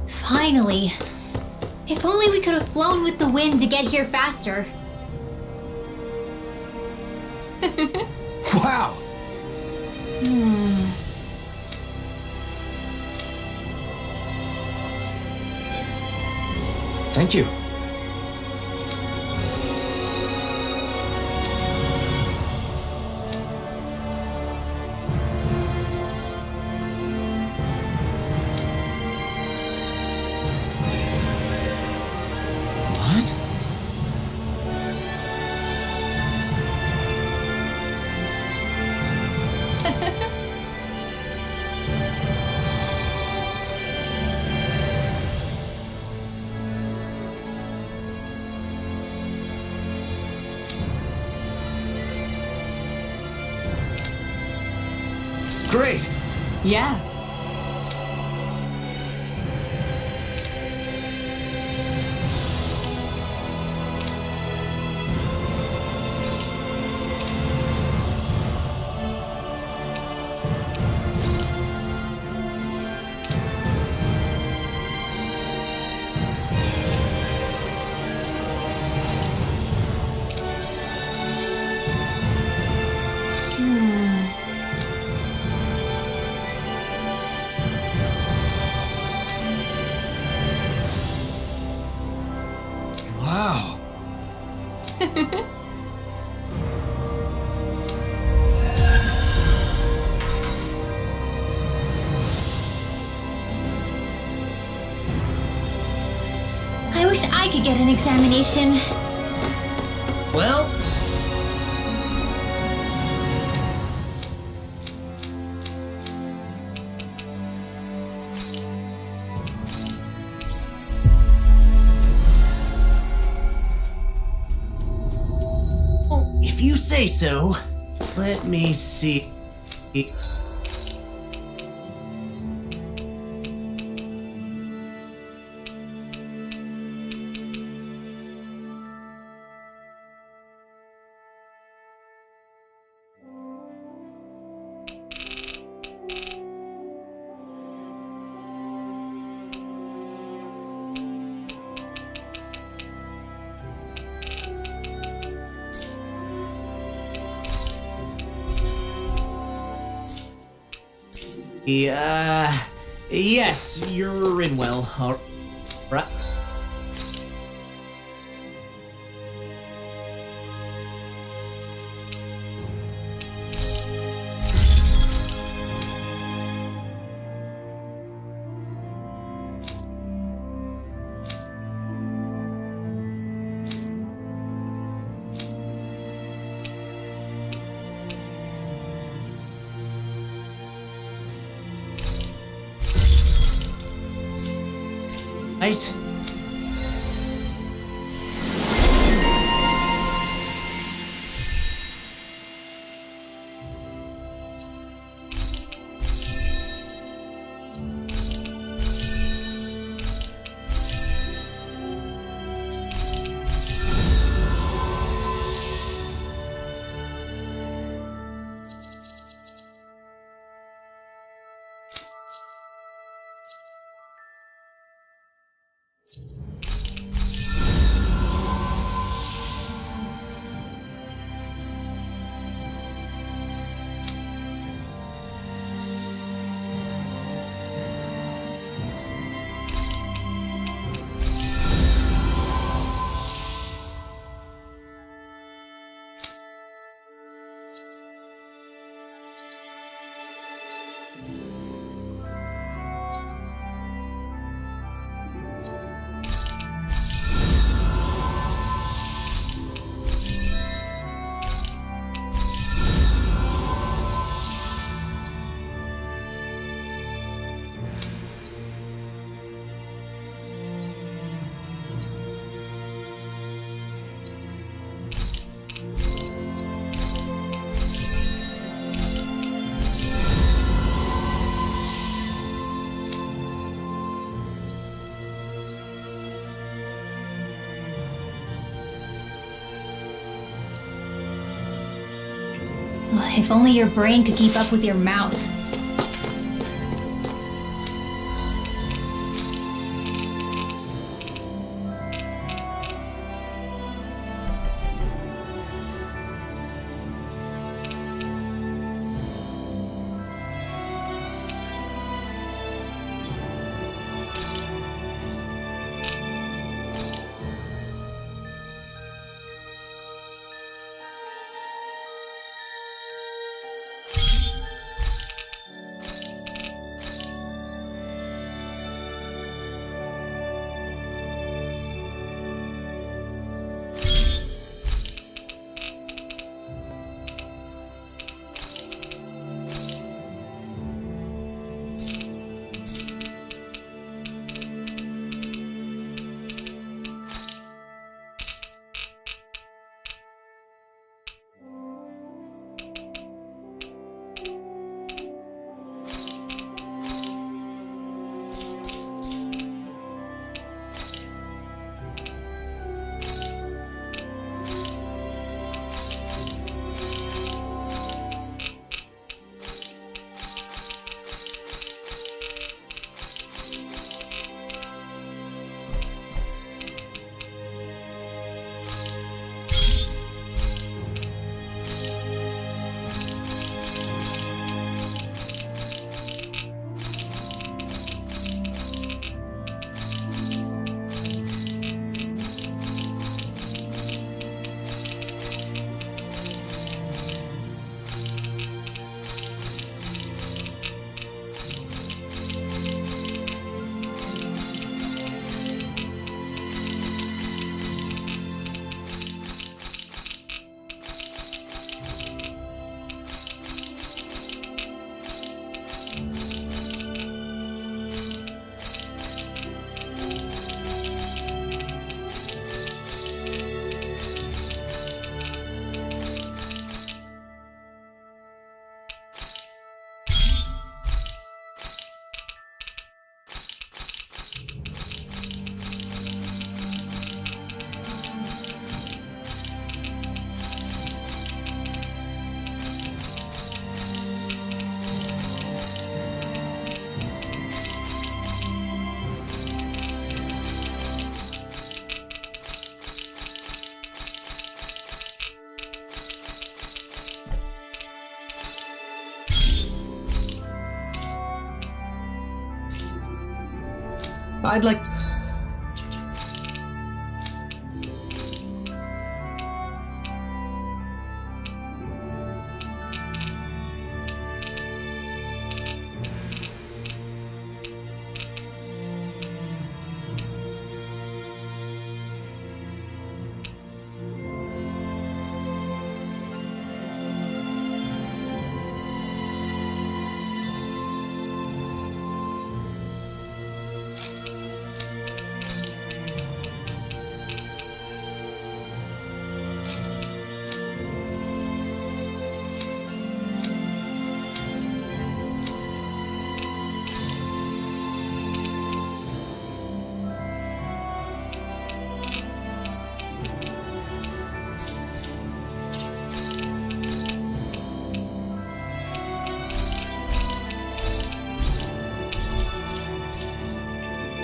Speaker 1: Finally. If only we could have flown with the wind to get here faster.
Speaker 3: Wow! Thank you. What? Great!
Speaker 5: Yeah.
Speaker 3: Wow.
Speaker 1: I wish I could get an examination.
Speaker 6: Well, if you say so. Let me see. Yes, you're in well. All right. Right.
Speaker 1: If only your brain could keep up with your mouth.
Speaker 2: I'd like...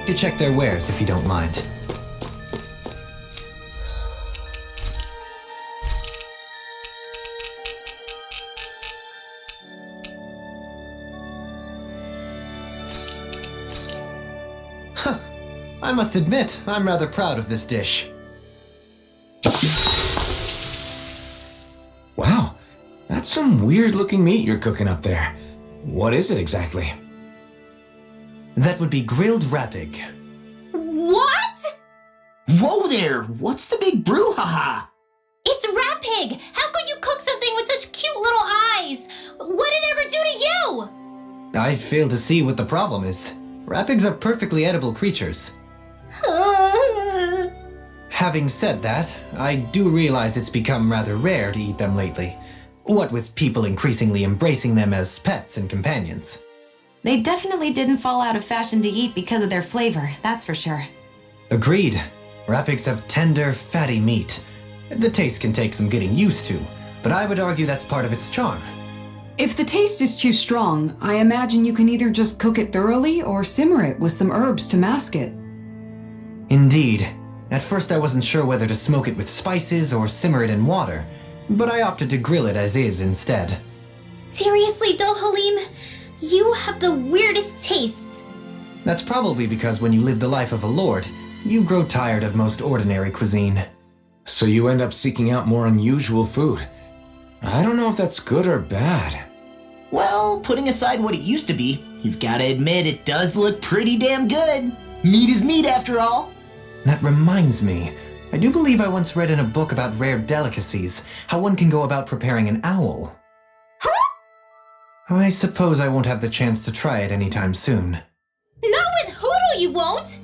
Speaker 2: to check their wares, if you don't mind. Huh. I must admit, I'm rather proud of this dish.
Speaker 3: Wow, that's some weird-looking meat you're cooking up there. What is it exactly?
Speaker 2: That would be grilled rapig.
Speaker 6: What? Whoa there! What's the big brouhaha?
Speaker 1: It's Rapig! How could you cook something with such cute little eyes? What did it ever do to you?
Speaker 2: I fail to see what the problem is. Rapigs are perfectly edible creatures. Having said that, I do realize it's become rather rare to eat them lately. What with people increasingly embracing them as pets and companions.
Speaker 7: They definitely didn't fall out of fashion to eat because of their flavor, that's for sure.
Speaker 2: Agreed. Rapigs have tender, fatty meat. The taste can take some getting used to, but I would argue that's part of its charm.
Speaker 5: If the taste is too strong, I imagine you can either just cook it thoroughly or simmer it with some herbs to mask it.
Speaker 2: Indeed. At first I wasn't sure whether to smoke it with spices or simmer it in water, but I opted to grill it as is instead.
Speaker 1: Seriously, Dohalim? You have the weirdest tastes.
Speaker 2: That's probably because when you live the life of a lord, you grow tired of most ordinary cuisine.
Speaker 3: So you end up seeking out more unusual food. I don't know if that's good or bad.
Speaker 6: Well, putting aside what it used to be, you've got to admit it does look pretty damn good. Meat is meat after all.
Speaker 2: That reminds me, I do believe I once read in a book about rare delicacies, how one can go about preparing an owl. I suppose I won't have the chance to try it anytime soon.
Speaker 1: Not with Hoodle, you won't!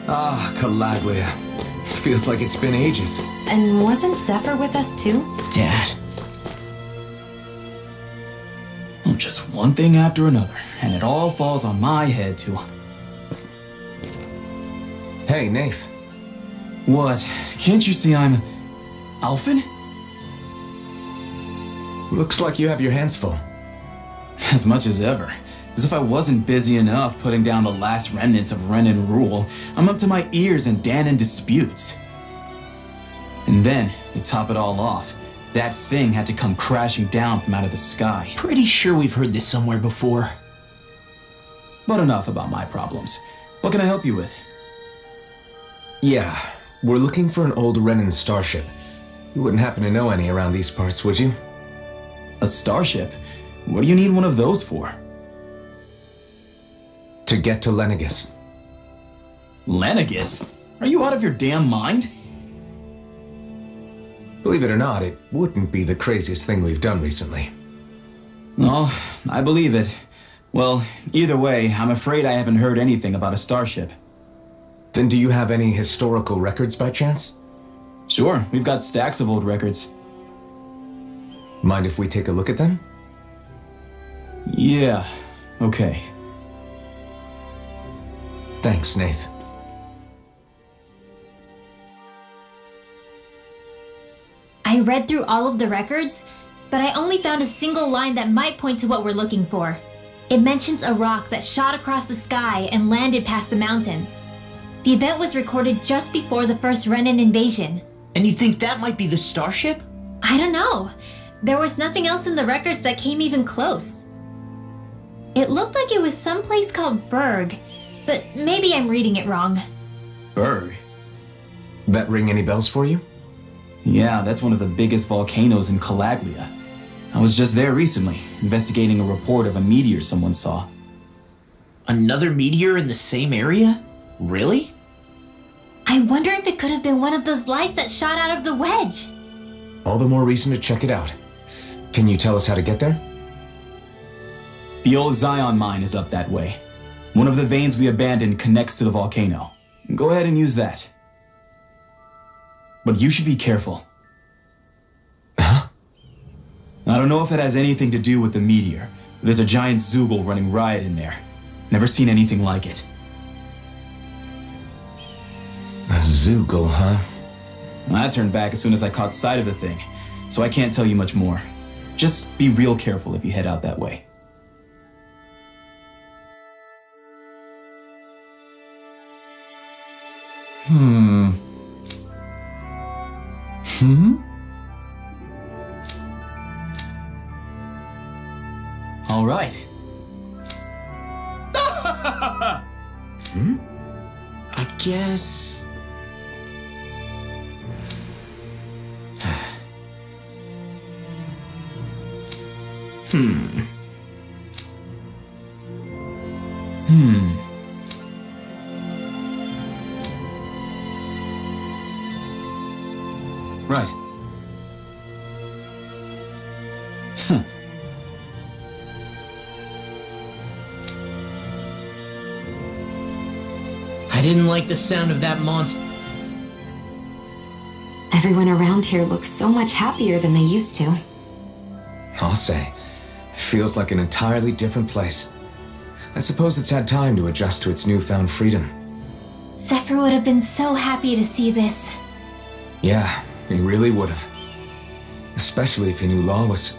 Speaker 3: Ah, Calaglia. Feels like it's been ages.
Speaker 7: And wasn't Zephyr with us too?
Speaker 6: Dad.
Speaker 10: Oh, just one thing after another, and it all falls on my head too.
Speaker 3: Hey, Nath.
Speaker 10: What? Can't you see I'm... Alphin?
Speaker 3: Looks like you have your hands full.
Speaker 10: As much as ever. As if I wasn't busy enough putting down the last remnants of Renan rule, I'm up to my ears in Danon disputes. And then, to top it all off, that thing had to come crashing down from out of the sky.
Speaker 6: Pretty sure we've heard this somewhere before.
Speaker 10: But enough about my problems. What can I help you with?
Speaker 3: Yeah, we're looking for an old Renan starship. You wouldn't happen to know any around these parts, would you?
Speaker 10: A starship? What do you need one of those for?
Speaker 3: To get to Lenegus.
Speaker 10: Lenegus? Are you out of your damn mind?
Speaker 3: Believe it or not, it wouldn't be the craziest thing we've done recently.
Speaker 10: Oh, I believe it. Well, either way, I'm afraid I haven't heard anything about a starship.
Speaker 3: Then do you have any historical records by chance?
Speaker 10: Sure, we've got stacks of old records.
Speaker 3: Mind if we take a look at them?
Speaker 10: Yeah, okay.
Speaker 3: Thanks, Nath.
Speaker 1: I read through all of the records, but I only found a single line that might point to what we're looking for. It mentions a rock that shot across the sky and landed past the mountains. The event was recorded just before the first Renan invasion.
Speaker 6: And you think that might be the starship?
Speaker 1: I don't know. There was nothing else in the records that came even close. It looked like it was someplace called Berg, but maybe I'm reading it wrong.
Speaker 10: Berg?
Speaker 3: That ring any bells for you?
Speaker 10: Yeah, that's one of the biggest volcanoes in Calaglia. I was just there recently, investigating a report of a meteor someone saw.
Speaker 6: Another meteor in the same area? Really?
Speaker 1: I wonder if it could have been one of those lights that shot out of the wedge.
Speaker 3: All the more reason to check it out. Can you tell us how to get there?
Speaker 10: The old Zion mine is up that way. One of the veins we abandoned connects to the volcano. Go ahead and use that. But you should be careful.
Speaker 3: Huh?
Speaker 10: I don't know if it has anything to do with the meteor. But there's a giant Zoogle running riot in there. Never seen anything like it.
Speaker 3: A Zoogle, huh?
Speaker 10: I turned back as soon as I caught sight of the thing, so I can't tell you much more. Just be real careful if you head out that way.
Speaker 6: All right. I guess...
Speaker 10: Right.
Speaker 6: I didn't like the sound of that monster.
Speaker 7: Everyone around here looks so much happier than they used to.
Speaker 3: I'll say, it feels like an entirely different place. I suppose it's had time to adjust to its newfound freedom.
Speaker 1: Zephyr would have been so happy to see this.
Speaker 3: Yeah, he really would have. Especially if he knew Law was...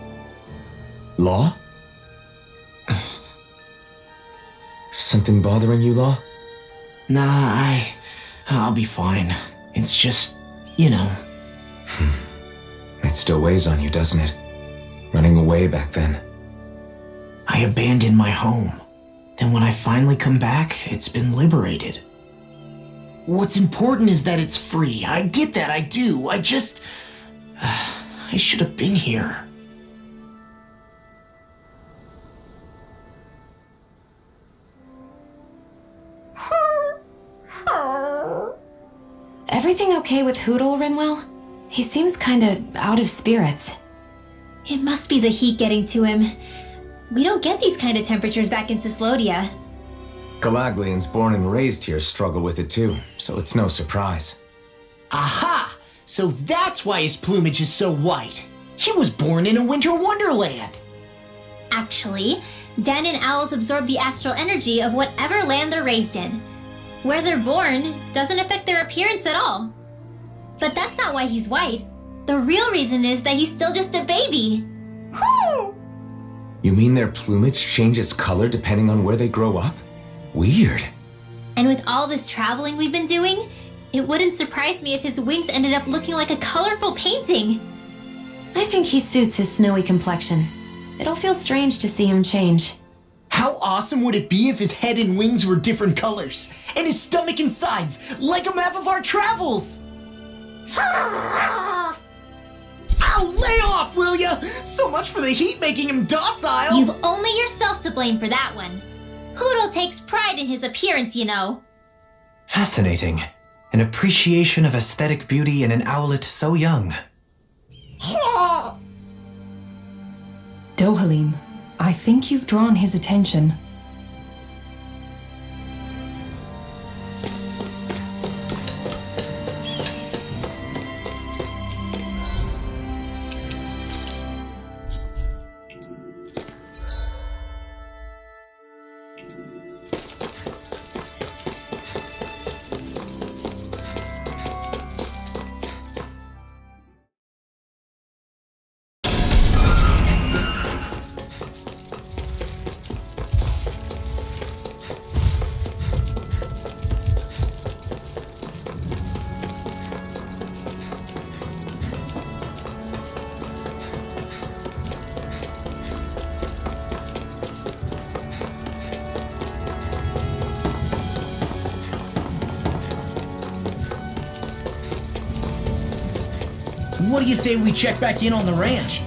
Speaker 3: Law? Something bothering you, Law?
Speaker 6: Nah, I'll be fine. It's just, you know.
Speaker 3: It still weighs on you, doesn't it? Running away back then.
Speaker 6: I abandoned my home. Then when I finally come back, it's been liberated. What's important is that it's free. I get that, I do. I just... I should have been here.
Speaker 7: Everything okay with Hootle, Rinwell? He seems kinda out of spirits.
Speaker 1: It must be the heat getting to him. We don't get these kind of temperatures back in Cislodia.
Speaker 3: Galaglians born and raised here struggle with it too, so it's no surprise.
Speaker 6: Aha! So that's why his plumage is so white. He was born in a winter wonderland.
Speaker 1: Actually, Dan and owls absorb the astral energy of whatever land they're raised in. Where they're born doesn't affect their appearance at all. But that's not why he's white. The real reason is that he's still just a baby.
Speaker 3: You mean their plumage changes color depending on where they grow up? Weird.
Speaker 1: And with all this traveling we've been doing, it wouldn't surprise me if his wings ended up looking like a colorful painting.
Speaker 7: I think he suits his snowy complexion. It'll feel strange to see him change.
Speaker 6: How awesome would it be if his head and wings were different colors? And his stomach and sides, like a map of our travels! Ow, lay off, will ya? So much for the heat making him docile!
Speaker 1: You've only yourself to blame for that one. Hootle takes pride in his appearance, you know.
Speaker 2: Fascinating. An appreciation of aesthetic beauty in an owlet so young.
Speaker 5: Dohalim, I think you've drawn his attention.
Speaker 6: What do you say we check back in on the ranch?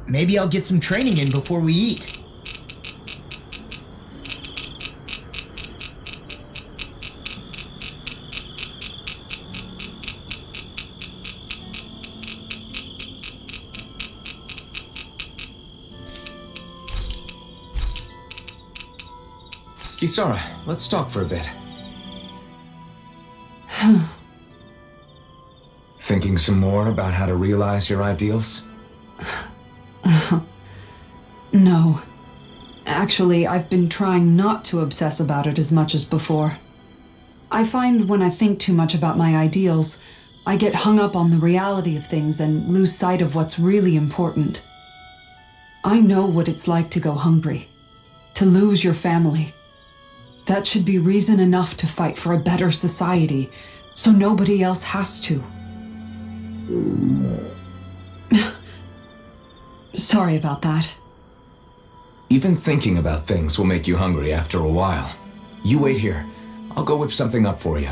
Speaker 6: Maybe I'll get some training in before we eat.
Speaker 3: Kisara, let's talk for a bit. Thinking some more about how to realize your ideals?
Speaker 5: No. Actually, I've been trying not to obsess about it as much as before. I find when I think too much about my ideals, I get hung up on the reality of things and lose sight of what's really important. I know what it's like to go hungry, to lose your family. That should be reason enough to fight for a better society, so nobody else has to. Sorry about that.
Speaker 3: Even thinking about things will make you hungry after a while. You wait here. I'll go whip something up for you.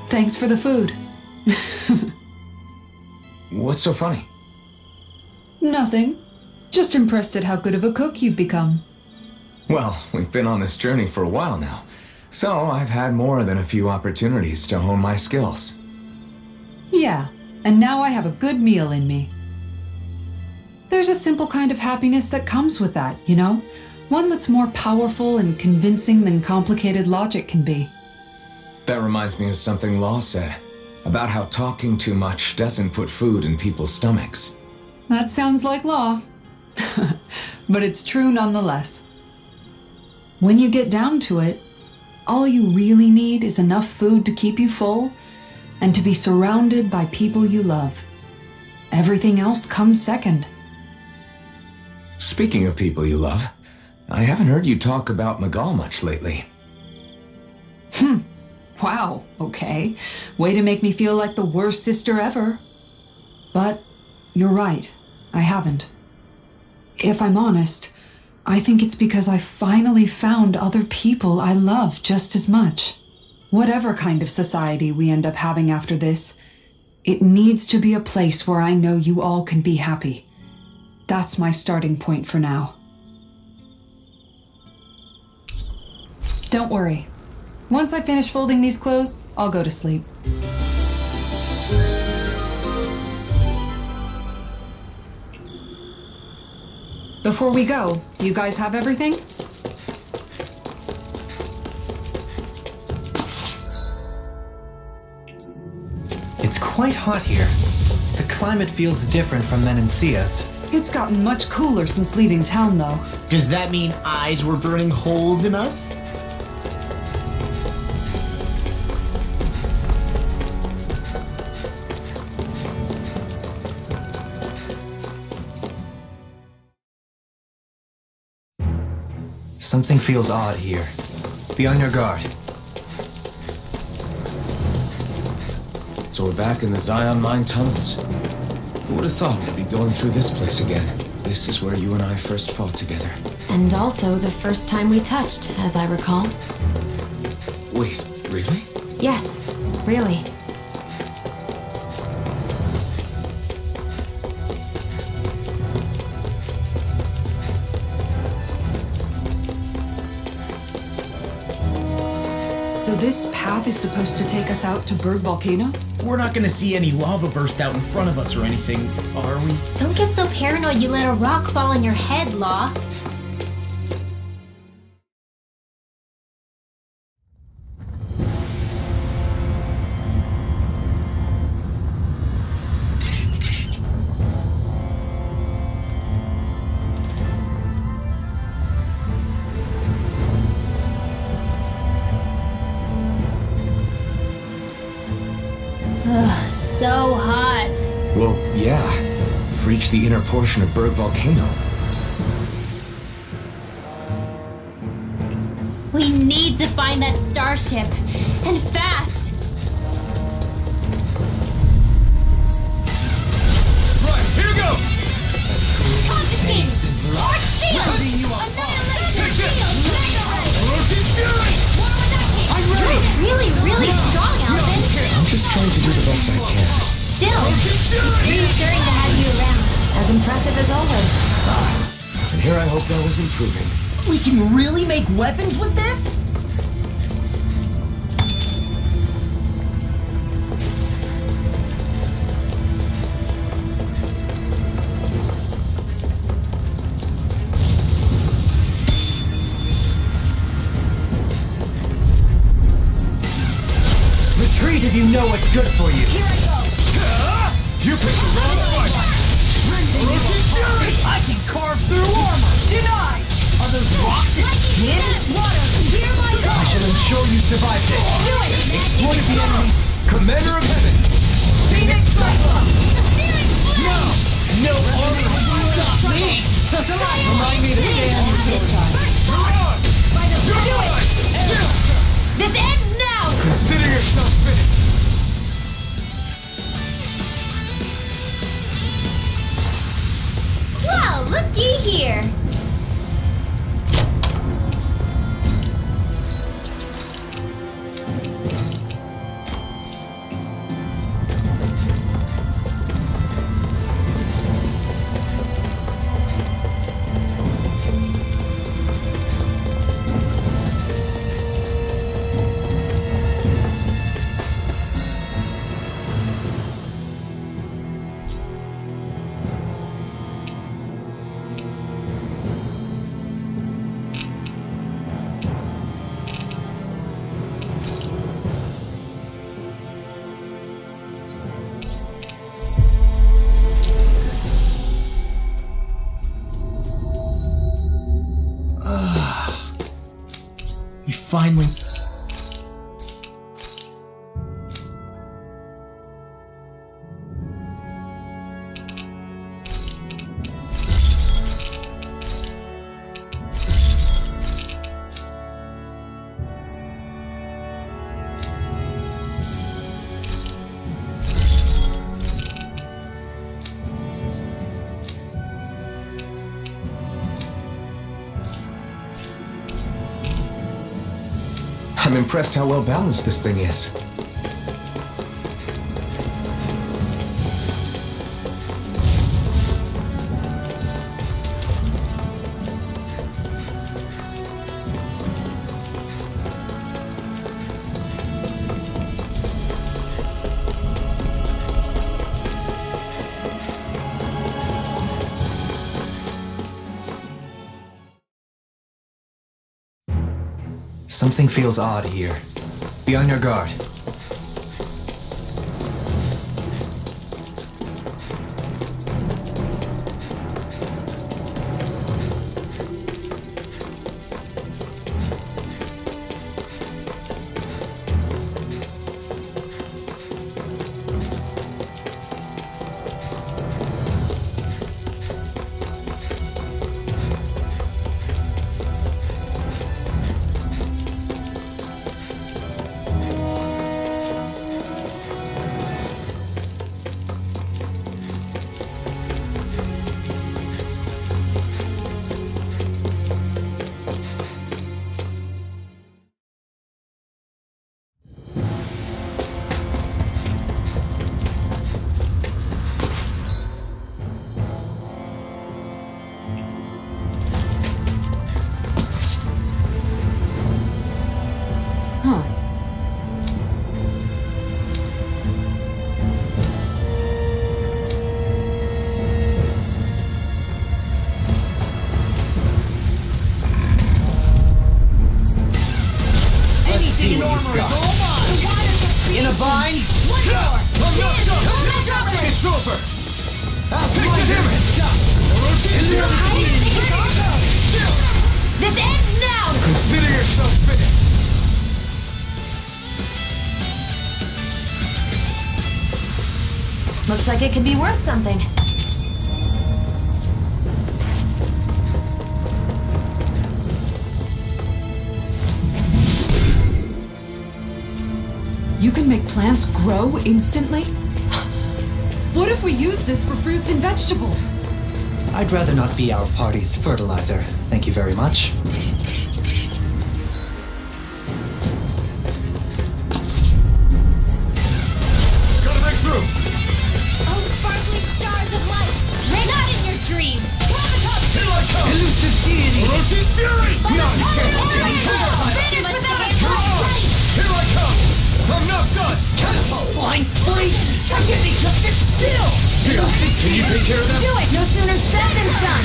Speaker 5: Thanks for the food.
Speaker 3: What's so funny?
Speaker 5: Nothing. Just impressed at how good of a cook you've become.
Speaker 3: Well, we've been on this journey for a while now, so I've had more than a few opportunities to hone my skills.
Speaker 5: Yeah, and now I have a good meal in me. There's a simple kind of happiness that comes with that, you know? One that's more powerful and convincing than complicated logic can be.
Speaker 3: That reminds me of something Law said, about how talking too much doesn't put food in people's stomachs.
Speaker 5: That sounds like Law. But it's true nonetheless. When you get down to it, all you really need is enough food to keep you full and to be surrounded by people you love. Everything else comes second.
Speaker 3: Speaking of people you love, I haven't heard you talk about Magal much lately.
Speaker 5: Wow, okay. Way to make me feel like the worst sister ever. But you're right, I haven't. If I'm honest, I think it's because I finally found other people I love just as much. Whatever kind of society we end up having after this, it needs to be a place where I know you all can be happy. That's my starting point for now. Don't worry. Once I finish folding these clothes, I'll go to sleep. Before we go, do you guys have everything?
Speaker 2: It's quite hot here. The climate feels different from Menencia's.
Speaker 5: It's gotten much cooler since leaving town, though.
Speaker 6: Does that mean eyes were burning holes in us?
Speaker 2: Something feels odd here. Be on your guard.
Speaker 3: So we're back in the Zion Mine tunnels. Who would have thought we'd be going through this place again? This is where you and I first fought together.
Speaker 7: And also the first time we touched, as I recall.
Speaker 3: Wait, really?
Speaker 7: Yes, really.
Speaker 5: So this path is supposed to take us out to Berg Volcano?
Speaker 6: We're not gonna see any lava burst out in front of us or anything, are we?
Speaker 1: Don't get so paranoid you let a rock fall on your head, Law. So hot.
Speaker 3: Well, yeah. We've reached the inner portion of Berg Volcano.
Speaker 1: We need to find that starship. And fast.
Speaker 9: Right, here goes!
Speaker 1: Confiscate! Or steal! Annihilation!
Speaker 9: Rotate Fury!
Speaker 1: You're really, really strong, Alvin.
Speaker 3: I'm just trying to do the best I can.
Speaker 1: Still, it's reassuring to have you around.
Speaker 7: As impressive as always.
Speaker 3: And here I hoped I was improving.
Speaker 6: We can really make weapons with this?
Speaker 2: Which of you know what's good for you?
Speaker 4: Here I go.
Speaker 3: You picked the wrong fight!
Speaker 2: I can carve through armor!
Speaker 4: Denied.
Speaker 2: Are those rocks and skin?
Speaker 4: Water. Hear my
Speaker 2: I
Speaker 4: call.
Speaker 2: shall ensure you survive this.
Speaker 4: Do it.
Speaker 2: Exploit the enemy.
Speaker 3: Commander of Heaven!
Speaker 4: Phoenix Cyclone.
Speaker 2: No! No armor will stop me!
Speaker 5: Remind me to stay on your toes,
Speaker 4: Do it. This ends now.
Speaker 3: Consider yourself finished!
Speaker 1: Well, looky here.
Speaker 6: We finally...
Speaker 3: I'm impressed how well balanced this thing is.
Speaker 2: Something feels odd here. Be on your guard. In a bind?
Speaker 3: It's over! I'll take the damage!
Speaker 1: This ends now!
Speaker 3: Consider yourself finished!
Speaker 1: Looks like it could be worth something.
Speaker 5: You can make plants grow instantly? What if we use this for fruits and vegetables?
Speaker 2: I'd rather not be our party's fertilizer. Thank you very much.
Speaker 3: Gotta break through!
Speaker 1: Oh, sparkling stars of light! Not in your dreams!
Speaker 3: Here I come!
Speaker 2: Elusive deity!
Speaker 3: Oroshi's fury!
Speaker 1: Finish without a fight!
Speaker 3: Here I come! I'm not done!
Speaker 2: Catapult! Flying free! Can't get me to sit still!
Speaker 3: Sia, can you take care of them?
Speaker 1: Do it! No sooner said than done!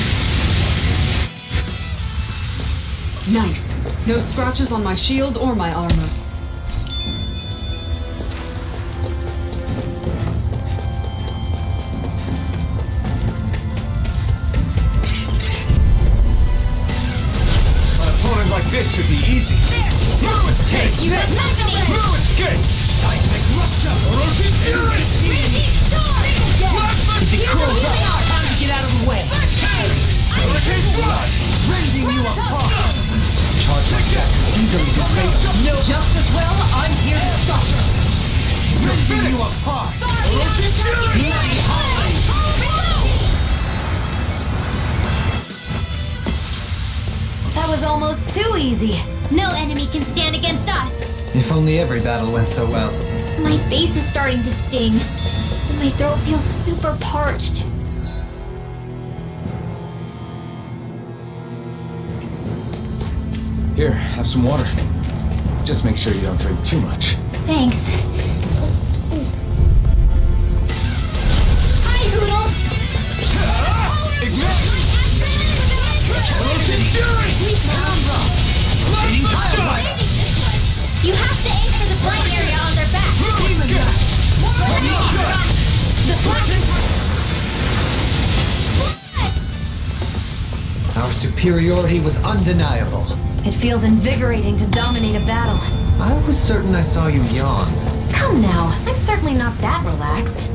Speaker 5: Nice. No scratches on my shield or my armor.
Speaker 3: This should be easy. Blue escape!
Speaker 1: You have nothing!
Speaker 3: Blue escape! Seismic rupture! Orochi's fury!
Speaker 6: If it curls up, time to get out of the way.
Speaker 3: Hurricane flood! Rending you apart!
Speaker 2: Charge like that could easily be fatal.
Speaker 4: No. Just as well, I'm here to stop her.
Speaker 3: Rending you apart! Orochi's fury!
Speaker 1: That was almost too easy. No enemy can stand against us.
Speaker 2: If only every battle went so well.
Speaker 1: My face is starting to sting, and my throat feels super parched.
Speaker 3: Here, have some water. Just make sure you don't drink too much.
Speaker 1: Thanks. Hi, Hoodle!
Speaker 3: Ignite! Orochi's fury!
Speaker 1: You have to aim for the flying area on their back.
Speaker 2: Our superiority was undeniable.
Speaker 1: It feels invigorating to dominate a battle.
Speaker 2: I was certain I saw you yawn.
Speaker 1: Come now, I'm certainly not that relaxed.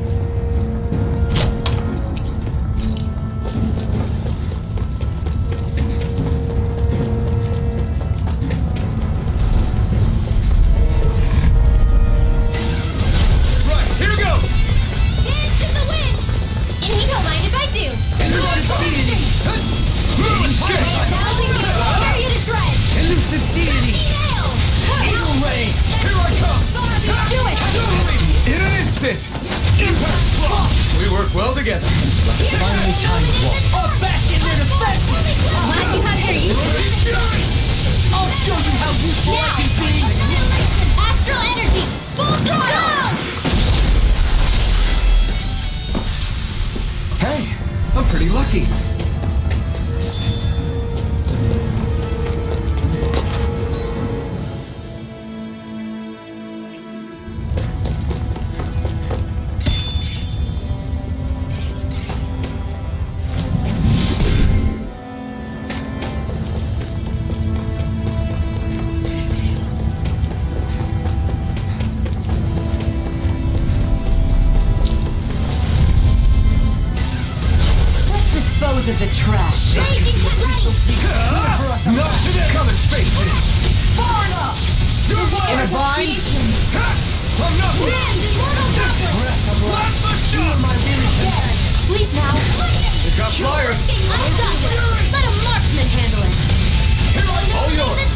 Speaker 3: Right, here goes!
Speaker 1: Dance in the wind! And he don't mind if I do.
Speaker 3: Blue escape!
Speaker 1: Tear you to shreds!
Speaker 3: Elusive deity!
Speaker 1: Nail!
Speaker 3: Eagle ray! Here I come!
Speaker 1: Do it!
Speaker 3: In an instant! Impact block! We work well together.
Speaker 2: Finally timed walk.
Speaker 6: All back in their defense!
Speaker 1: Glad you got here, you.
Speaker 6: I'll show you how useful I can be!
Speaker 1: Astral energy! Full throttle!
Speaker 3: Hey, I'm pretty lucky.
Speaker 4: Dispose of the trash.
Speaker 1: Blazing to light!
Speaker 3: Not today! Come and face me!
Speaker 4: Far enough!
Speaker 3: You're
Speaker 6: In a bind?
Speaker 3: I'm not
Speaker 1: Grand immortal power!
Speaker 3: Plasma shot!
Speaker 1: Sleep now.
Speaker 3: We got flyers!
Speaker 1: I'm done. Let a marksman handle it.
Speaker 3: All yours!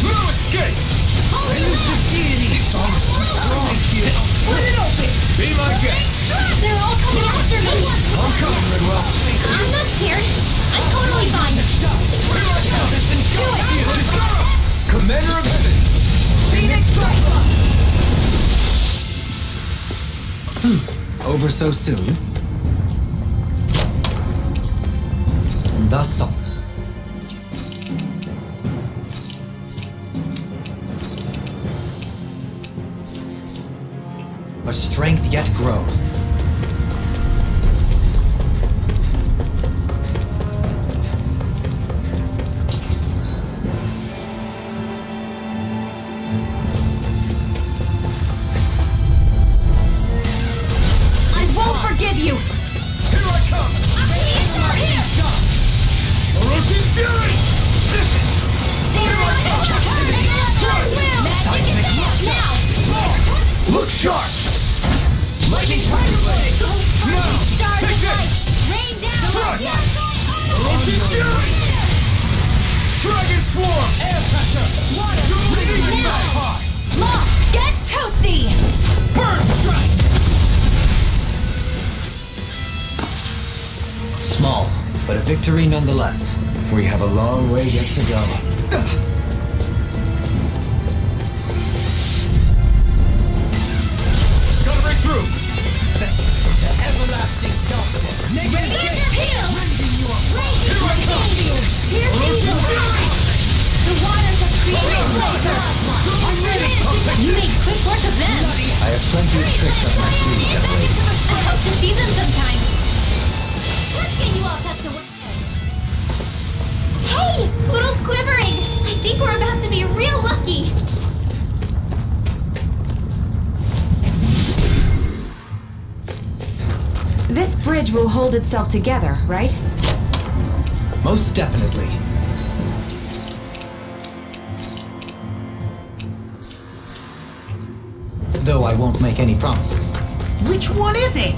Speaker 3: Blue escape!
Speaker 6: It's almost too strong. Split it open!
Speaker 3: Be my guest!
Speaker 1: They're all coming after me.
Speaker 3: I'm coming, Redwell.
Speaker 1: I'm not scared. I'm totally fine. Do it.
Speaker 3: Commander of Heaven!
Speaker 4: Phoenix Striker!
Speaker 2: Over so soon. Thus all. Our strength yet grows.
Speaker 1: I won't forgive you.
Speaker 3: Here I come!
Speaker 1: Here.
Speaker 3: Orochi's fury!
Speaker 1: Now.
Speaker 3: Look sharp! Lightning Tiger Blade! Now!
Speaker 1: Stars
Speaker 3: Take
Speaker 1: of
Speaker 3: this!
Speaker 1: light. Rain down.
Speaker 3: Strike.
Speaker 1: Yes.
Speaker 3: Orochi's fury! Dragon Swarm! Air Pressure! Radiant Sapphire!
Speaker 1: Law, get toasty.
Speaker 3: Burn Strike!
Speaker 2: Small, but a victory nonetheless.
Speaker 3: We have a long way yet to go. Gotta break through!
Speaker 2: Everlasting darkness.
Speaker 1: Radiant heal. Raging continue. Piercing the sky. The waters have created laser. You make quick work of them.
Speaker 2: I have plenty of tricks up my sleeve, young lady.
Speaker 1: I hope to see them sometime. Let's get you all tucked away. Hey! Poodle's quivering! I think we're about to be real lucky!
Speaker 7: This bridge will hold itself together, right?
Speaker 2: Most definitely. Though I won't make any promises.
Speaker 6: Which one is it?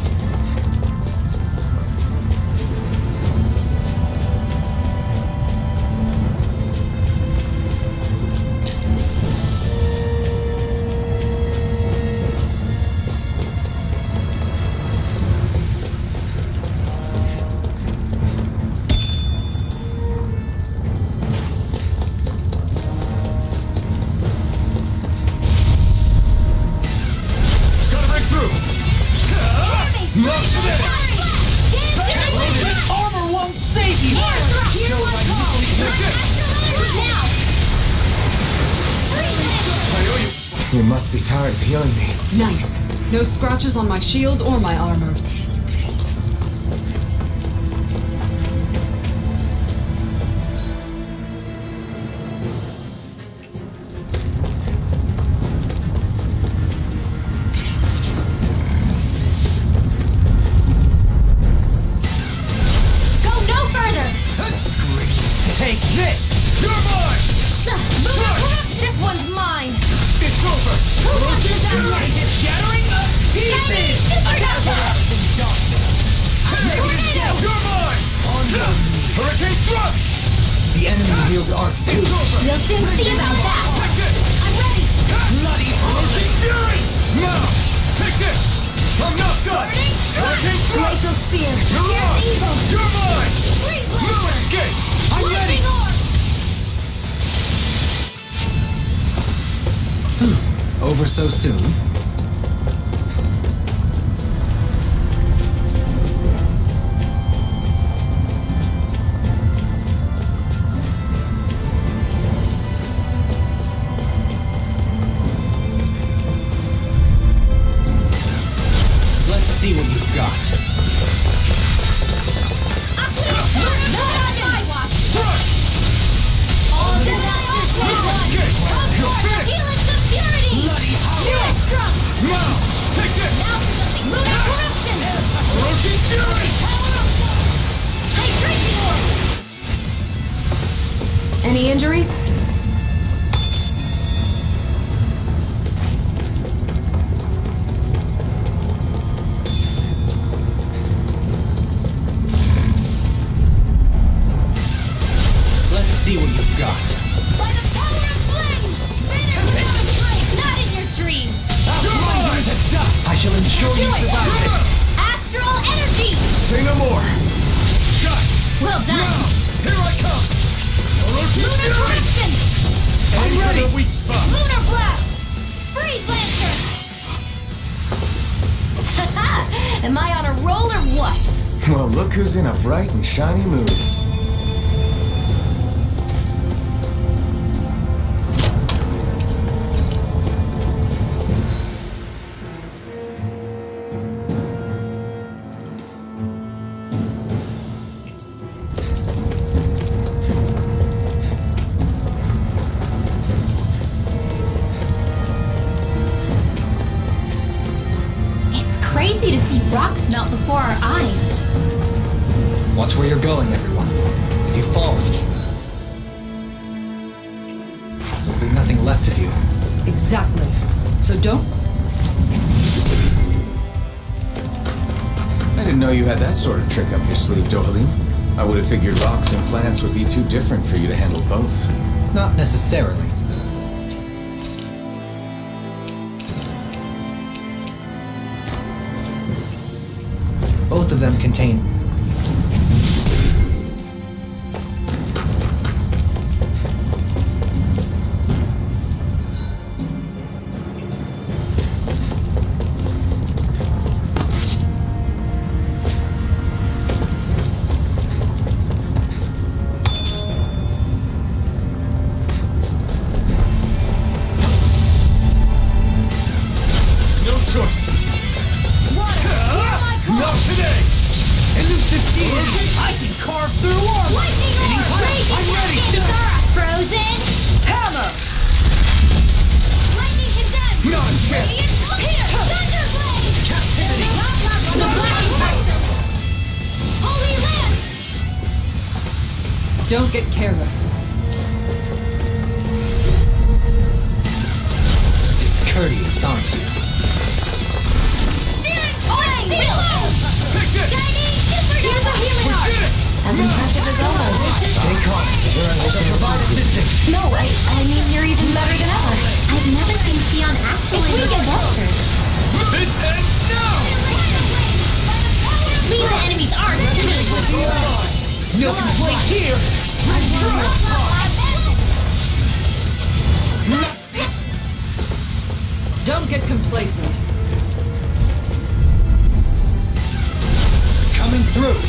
Speaker 3: Gotta break through!
Speaker 6: Armor won't save you!
Speaker 3: You must be tired of healing me.
Speaker 5: Nice. No scratches on my shield or my armor.
Speaker 1: Go no further!
Speaker 2: Take this!
Speaker 3: You're mine!
Speaker 1: This one's mine!
Speaker 3: It's over!
Speaker 1: Who wants this outright?
Speaker 6: Shattering the pieces!
Speaker 3: You're mine! Hurricane thrust!
Speaker 2: The enemy wields arts too.
Speaker 1: We'll soon see about that!
Speaker 3: Take this!
Speaker 1: I'm ready!
Speaker 3: Bloody Hurricane Fury! Now! Take this! I'm not done! Hurricane thrust!
Speaker 1: Glacial Spear!
Speaker 3: You're
Speaker 1: Here's
Speaker 3: on!
Speaker 1: evil!
Speaker 3: You're mine!
Speaker 1: Freeze
Speaker 3: No
Speaker 1: Lancer!
Speaker 3: escape! I'm ready!
Speaker 1: Lightning Orb!
Speaker 2: Over so soon. Let's see what you've got.
Speaker 1: Not on my watch! All disasters may run!
Speaker 3: You're finished!
Speaker 1: Healing some purity! Do it, Strunk!
Speaker 3: Now! Take this!
Speaker 1: Now for something! Lunar Corruption!
Speaker 3: Hurricane Fury!
Speaker 1: Hydration Orb!
Speaker 7: Any injuries?
Speaker 2: Let's see what you've got.
Speaker 1: By the power of flame! Venom not in your dreams!
Speaker 2: I shall ensure you survive it.
Speaker 1: Astral Energy!
Speaker 3: Say no more! Shut!
Speaker 1: Well done!
Speaker 3: Here I come! Hurricane
Speaker 1: Lunar
Speaker 3: Fury!
Speaker 1: Corruption!
Speaker 3: I'm ready! The weak spot!
Speaker 1: Lunar Blast! Freeze Lancer! Am I on a roll or what?
Speaker 3: Well, look who's in a bright and shiny mood.
Speaker 1: It's crazy to see rocks melt before our eyes.
Speaker 2: Watch where you're going, everyone. If you fall, there'll be nothing left of you.
Speaker 5: Exactly. So don't.
Speaker 3: I didn't know you had that sort of trick up your sleeve, Dohalim. I would have figured rocks and plants would be too different for you to handle both.
Speaker 2: Not necessarily. Both of them contain
Speaker 3: No choice!
Speaker 1: Water, hear my call!
Speaker 3: Not today! chip!
Speaker 1: Captivity! The Black Impact! Holy Lance!
Speaker 5: Don't get careless.
Speaker 2: Discourteous, aren't you?
Speaker 1: Searing Flame! Reload!
Speaker 3: Take this!
Speaker 1: Shiny Super Here's a healing
Speaker 3: We
Speaker 1: art!
Speaker 3: did it!
Speaker 7: As impressive as always.
Speaker 2: Stay calm. You're under provide assistance.
Speaker 1: No, I mean, you're even better than ever. I've never seen Sion actually do gestures.
Speaker 3: This ends now!
Speaker 1: Leave the enemy's arms to me.
Speaker 2: No complaints here!
Speaker 5: Don't get complacent.
Speaker 2: Coming through!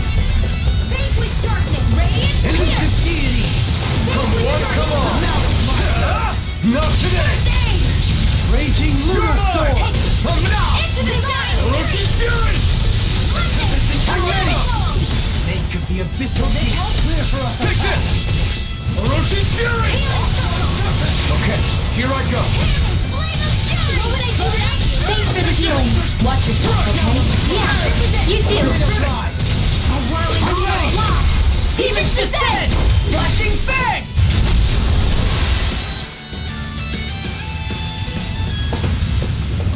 Speaker 1: Vanquish darkness, radiant
Speaker 2: Elusive deity! Come on!
Speaker 3: Not today!
Speaker 2: Raging lunar storm!
Speaker 3: From now!
Speaker 1: into the giant
Speaker 3: Orochi's fury!
Speaker 2: I'm ready! Snake of the abyssal deep! Clear for us!
Speaker 3: Take this! Orochi's fury! Okay, here I go.
Speaker 1: Thanks for the healing. Watch yourself, okay? Yeah, you too. A whirling storm. Demon's Descent!
Speaker 2: Flashing fang!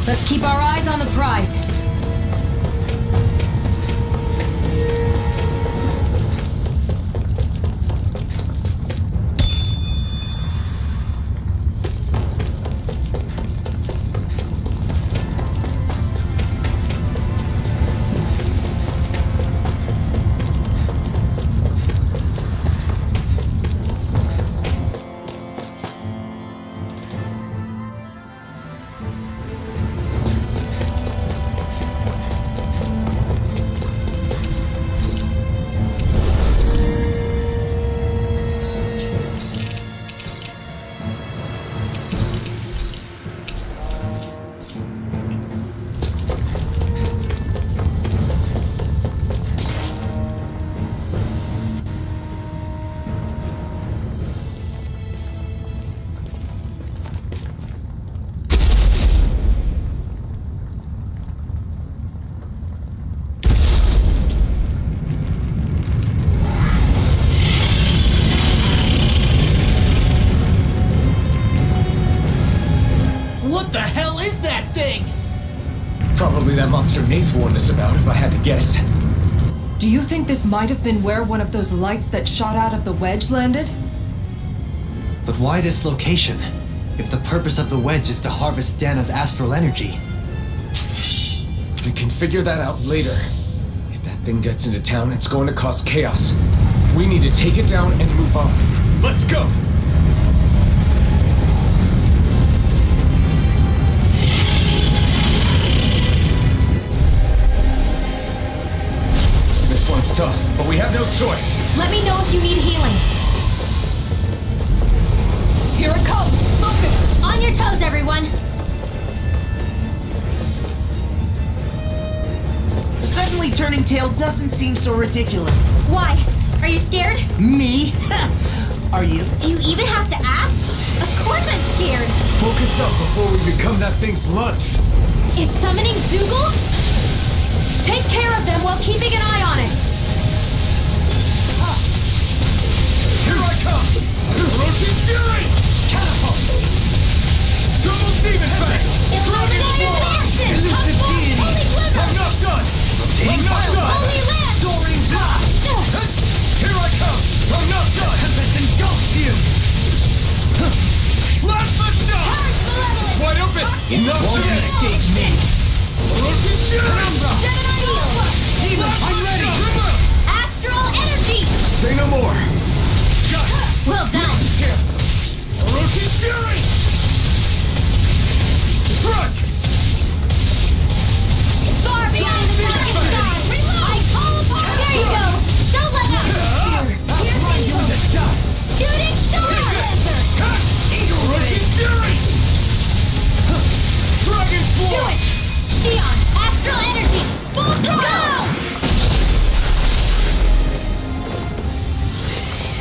Speaker 7: Let's keep our eyes on the prize.
Speaker 2: What the hell is that thing?
Speaker 3: Probably that monster Nath warned us about, if I had to guess.
Speaker 5: Do you think this might have been where one of those lights that shot out of the wedge landed?
Speaker 2: But why this location? If the purpose of the wedge is to harvest Dana's astral energy.
Speaker 3: We can figure that out later. If that thing gets into town, it's going to cause chaos. We need to take it down and move on. Let's go! This one's tough, but we have no choice.
Speaker 1: Let me know if you need healing.
Speaker 5: Here it comes! Focus!
Speaker 1: On your toes, everyone.
Speaker 11: Suddenly turning tail doesn't seem so ridiculous.
Speaker 1: Why? Are you scared?
Speaker 11: Me? Are you?
Speaker 1: Do you even have to ask? Of course I'm scared.
Speaker 3: Focus up before we become that thing's lunch.
Speaker 1: It's summoning Zoogle? Take care of them while keeping an eye on it.
Speaker 3: Here I come! Orochi's fury! Catapult! Double demon fang!
Speaker 1: It's Luminary's action!
Speaker 2: Elusive deity!
Speaker 1: Holy Glimmer!
Speaker 3: I'm not done! I'm not done!
Speaker 1: Holy Lance!
Speaker 2: Soaring blast!
Speaker 3: Here I come! I'm not done!
Speaker 2: Tempest engulfs you!
Speaker 3: Plasma shot!
Speaker 1: Purge Malevolence!
Speaker 3: Wide open! Enough
Speaker 2: Won't
Speaker 3: today!
Speaker 2: escape me!
Speaker 3: Orochi's fury!
Speaker 1: Gemini Heal!
Speaker 2: Demon, I'm ready!
Speaker 1: Astral Energy!
Speaker 3: Say no more! Got it!
Speaker 1: Well done!
Speaker 3: Orochi's fury! Strike!
Speaker 1: Far beyond the darkest sky! I call upon you! There you go! Don't let up! Shooting star!
Speaker 3: Orochi's fury! Dragon
Speaker 1: Do
Speaker 3: Force!
Speaker 1: it! Sion! Astral Energy! Full throttle!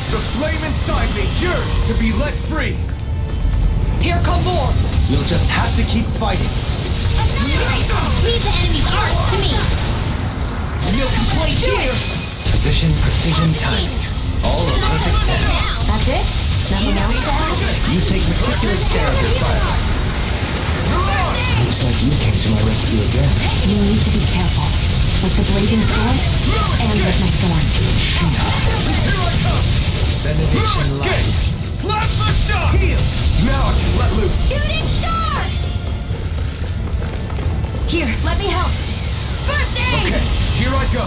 Speaker 3: The flame inside me yearns to be let free!
Speaker 5: Here come more!
Speaker 2: You'll just have to keep fighting.
Speaker 1: Leave the enemy's arts to me!
Speaker 11: No complaints here!
Speaker 2: Position, precision, timing. All a perfect set.
Speaker 7: That's it? Nothing else to add?
Speaker 2: You take meticulous care of your fire.
Speaker 3: Looks like you came to my rescue again.
Speaker 7: You need to be careful. With the blazing sword, and with my thorns.
Speaker 2: Benediction light.
Speaker 11: Plasma shock! Heal!
Speaker 3: Now I can let loose.
Speaker 1: Shooting star!
Speaker 7: Here, let me help.
Speaker 1: First aid!
Speaker 3: Okay, here I go.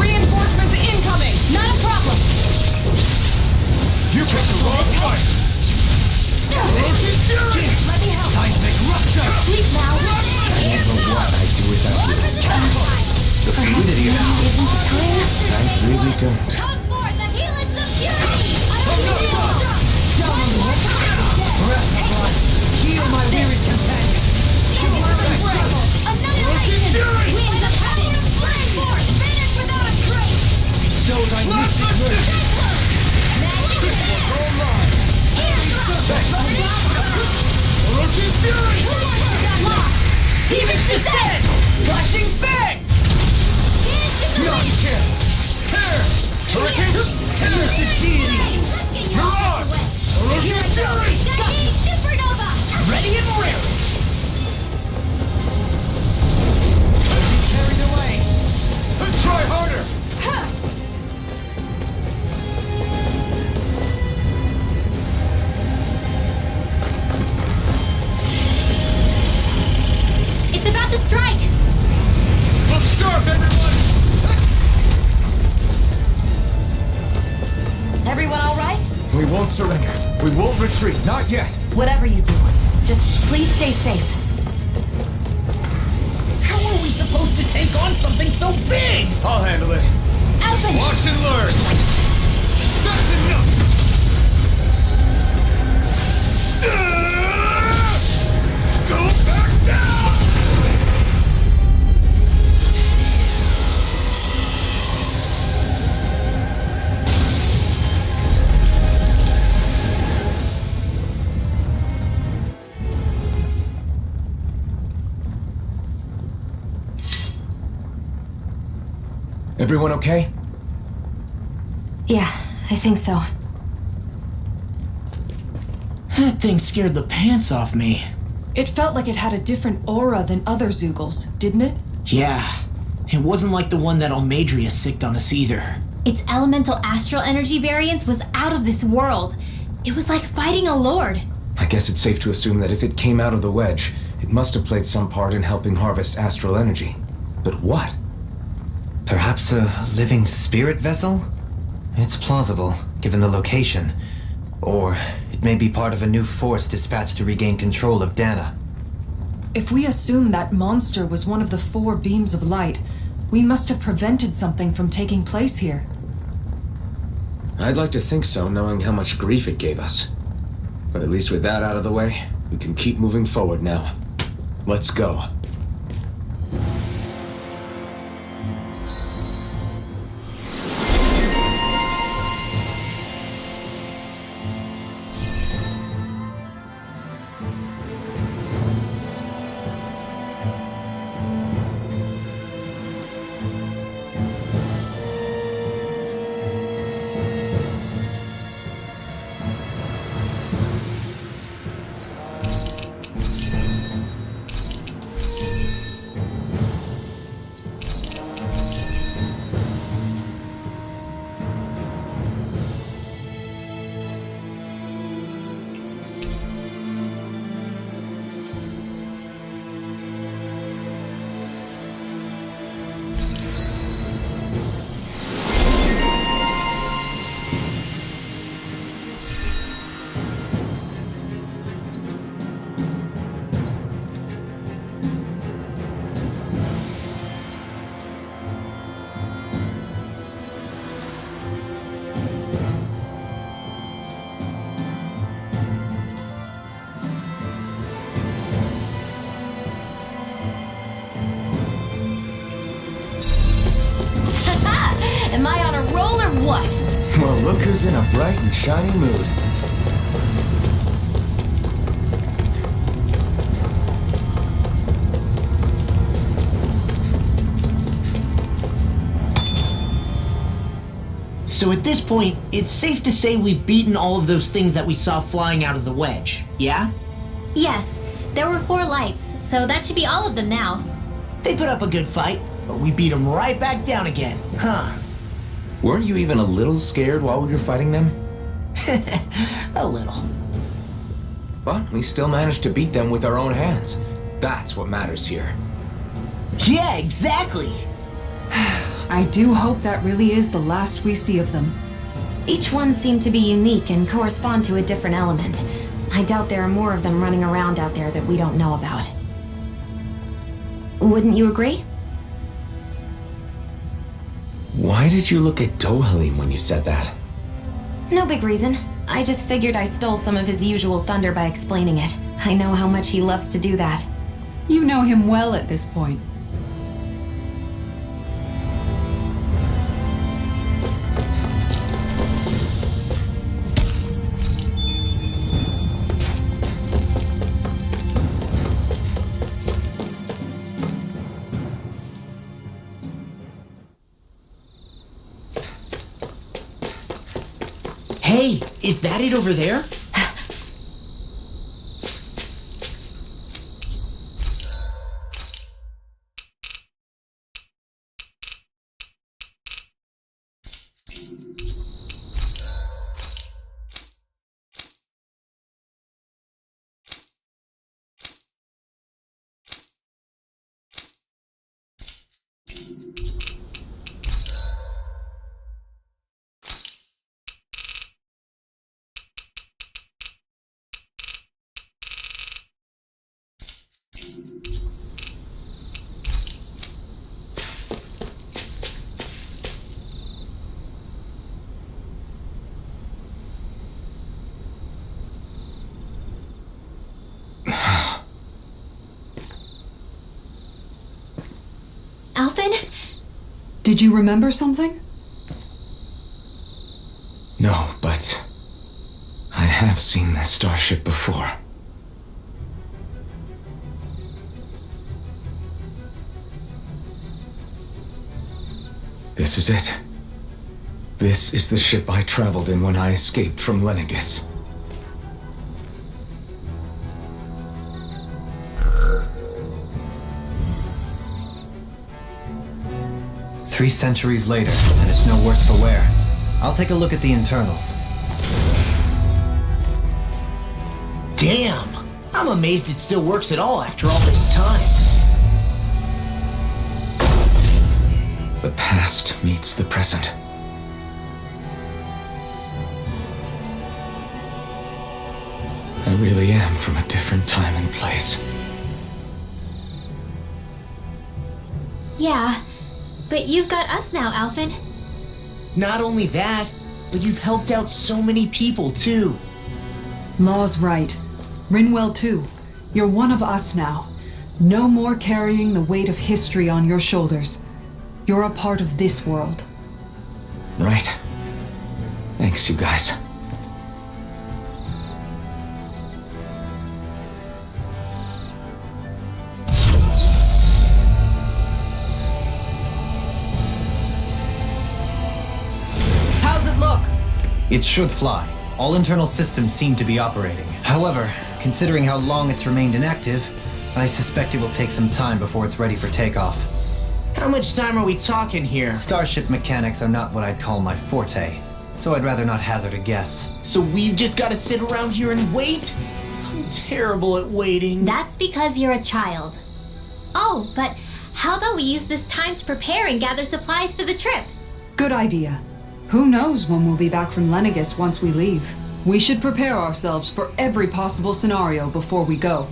Speaker 4: Reinforcements incoming!
Speaker 1: Not a problem!
Speaker 3: You picked the wrong fight.
Speaker 11: Roach's Fury!
Speaker 1: Let me help!
Speaker 11: Time to make rough cut!
Speaker 1: Sleep now!
Speaker 3: I don't know what I'd do without you.
Speaker 2: The fluidity of
Speaker 7: Now isn't the time.
Speaker 3: I really don't.
Speaker 1: Come forth, the helix of fury!
Speaker 11: Heal my weary companion!
Speaker 1: Annihilation! Winds of power! Flame force! Finish without a trace!
Speaker 11: Those I missed mercy! Roach's Fury!
Speaker 4: Phoenix descent! Flashing bang!
Speaker 11: Non-kill! Tear! Hurricane! Tenderness of Deity! Mirage! Roach's Fury!
Speaker 1: Supernova!
Speaker 11: Ready and raring! Don't be carried away! Try harder!
Speaker 1: It's about to strike!
Speaker 11: Look sharp, everyone!
Speaker 7: Everyone all right?
Speaker 3: We won't surrender. We won't retreat. Not yet.
Speaker 7: Whatever you do, just please stay safe.
Speaker 11: How are we supposed to take on something so big?
Speaker 3: I'll handle it.
Speaker 1: Open!
Speaker 11: Watch and learn! That's enough! Go back down!
Speaker 3: Everyone okay?
Speaker 7: Yeah, I think so.
Speaker 6: That thing scared the pants off me.
Speaker 5: It felt like it had a different aura than other Zeugles, didn't it?
Speaker 6: Yeah, it wasn't like the one that Almadria sicked on us either.
Speaker 1: Its elemental astral energy variance was out of this world. It was like fighting a lord.
Speaker 3: I guess it's safe to assume that if it came out of the wedge, it must have played some part in helping harvest astral energy. But what?
Speaker 2: Perhaps a living spirit vessel? It's plausible, given the location. Or it may be part of a new force dispatched to regain control of Dana.
Speaker 5: If we assume that monster was one of the 4 beams of light, we must have prevented something from taking place here.
Speaker 3: I'd like to think so, knowing how much grief it gave us. But at least with that out of the way, we can keep moving forward now. Let's go.
Speaker 1: Am I on a roll or what?
Speaker 3: Well, look who's in a bright and shiny mood.
Speaker 11: So at this point, it's safe to say we've beaten all of those things that we saw flying out of the wedge, yeah?
Speaker 1: Yes, there were 4 lights, so that should be all of them now.
Speaker 11: They put up a good fight, but we beat them right back down again, huh?
Speaker 3: Weren't you even a little scared while we were fighting them?
Speaker 11: A little.
Speaker 3: But we still managed to beat them with our own hands. That's what matters here.
Speaker 11: Yeah, exactly!
Speaker 5: I do hope that really is the last we see of them.
Speaker 7: Each one seemed to be unique and correspond to a different element. I doubt there are more of them running around out there that we don't know about. Wouldn't you agree?
Speaker 3: Why did you look at Dohalim when you said that?
Speaker 7: No big reason. I just figured I stole some of his usual thunder by explaining it. I know how much he loves to do that.
Speaker 5: You know him well at this point.
Speaker 11: Hey, is that it over there?
Speaker 1: Alphen?
Speaker 5: Did you remember something?
Speaker 3: No, but I have seen this starship before. This is it. This is the ship I traveled in when I escaped from Lenegis.
Speaker 2: Three centuries later, and it's no worse for wear. I'll take a look at the internals.
Speaker 11: Damn! I'm amazed it still works at all after all this time.
Speaker 3: The past meets the present. I really am from a different time and place.
Speaker 1: Yeah, but you've got us now, Alphen.
Speaker 11: Not only that, but you've helped out so many people too.
Speaker 5: Law's right. Rinwell too. You're one of us now. No more carrying the weight of history on your shoulders. You're a part of this world.
Speaker 3: Right. Thanks, you guys.
Speaker 4: How's it look?
Speaker 2: It should fly. All internal systems seem to be operating. However, considering how long it's remained inactive, I suspect it will take some time before it's ready for takeoff.
Speaker 11: How much time are we talking here?
Speaker 2: Starship mechanics are not what I'd call my forte, so I'd rather not hazard a guess.
Speaker 11: So we've just gotta sit around here and wait? I'm terrible at waiting.
Speaker 1: That's because you're a child. Oh, but how about we use this time to prepare and gather supplies for the trip?
Speaker 5: Good idea. Who knows when we'll be back from Lenegis once we leave? We should prepare ourselves for every possible scenario before we go.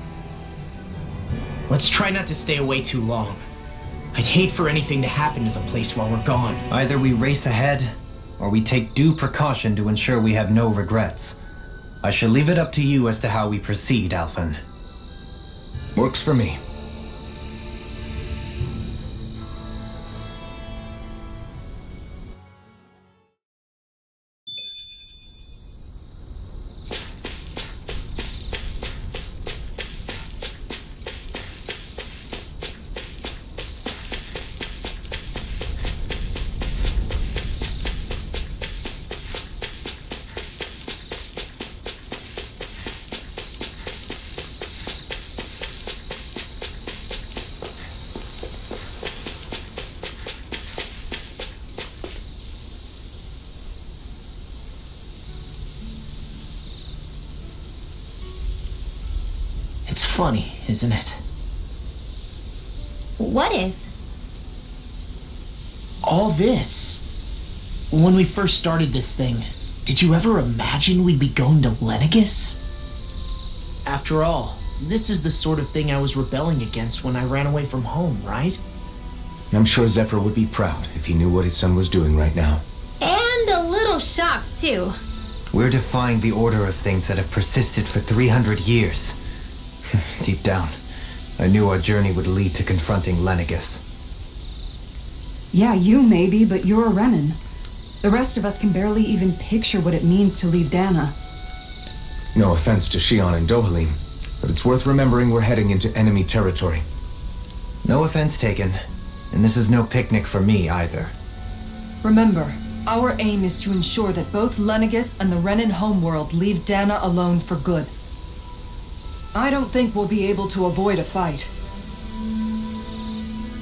Speaker 11: Let's try not to stay away too long. I'd hate for anything to happen to the place while we're gone.
Speaker 2: Either we race ahead, or we take due precaution to ensure we have no regrets. I shall leave it up to you as to how we proceed, Alphen.
Speaker 3: Works for me.
Speaker 6: It's funny, isn't it?
Speaker 1: What is?
Speaker 6: All this. When we first started this thing, did you ever imagine we'd be going to Lenegus? After all, this is the sort of thing I was rebelling against when I ran away from home, right?
Speaker 3: I'm sure Zephyr would be proud if he knew what his son was doing right now.
Speaker 1: And a little shocked, too.
Speaker 2: We're defying the order of things that have persisted for 300 years. Deep down, I knew our journey would lead to confronting Lenegus.
Speaker 5: Yeah, you maybe, but you're a Renin. The rest of us can barely even picture what it means to leave Dana.
Speaker 3: No offense to Shion and Dohalim, but it's worth remembering we're heading into enemy territory.
Speaker 2: No offense taken, and this is no picnic for me either.
Speaker 5: Remember, our aim is to ensure that both Lenegus and the Renin homeworld leave Dana alone for good. I don't think we'll be able to avoid a fight.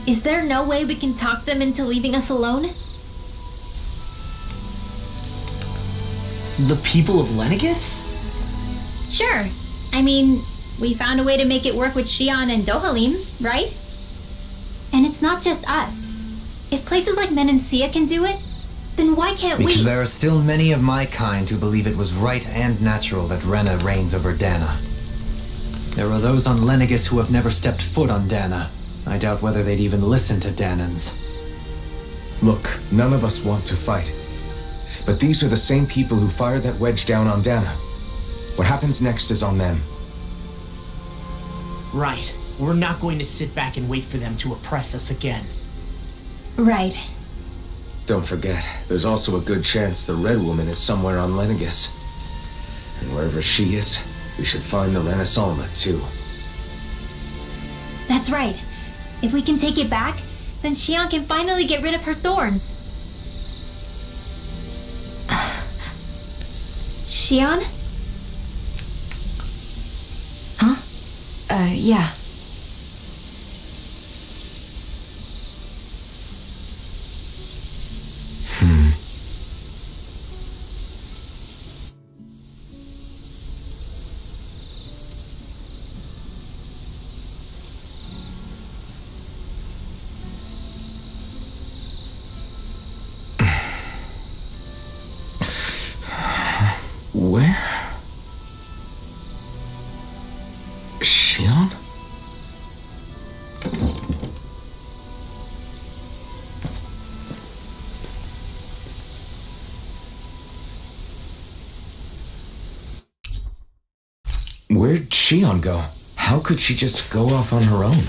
Speaker 1: Is there no way we can talk them into leaving us alone?
Speaker 6: The people of Lenegus?
Speaker 1: Sure. I mean, we found a way to make it work with Shion and Dohalim, right? And it's not just us. If places like Menancia can do it, then why can't we?
Speaker 2: Because there are still many of my kind who believe it was right and natural that Rena reigns over Dana. There are those on Lenegus who have never stepped foot on Dana. I doubt whether they'd even listen to Danans.
Speaker 3: Look, none of us want to fight. But these are the same people who fired that wedge down on Dana. What happens next is on them.
Speaker 6: Right. We're not going to sit back and wait for them to oppress us again.
Speaker 1: Right.
Speaker 3: Don't forget, there's also a good chance the Red Woman is somewhere on Lenegus. And wherever she is, we should find the Renaissance too.
Speaker 1: That's right. If we can take it back, then Shion can finally get rid of her thorns. Shion?
Speaker 7: Huh? Yeah.
Speaker 3: Where? Shion? Where'd Shion go? How could she just go off on her own?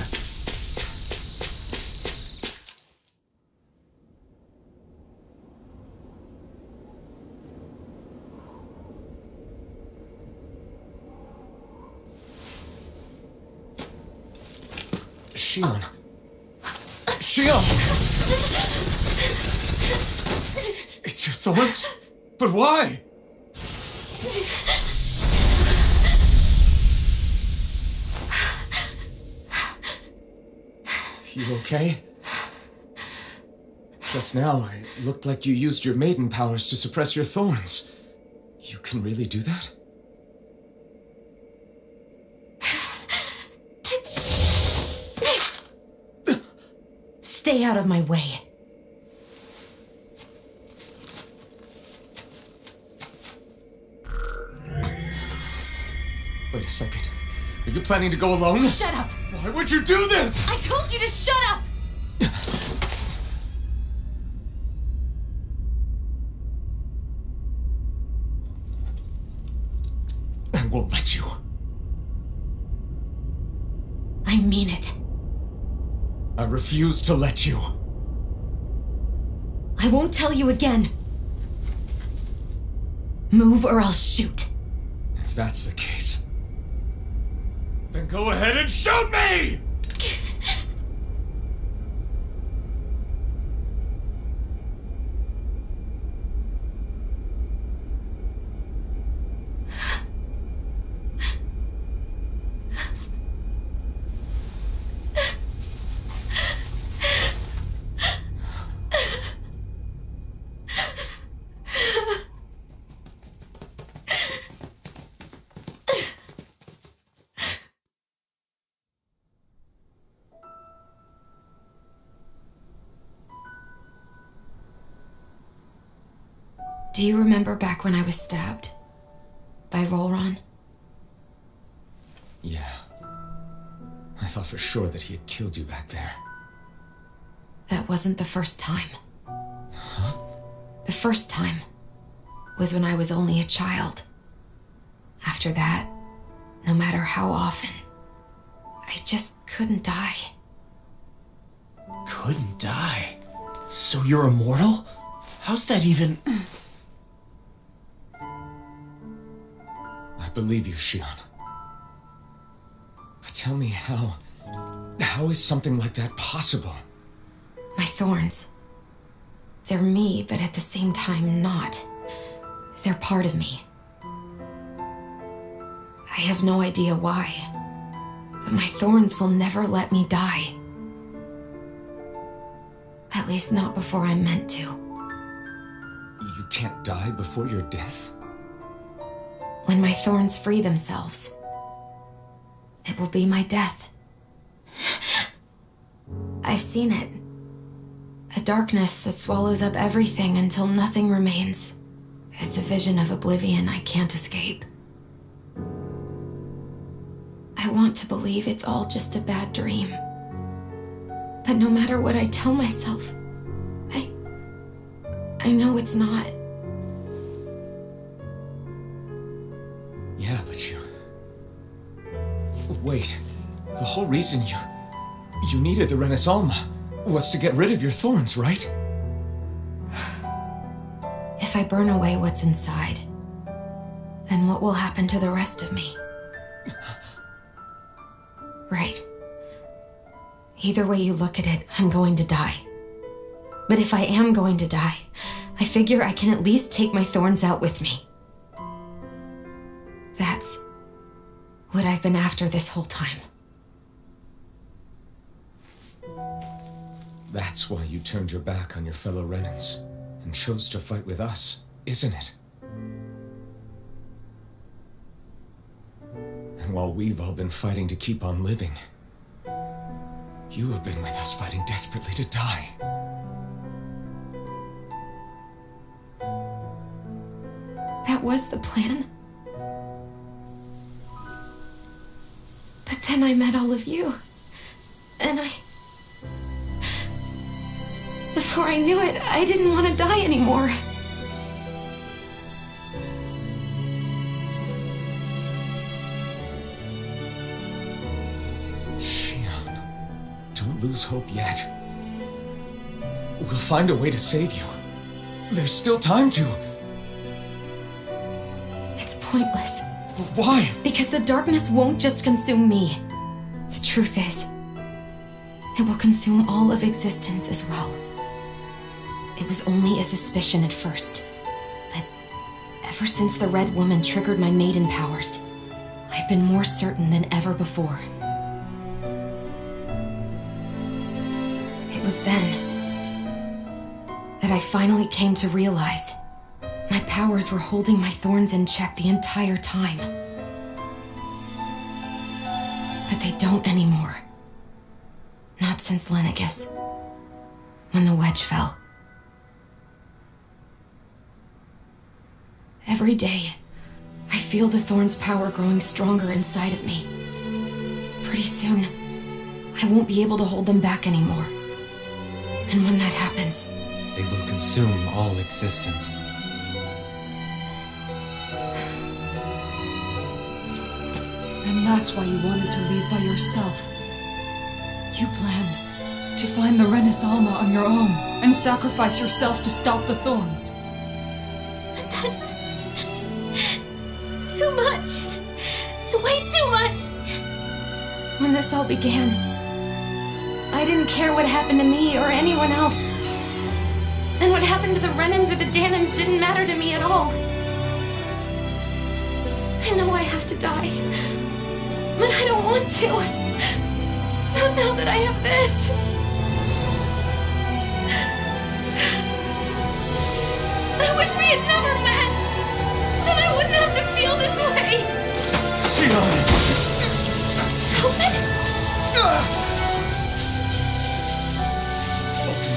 Speaker 3: Shion. Shion! It's your thorns? But why? You okay? Just now, it looked like you used your maiden powers to suppress your thorns. You can really do that?
Speaker 7: Stay out of my way.
Speaker 3: Wait a second. Are you planning to go alone?
Speaker 7: Shut up!
Speaker 3: Why would you do this?
Speaker 7: I told you to shut up!
Speaker 3: I won't let you.
Speaker 7: I mean it.
Speaker 3: I refuse to let you.
Speaker 7: I won't tell you again. Move or I'll shoot.
Speaker 3: If that's the case, then go ahead and shoot me!
Speaker 7: Do you remember back when I was stabbed? By Rolron?
Speaker 3: Yeah. I thought for sure that he had killed you back there.
Speaker 7: That wasn't the first time. The first time was when I was only a child. After that, no matter how often, I just couldn't die.
Speaker 11: Couldn't die? So you're immortal? How's that even...
Speaker 3: I believe you, Shion. But tell me how is something like that possible?
Speaker 7: My thorns. They're me, but at the same time not. They're part of me. I have no idea why, but my thorns will never let me die. At least not before I'm meant to.
Speaker 3: You can't die before your death?
Speaker 7: When my thorns free themselves, it will be my death. I've seen it. A darkness that swallows up everything until nothing remains. It's a vision of oblivion I can't escape. I want to believe it's all just a bad dream. But no matter what I tell myself, I know it's not.
Speaker 3: Yeah, but you... Wait. The whole reason you needed the Renaissance was to get rid of your thorns, right?
Speaker 7: If I burn away what's inside, then what will happen to the rest of me? Right. Either way you look at it, I'm going to die. But if I am going to die, I figure I can at least take my thorns out with me. That's what I've been after this whole time.
Speaker 3: That's why you turned your back on your fellow Renans and chose to fight with us, isn't it? And while we've all been fighting to keep on living, you have been with us fighting desperately to die.
Speaker 7: That was the plan. But then I met all of you. And before I knew it, I didn't want to die anymore.
Speaker 3: Shion, don't lose hope yet. We'll find a way to save you. There's still time to.
Speaker 7: It's pointless.
Speaker 3: Why?
Speaker 7: Because the darkness won't just consume me. The truth is, it will consume all of existence as well. It was only a suspicion at first, but ever since the Red Woman triggered my maiden powers, I've been more certain than ever before. It was then that I finally came to realize my powers were holding my thorns in check the entire time. But they don't anymore. Not since Lenegus, when the wedge fell. Every day, I feel the thorn's power growing stronger inside of me. Pretty soon, I won't be able to hold them back anymore. And when that happens,
Speaker 2: They will consume all existence.
Speaker 5: And that's why you wanted to leave by yourself. You planned to find the Renaissance on your own and sacrifice yourself to stop the thorns.
Speaker 1: That's too much. It's way too much.
Speaker 7: when this all began, I didn't care what happened to me or anyone else. And what happened to the Renans or the Danans didn't matter to me at all. I know I have to die, but I don't want to. Not now that I have this. I wish we had never met. Then I wouldn't have to feel this way.
Speaker 3: Shion!
Speaker 7: Alvin?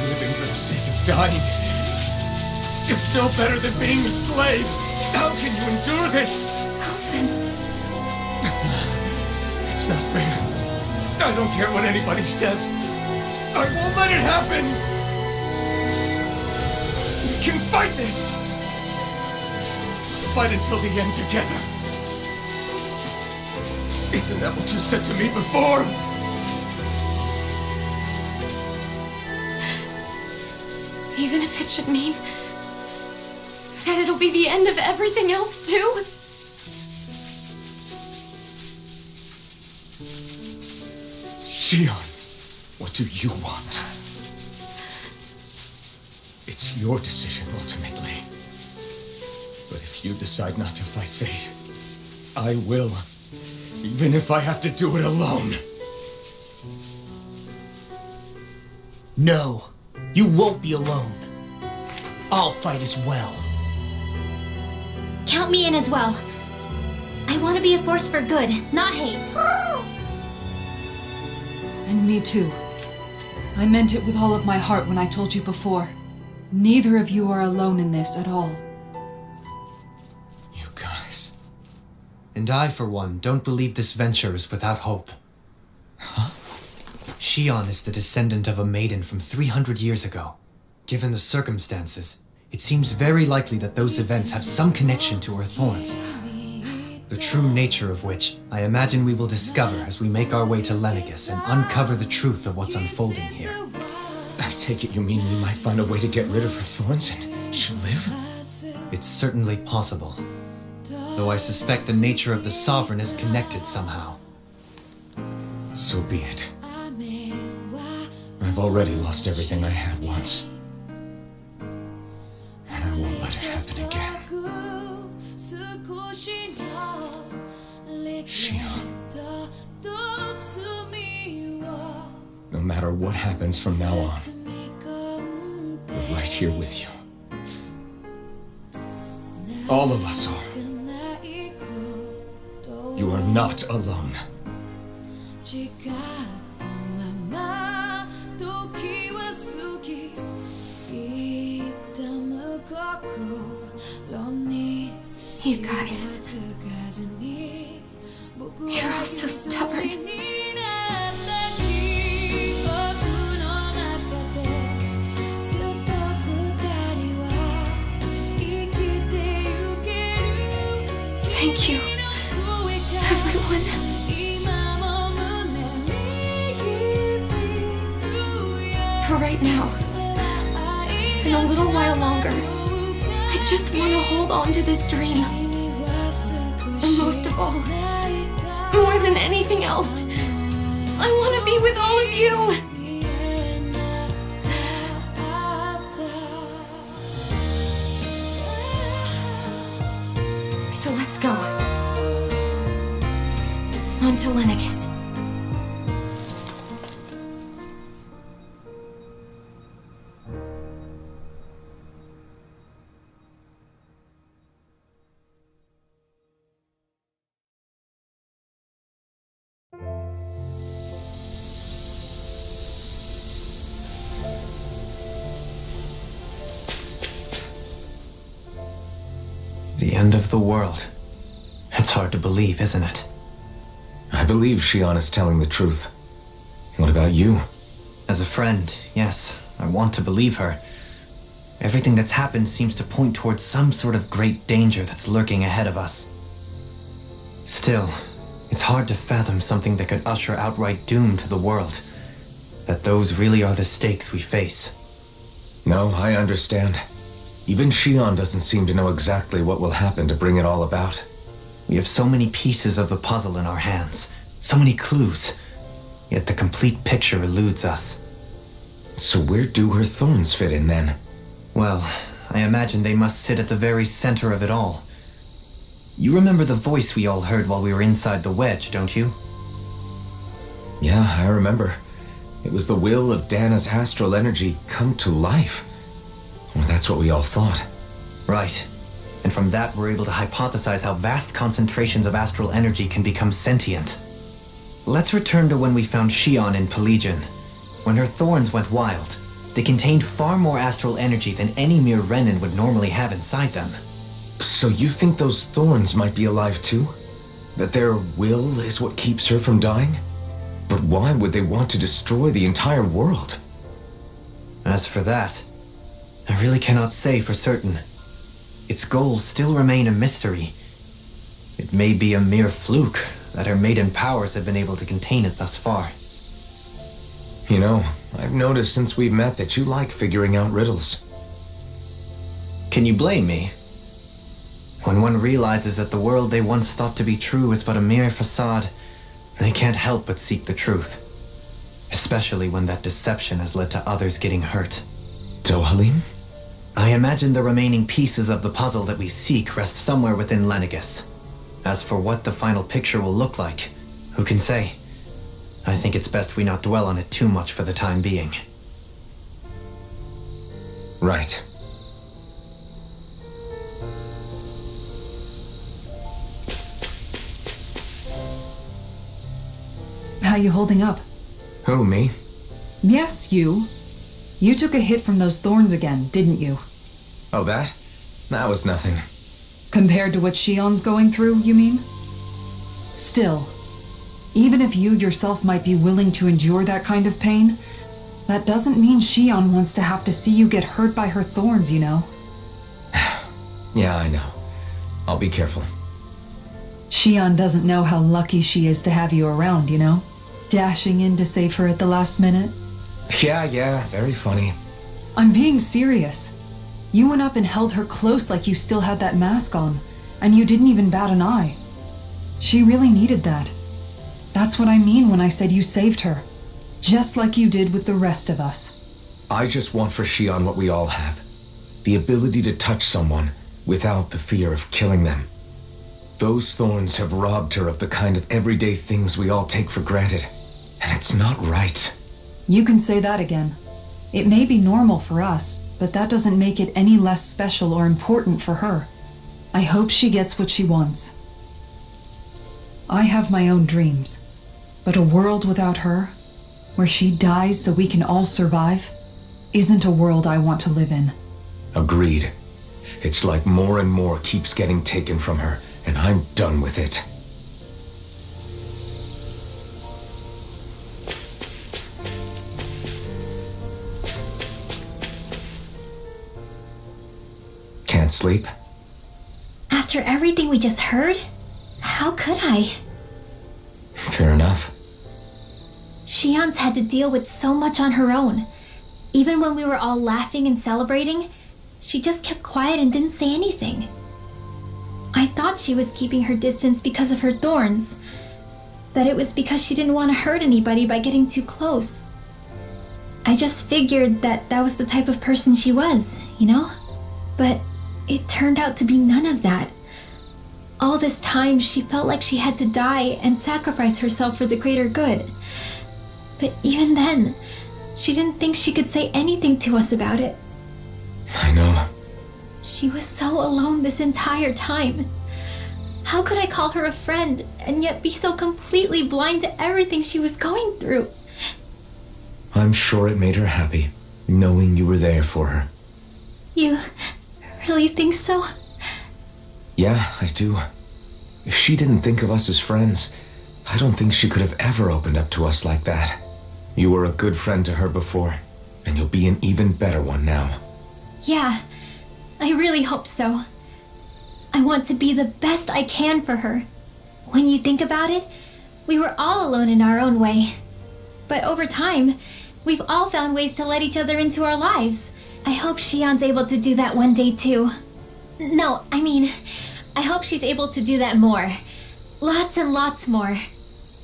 Speaker 3: Living for the sake of dying is no better than being a slave. How can you endure this?
Speaker 1: Alvin.
Speaker 3: It's not fair. I don't care what anybody says. I won't let it happen. We can fight this. Fight until the end together. Isn't that what you said to me before?
Speaker 1: Even if it should mean that it'll be the end of everything else, too?
Speaker 3: Shion, what do you want? It's your decision, ultimately. But if you decide not to fight fate, I will. Even if I have to do it alone.
Speaker 11: No, you won't be alone. I'll fight as well.
Speaker 1: Count me in as well. I want to be a force for good, not hate.
Speaker 5: And me too. I meant it with all of my heart when I told you before. Neither of you are alone in this at all.
Speaker 3: You guys.
Speaker 2: And I, for one, don't believe this venture is without hope.
Speaker 3: Huh?
Speaker 2: Shion is the descendant of a maiden from 300 years ago. Given the circumstances, it seems very likely that those events have some connection to her thorns. The true nature of which I imagine we will discover as we make our way to Lenegus and uncover the truth of what's unfolding here.
Speaker 3: I take it you mean we might find a way to get rid of her thorns and she'll live?
Speaker 2: It's certainly possible. Though I suspect the nature of the Sovereign is connected somehow.
Speaker 3: So be it. I've already lost everything I had once. And I won't let it happen again. Shion. No matter what happens from now on, we're right here with you. All of us are. You are not alone.
Speaker 1: You guys. You're all so stubborn. Thank you, everyone. For right now, and a little while longer, I just want to hold on to this dream. And most of all, more than anything else, I want to be with all of you. So let's go. On to Lenegus.
Speaker 2: The end of the world. It's hard to believe, isn't it?
Speaker 3: I believe Shion is telling the truth. What about you?
Speaker 2: As a friend, yes, I want to believe her. Everything that's happened seems to point towards some sort of great danger that's lurking ahead of us. Still, it's hard to fathom something that could usher outright doom to the world. That those really are the stakes we face.
Speaker 3: No, I understand. Even Shion doesn't seem to know exactly what will happen to bring it all about.
Speaker 2: We have so many pieces of the puzzle in our hands, so many clues, yet the complete picture eludes us.
Speaker 3: So where do her thorns fit in then?
Speaker 2: Well, I imagine they must sit at the very center of it all. You remember the voice we all heard while we were inside the wedge, don't you?
Speaker 3: Yeah, I remember. It was the will of Dana's astral energy come to life. Well, that's what we all thought.
Speaker 2: Right. And from that, we're able to hypothesize how vast concentrations of astral energy can become sentient. Let's return to when we found Shion in Pelagian, when her thorns went wild. They contained far more astral energy than any mere Renin would normally have inside them.
Speaker 3: So you think those thorns might be alive too? That their will is what keeps her from dying? But why would they want to destroy the entire world?
Speaker 2: As for that, I really cannot say for certain. Its goals still remain a mystery. It may be a mere fluke that her maiden powers have been able to contain it thus far.
Speaker 3: You know, I've noticed since we've met that you like figuring out riddles.
Speaker 2: Can you blame me? When one realizes that the world they once thought to be true is but a mere facade, they can't help but seek the truth. Especially when that deception has led to others getting hurt.
Speaker 3: Dohalim?
Speaker 2: I imagine the remaining pieces of the puzzle that we seek rest somewhere within Lenegus. As for what the final picture will look like, who can say? I think it's best we not dwell on it too much for the time being.
Speaker 3: Right.
Speaker 5: How you holding up?
Speaker 3: Who, me?
Speaker 5: Yes, you. You took a hit from those thorns again, didn't you?
Speaker 3: Oh, that? That was nothing.
Speaker 5: Compared to what Shion's going through, you mean? Still, even if you yourself might be willing to endure that kind of pain, that doesn't mean Shion wants to have to see you get hurt by her thorns, you know?
Speaker 3: Yeah, I know. I'll be careful.
Speaker 5: Shion doesn't know how lucky she is to have you around, you know? Dashing in to save her at the last minute.
Speaker 3: Yeah, very funny.
Speaker 5: I'm being serious. You went up and held her close like you still had that mask on, and you didn't even bat an eye. She really needed that. That's what I mean when I said you saved her. Just like you did with the rest of us.
Speaker 3: I just want for Shion what we all have. The ability to touch someone without the fear of killing them. Those thorns have robbed her of the kind of everyday things we all take for granted. And it's not right.
Speaker 5: You can say that again. It may be normal for us, but that doesn't make it any less special or important for her. I hope she gets what she wants. I have my own dreams, but a world without her, where she dies so we can all survive, isn't a world I want to live in.
Speaker 3: Agreed. It's like more and more keeps getting taken from her, and I'm done with it. Can't sleep?
Speaker 1: After everything we just heard, how could I?
Speaker 3: Fair enough.
Speaker 1: Shion's had to deal with so much on her own. Even when we were all laughing and celebrating, she just kept quiet and didn't say anything. I thought she was keeping her distance because of her thorns. That it was because she didn't want to hurt anybody by getting too close. I just figured that that was the type of person she was, you know? But it turned out to be none of that. All this time, she felt like she had to die and sacrifice herself for the greater good. But even then, she didn't think she could say anything to us about it.
Speaker 3: I know.
Speaker 1: She was so alone this entire time. How could I call her a friend and yet be so completely blind to everything she was going through?
Speaker 3: I'm sure it made her happy, knowing you were there for her.
Speaker 1: You really think so?
Speaker 3: Yeah, I do. If she didn't think of us as friends, I don't think she could have ever opened up to us like that. You were a good friend to her before, and you'll be an even better one now.
Speaker 1: Yeah, I really hope so. I want to be the best I can for her. When you think about it, we were all alone in our own way. But over time, we've all found ways to let each other into our lives. I hope Shion's able to do that one day too. No, I mean, I hope she's able to do that more. Lots and lots more.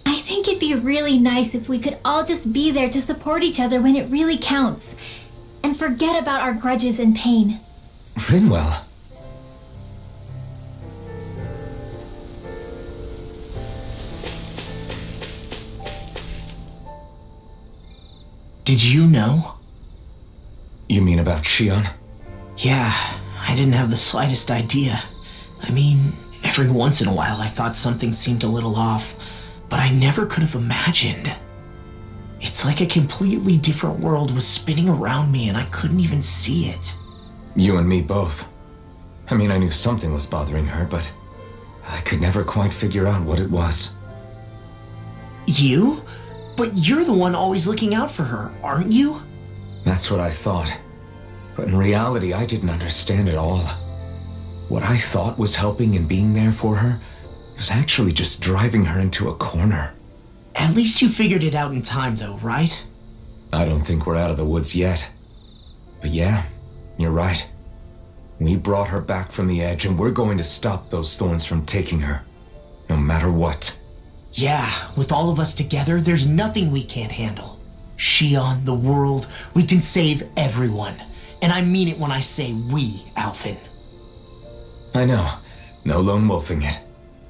Speaker 1: I think it'd be really nice if we could all just be there to support each other when it really counts. And forget about our grudges and pain.
Speaker 3: Rinwell.
Speaker 11: Did you know?
Speaker 3: You mean about Shion?
Speaker 11: Yeah, I didn't have the slightest idea. I mean, every once in a while I thought something seemed a little off, but I never could have imagined. It's like a completely different world was spinning around me and I couldn't even see it.
Speaker 3: You and me both. I mean, I knew something was bothering her, but I could never quite figure out what it was.
Speaker 11: You? But you're the one always looking out for her, aren't you?
Speaker 3: That's what I thought. But in reality, I didn't understand it all. What I thought was helping and being there for her was actually just driving her into a corner.
Speaker 11: At least you figured it out in time, though, right?
Speaker 3: I don't think we're out of the woods yet. But yeah, you're right. We brought her back from the edge, and we're going to stop those thorns from taking her, no matter what.
Speaker 11: Yeah, with all of us together, there's nothing we can't handle. Shion, the world, we can save everyone. And I mean it when I say we, Alphen.
Speaker 3: I know. No lone wolfing it.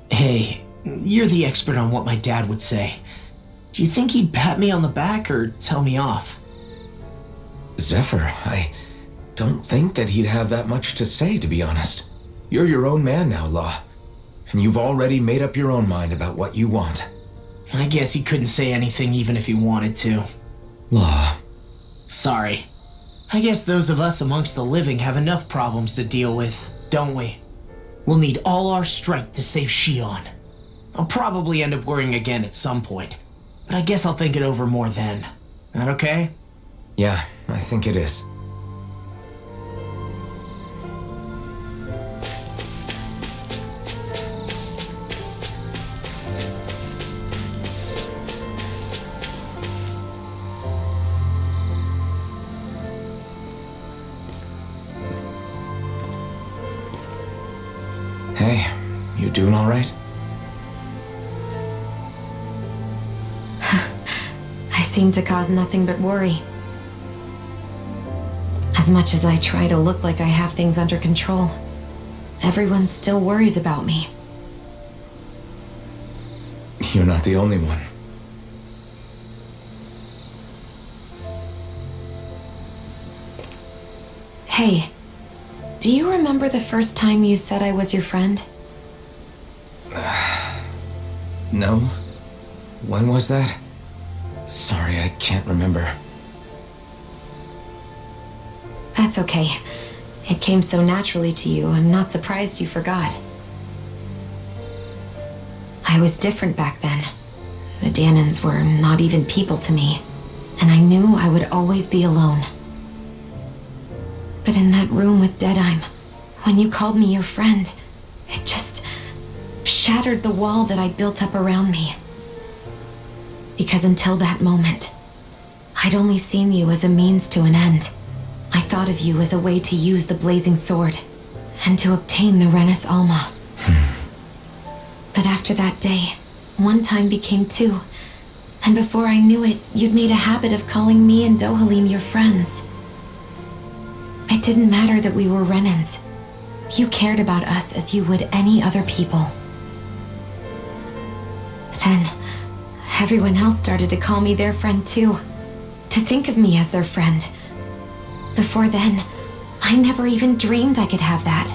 Speaker 11: Hey, you're the expert on what my dad would say. Do you think he'd pat me on the back or tell me off?
Speaker 3: Zephyr, I don't think that he'd have that much to say, to be honest. You're your own man now, Law. And you've already made up your own mind about what you want.
Speaker 11: I guess he couldn't say anything even if he wanted to.
Speaker 3: Law.
Speaker 11: Sorry. I guess those of us amongst the living have enough problems to deal with, don't we? We'll need all our strength to save Shion. I'll probably end up worrying again at some point, but I guess I'll think it over more then. That okay?
Speaker 3: Yeah, I think it is. Hey, you doing all right?
Speaker 7: I seem to cause nothing but worry. As much as I try to look like I have things under control, everyone still worries about me.
Speaker 3: You're not the only one.
Speaker 7: Hey, do you remember the first time you said I was your friend?
Speaker 3: No? When was that? Sorry, I can't remember.
Speaker 7: That's okay. It came so naturally to you, I'm not surprised you forgot. I was different back then. The Danans were not even people to me, and I knew I would always be alone. But in that room with Deadime, when you called me your friend, it just shattered the wall that I'd built up around me. Because until that moment, I'd only seen you as a means to an end. I thought of you as a way to use the blazing sword and to obtain the Renis Alma. But after that day, one time became two, and before I knew it, you'd made a habit of calling me and Dohalim your friends. It didn't matter that we were Renins. You cared about us as you would any other people. Then, everyone else started to call me their friend too, to think of me as their friend. Before then, I never even dreamed I could have that.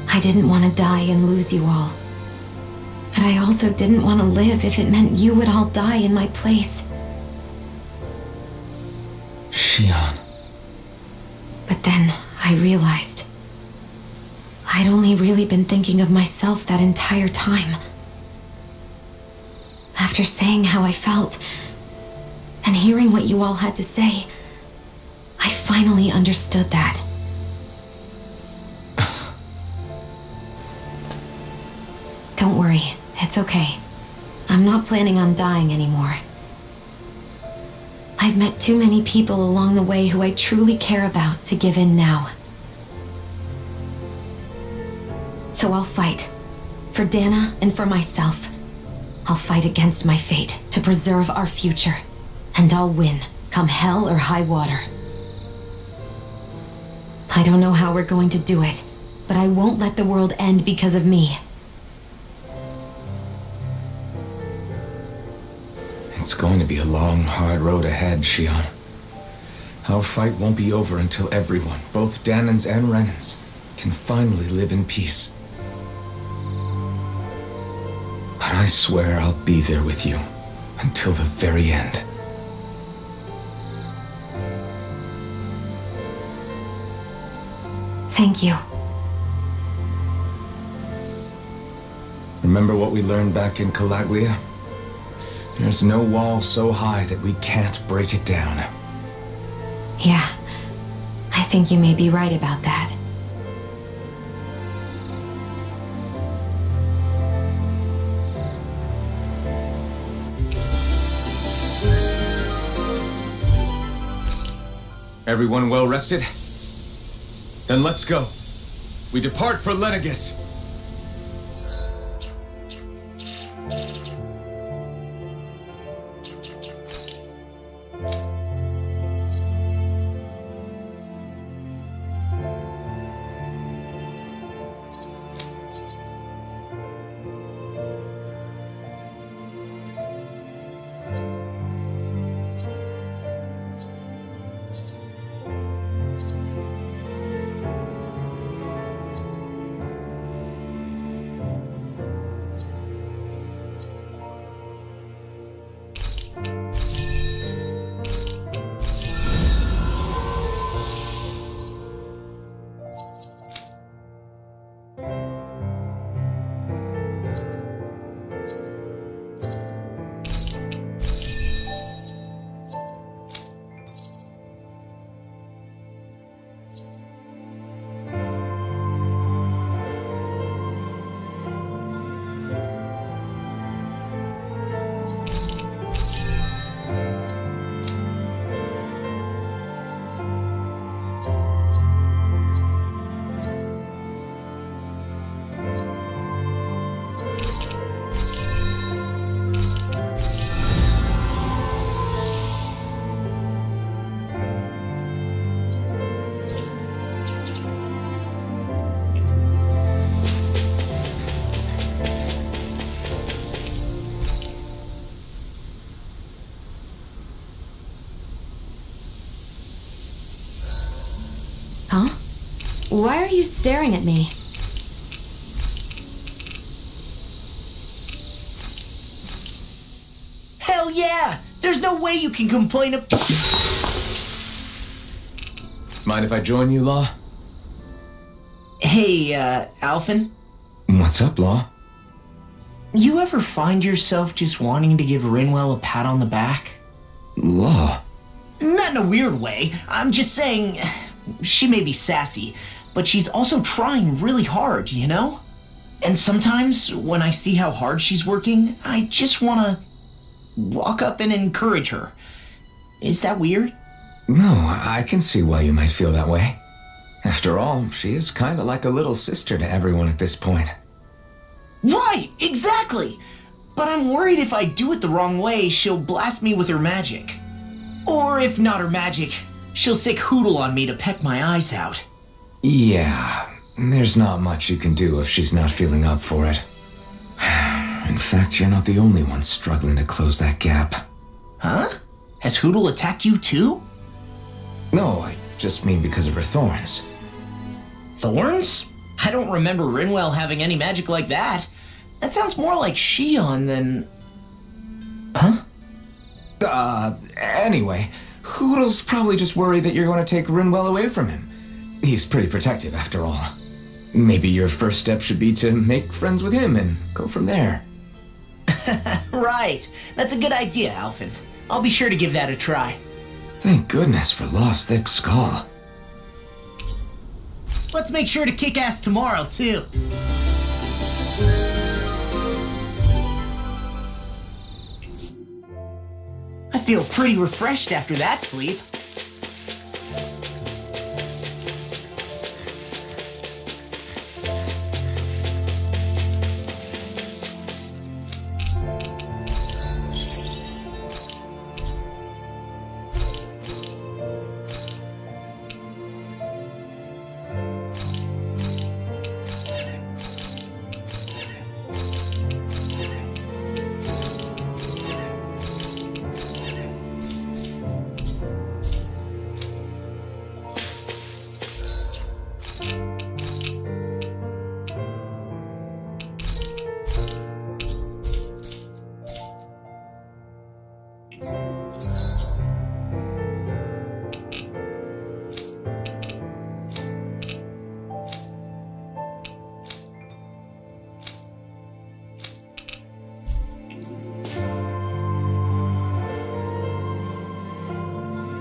Speaker 7: I didn't want to die and lose you all. But I also didn't want to live if it meant you would all die in my place.
Speaker 3: Shion.
Speaker 7: But then I realized I'd only really been thinking of myself that entire time. After saying how I felt and hearing what you all had to say, I finally understood that. Don't worry, it's okay. I'm not planning on dying anymore. I've met too many people along the way who I truly care about to give in now. So I'll fight. For Dana and for myself. I'll fight against my fate to preserve our future. And I'll win, come hell or high water. I don't know how we're going to do it, but I won't let the world end because of me.
Speaker 3: It's going to be a long, hard road ahead, Shion. Our fight won't be over until everyone, both Danans and Renins, can finally live in peace. I swear I'll be there with you until the very end.
Speaker 1: Thank you.
Speaker 3: Remember what we learned back in Calaglia? There's no wall so high that we can't break it down.
Speaker 1: Yeah, I think you may be right about that.
Speaker 3: Everyone well rested? Then let's go. We depart for Lenegus.
Speaker 1: Huh? Why are you staring at me?
Speaker 11: Hell yeah! There's no way you can complain of.
Speaker 3: Mind if I join you, Law?
Speaker 11: Hey, Alphen?
Speaker 3: What's up, Law?
Speaker 11: You ever find yourself just wanting to give Rinwell a pat on the back?
Speaker 3: Law?
Speaker 11: Not in a weird way. I'm just saying, she may be sassy, but she's also trying really hard, you know? And sometimes, when I see how hard she's working, I just want to walk up and encourage her. Is that weird?
Speaker 3: No, I can see why you might feel that way. After all, she is kind of like a little sister to everyone at this point.
Speaker 11: Right, exactly! But I'm worried if I do it the wrong way, she'll blast me with her magic. Or if not her magic, she'll sick Hootle on me to peck my eyes out.
Speaker 3: Yeah, there's not much you can do if she's not feeling up for it. In fact, you're not the only one struggling to close that gap.
Speaker 11: Huh? Has Hootle attacked you too?
Speaker 3: No, I just mean because of her thorns.
Speaker 11: Thorns? I don't remember Rinwell having any magic like that. That sounds more like Shion than... Huh?
Speaker 3: Anyway, Hootle's probably just worried that you're going to take Rinwell away from him. He's pretty protective after all. Maybe your first step should be to make friends with him and go from there.
Speaker 11: Right. That's a good idea, Alphen. I'll be sure to give that a try.
Speaker 3: Thank goodness for Law's thick skull.
Speaker 11: Let's make sure to kick ass tomorrow, too. I feel pretty refreshed after that sleep.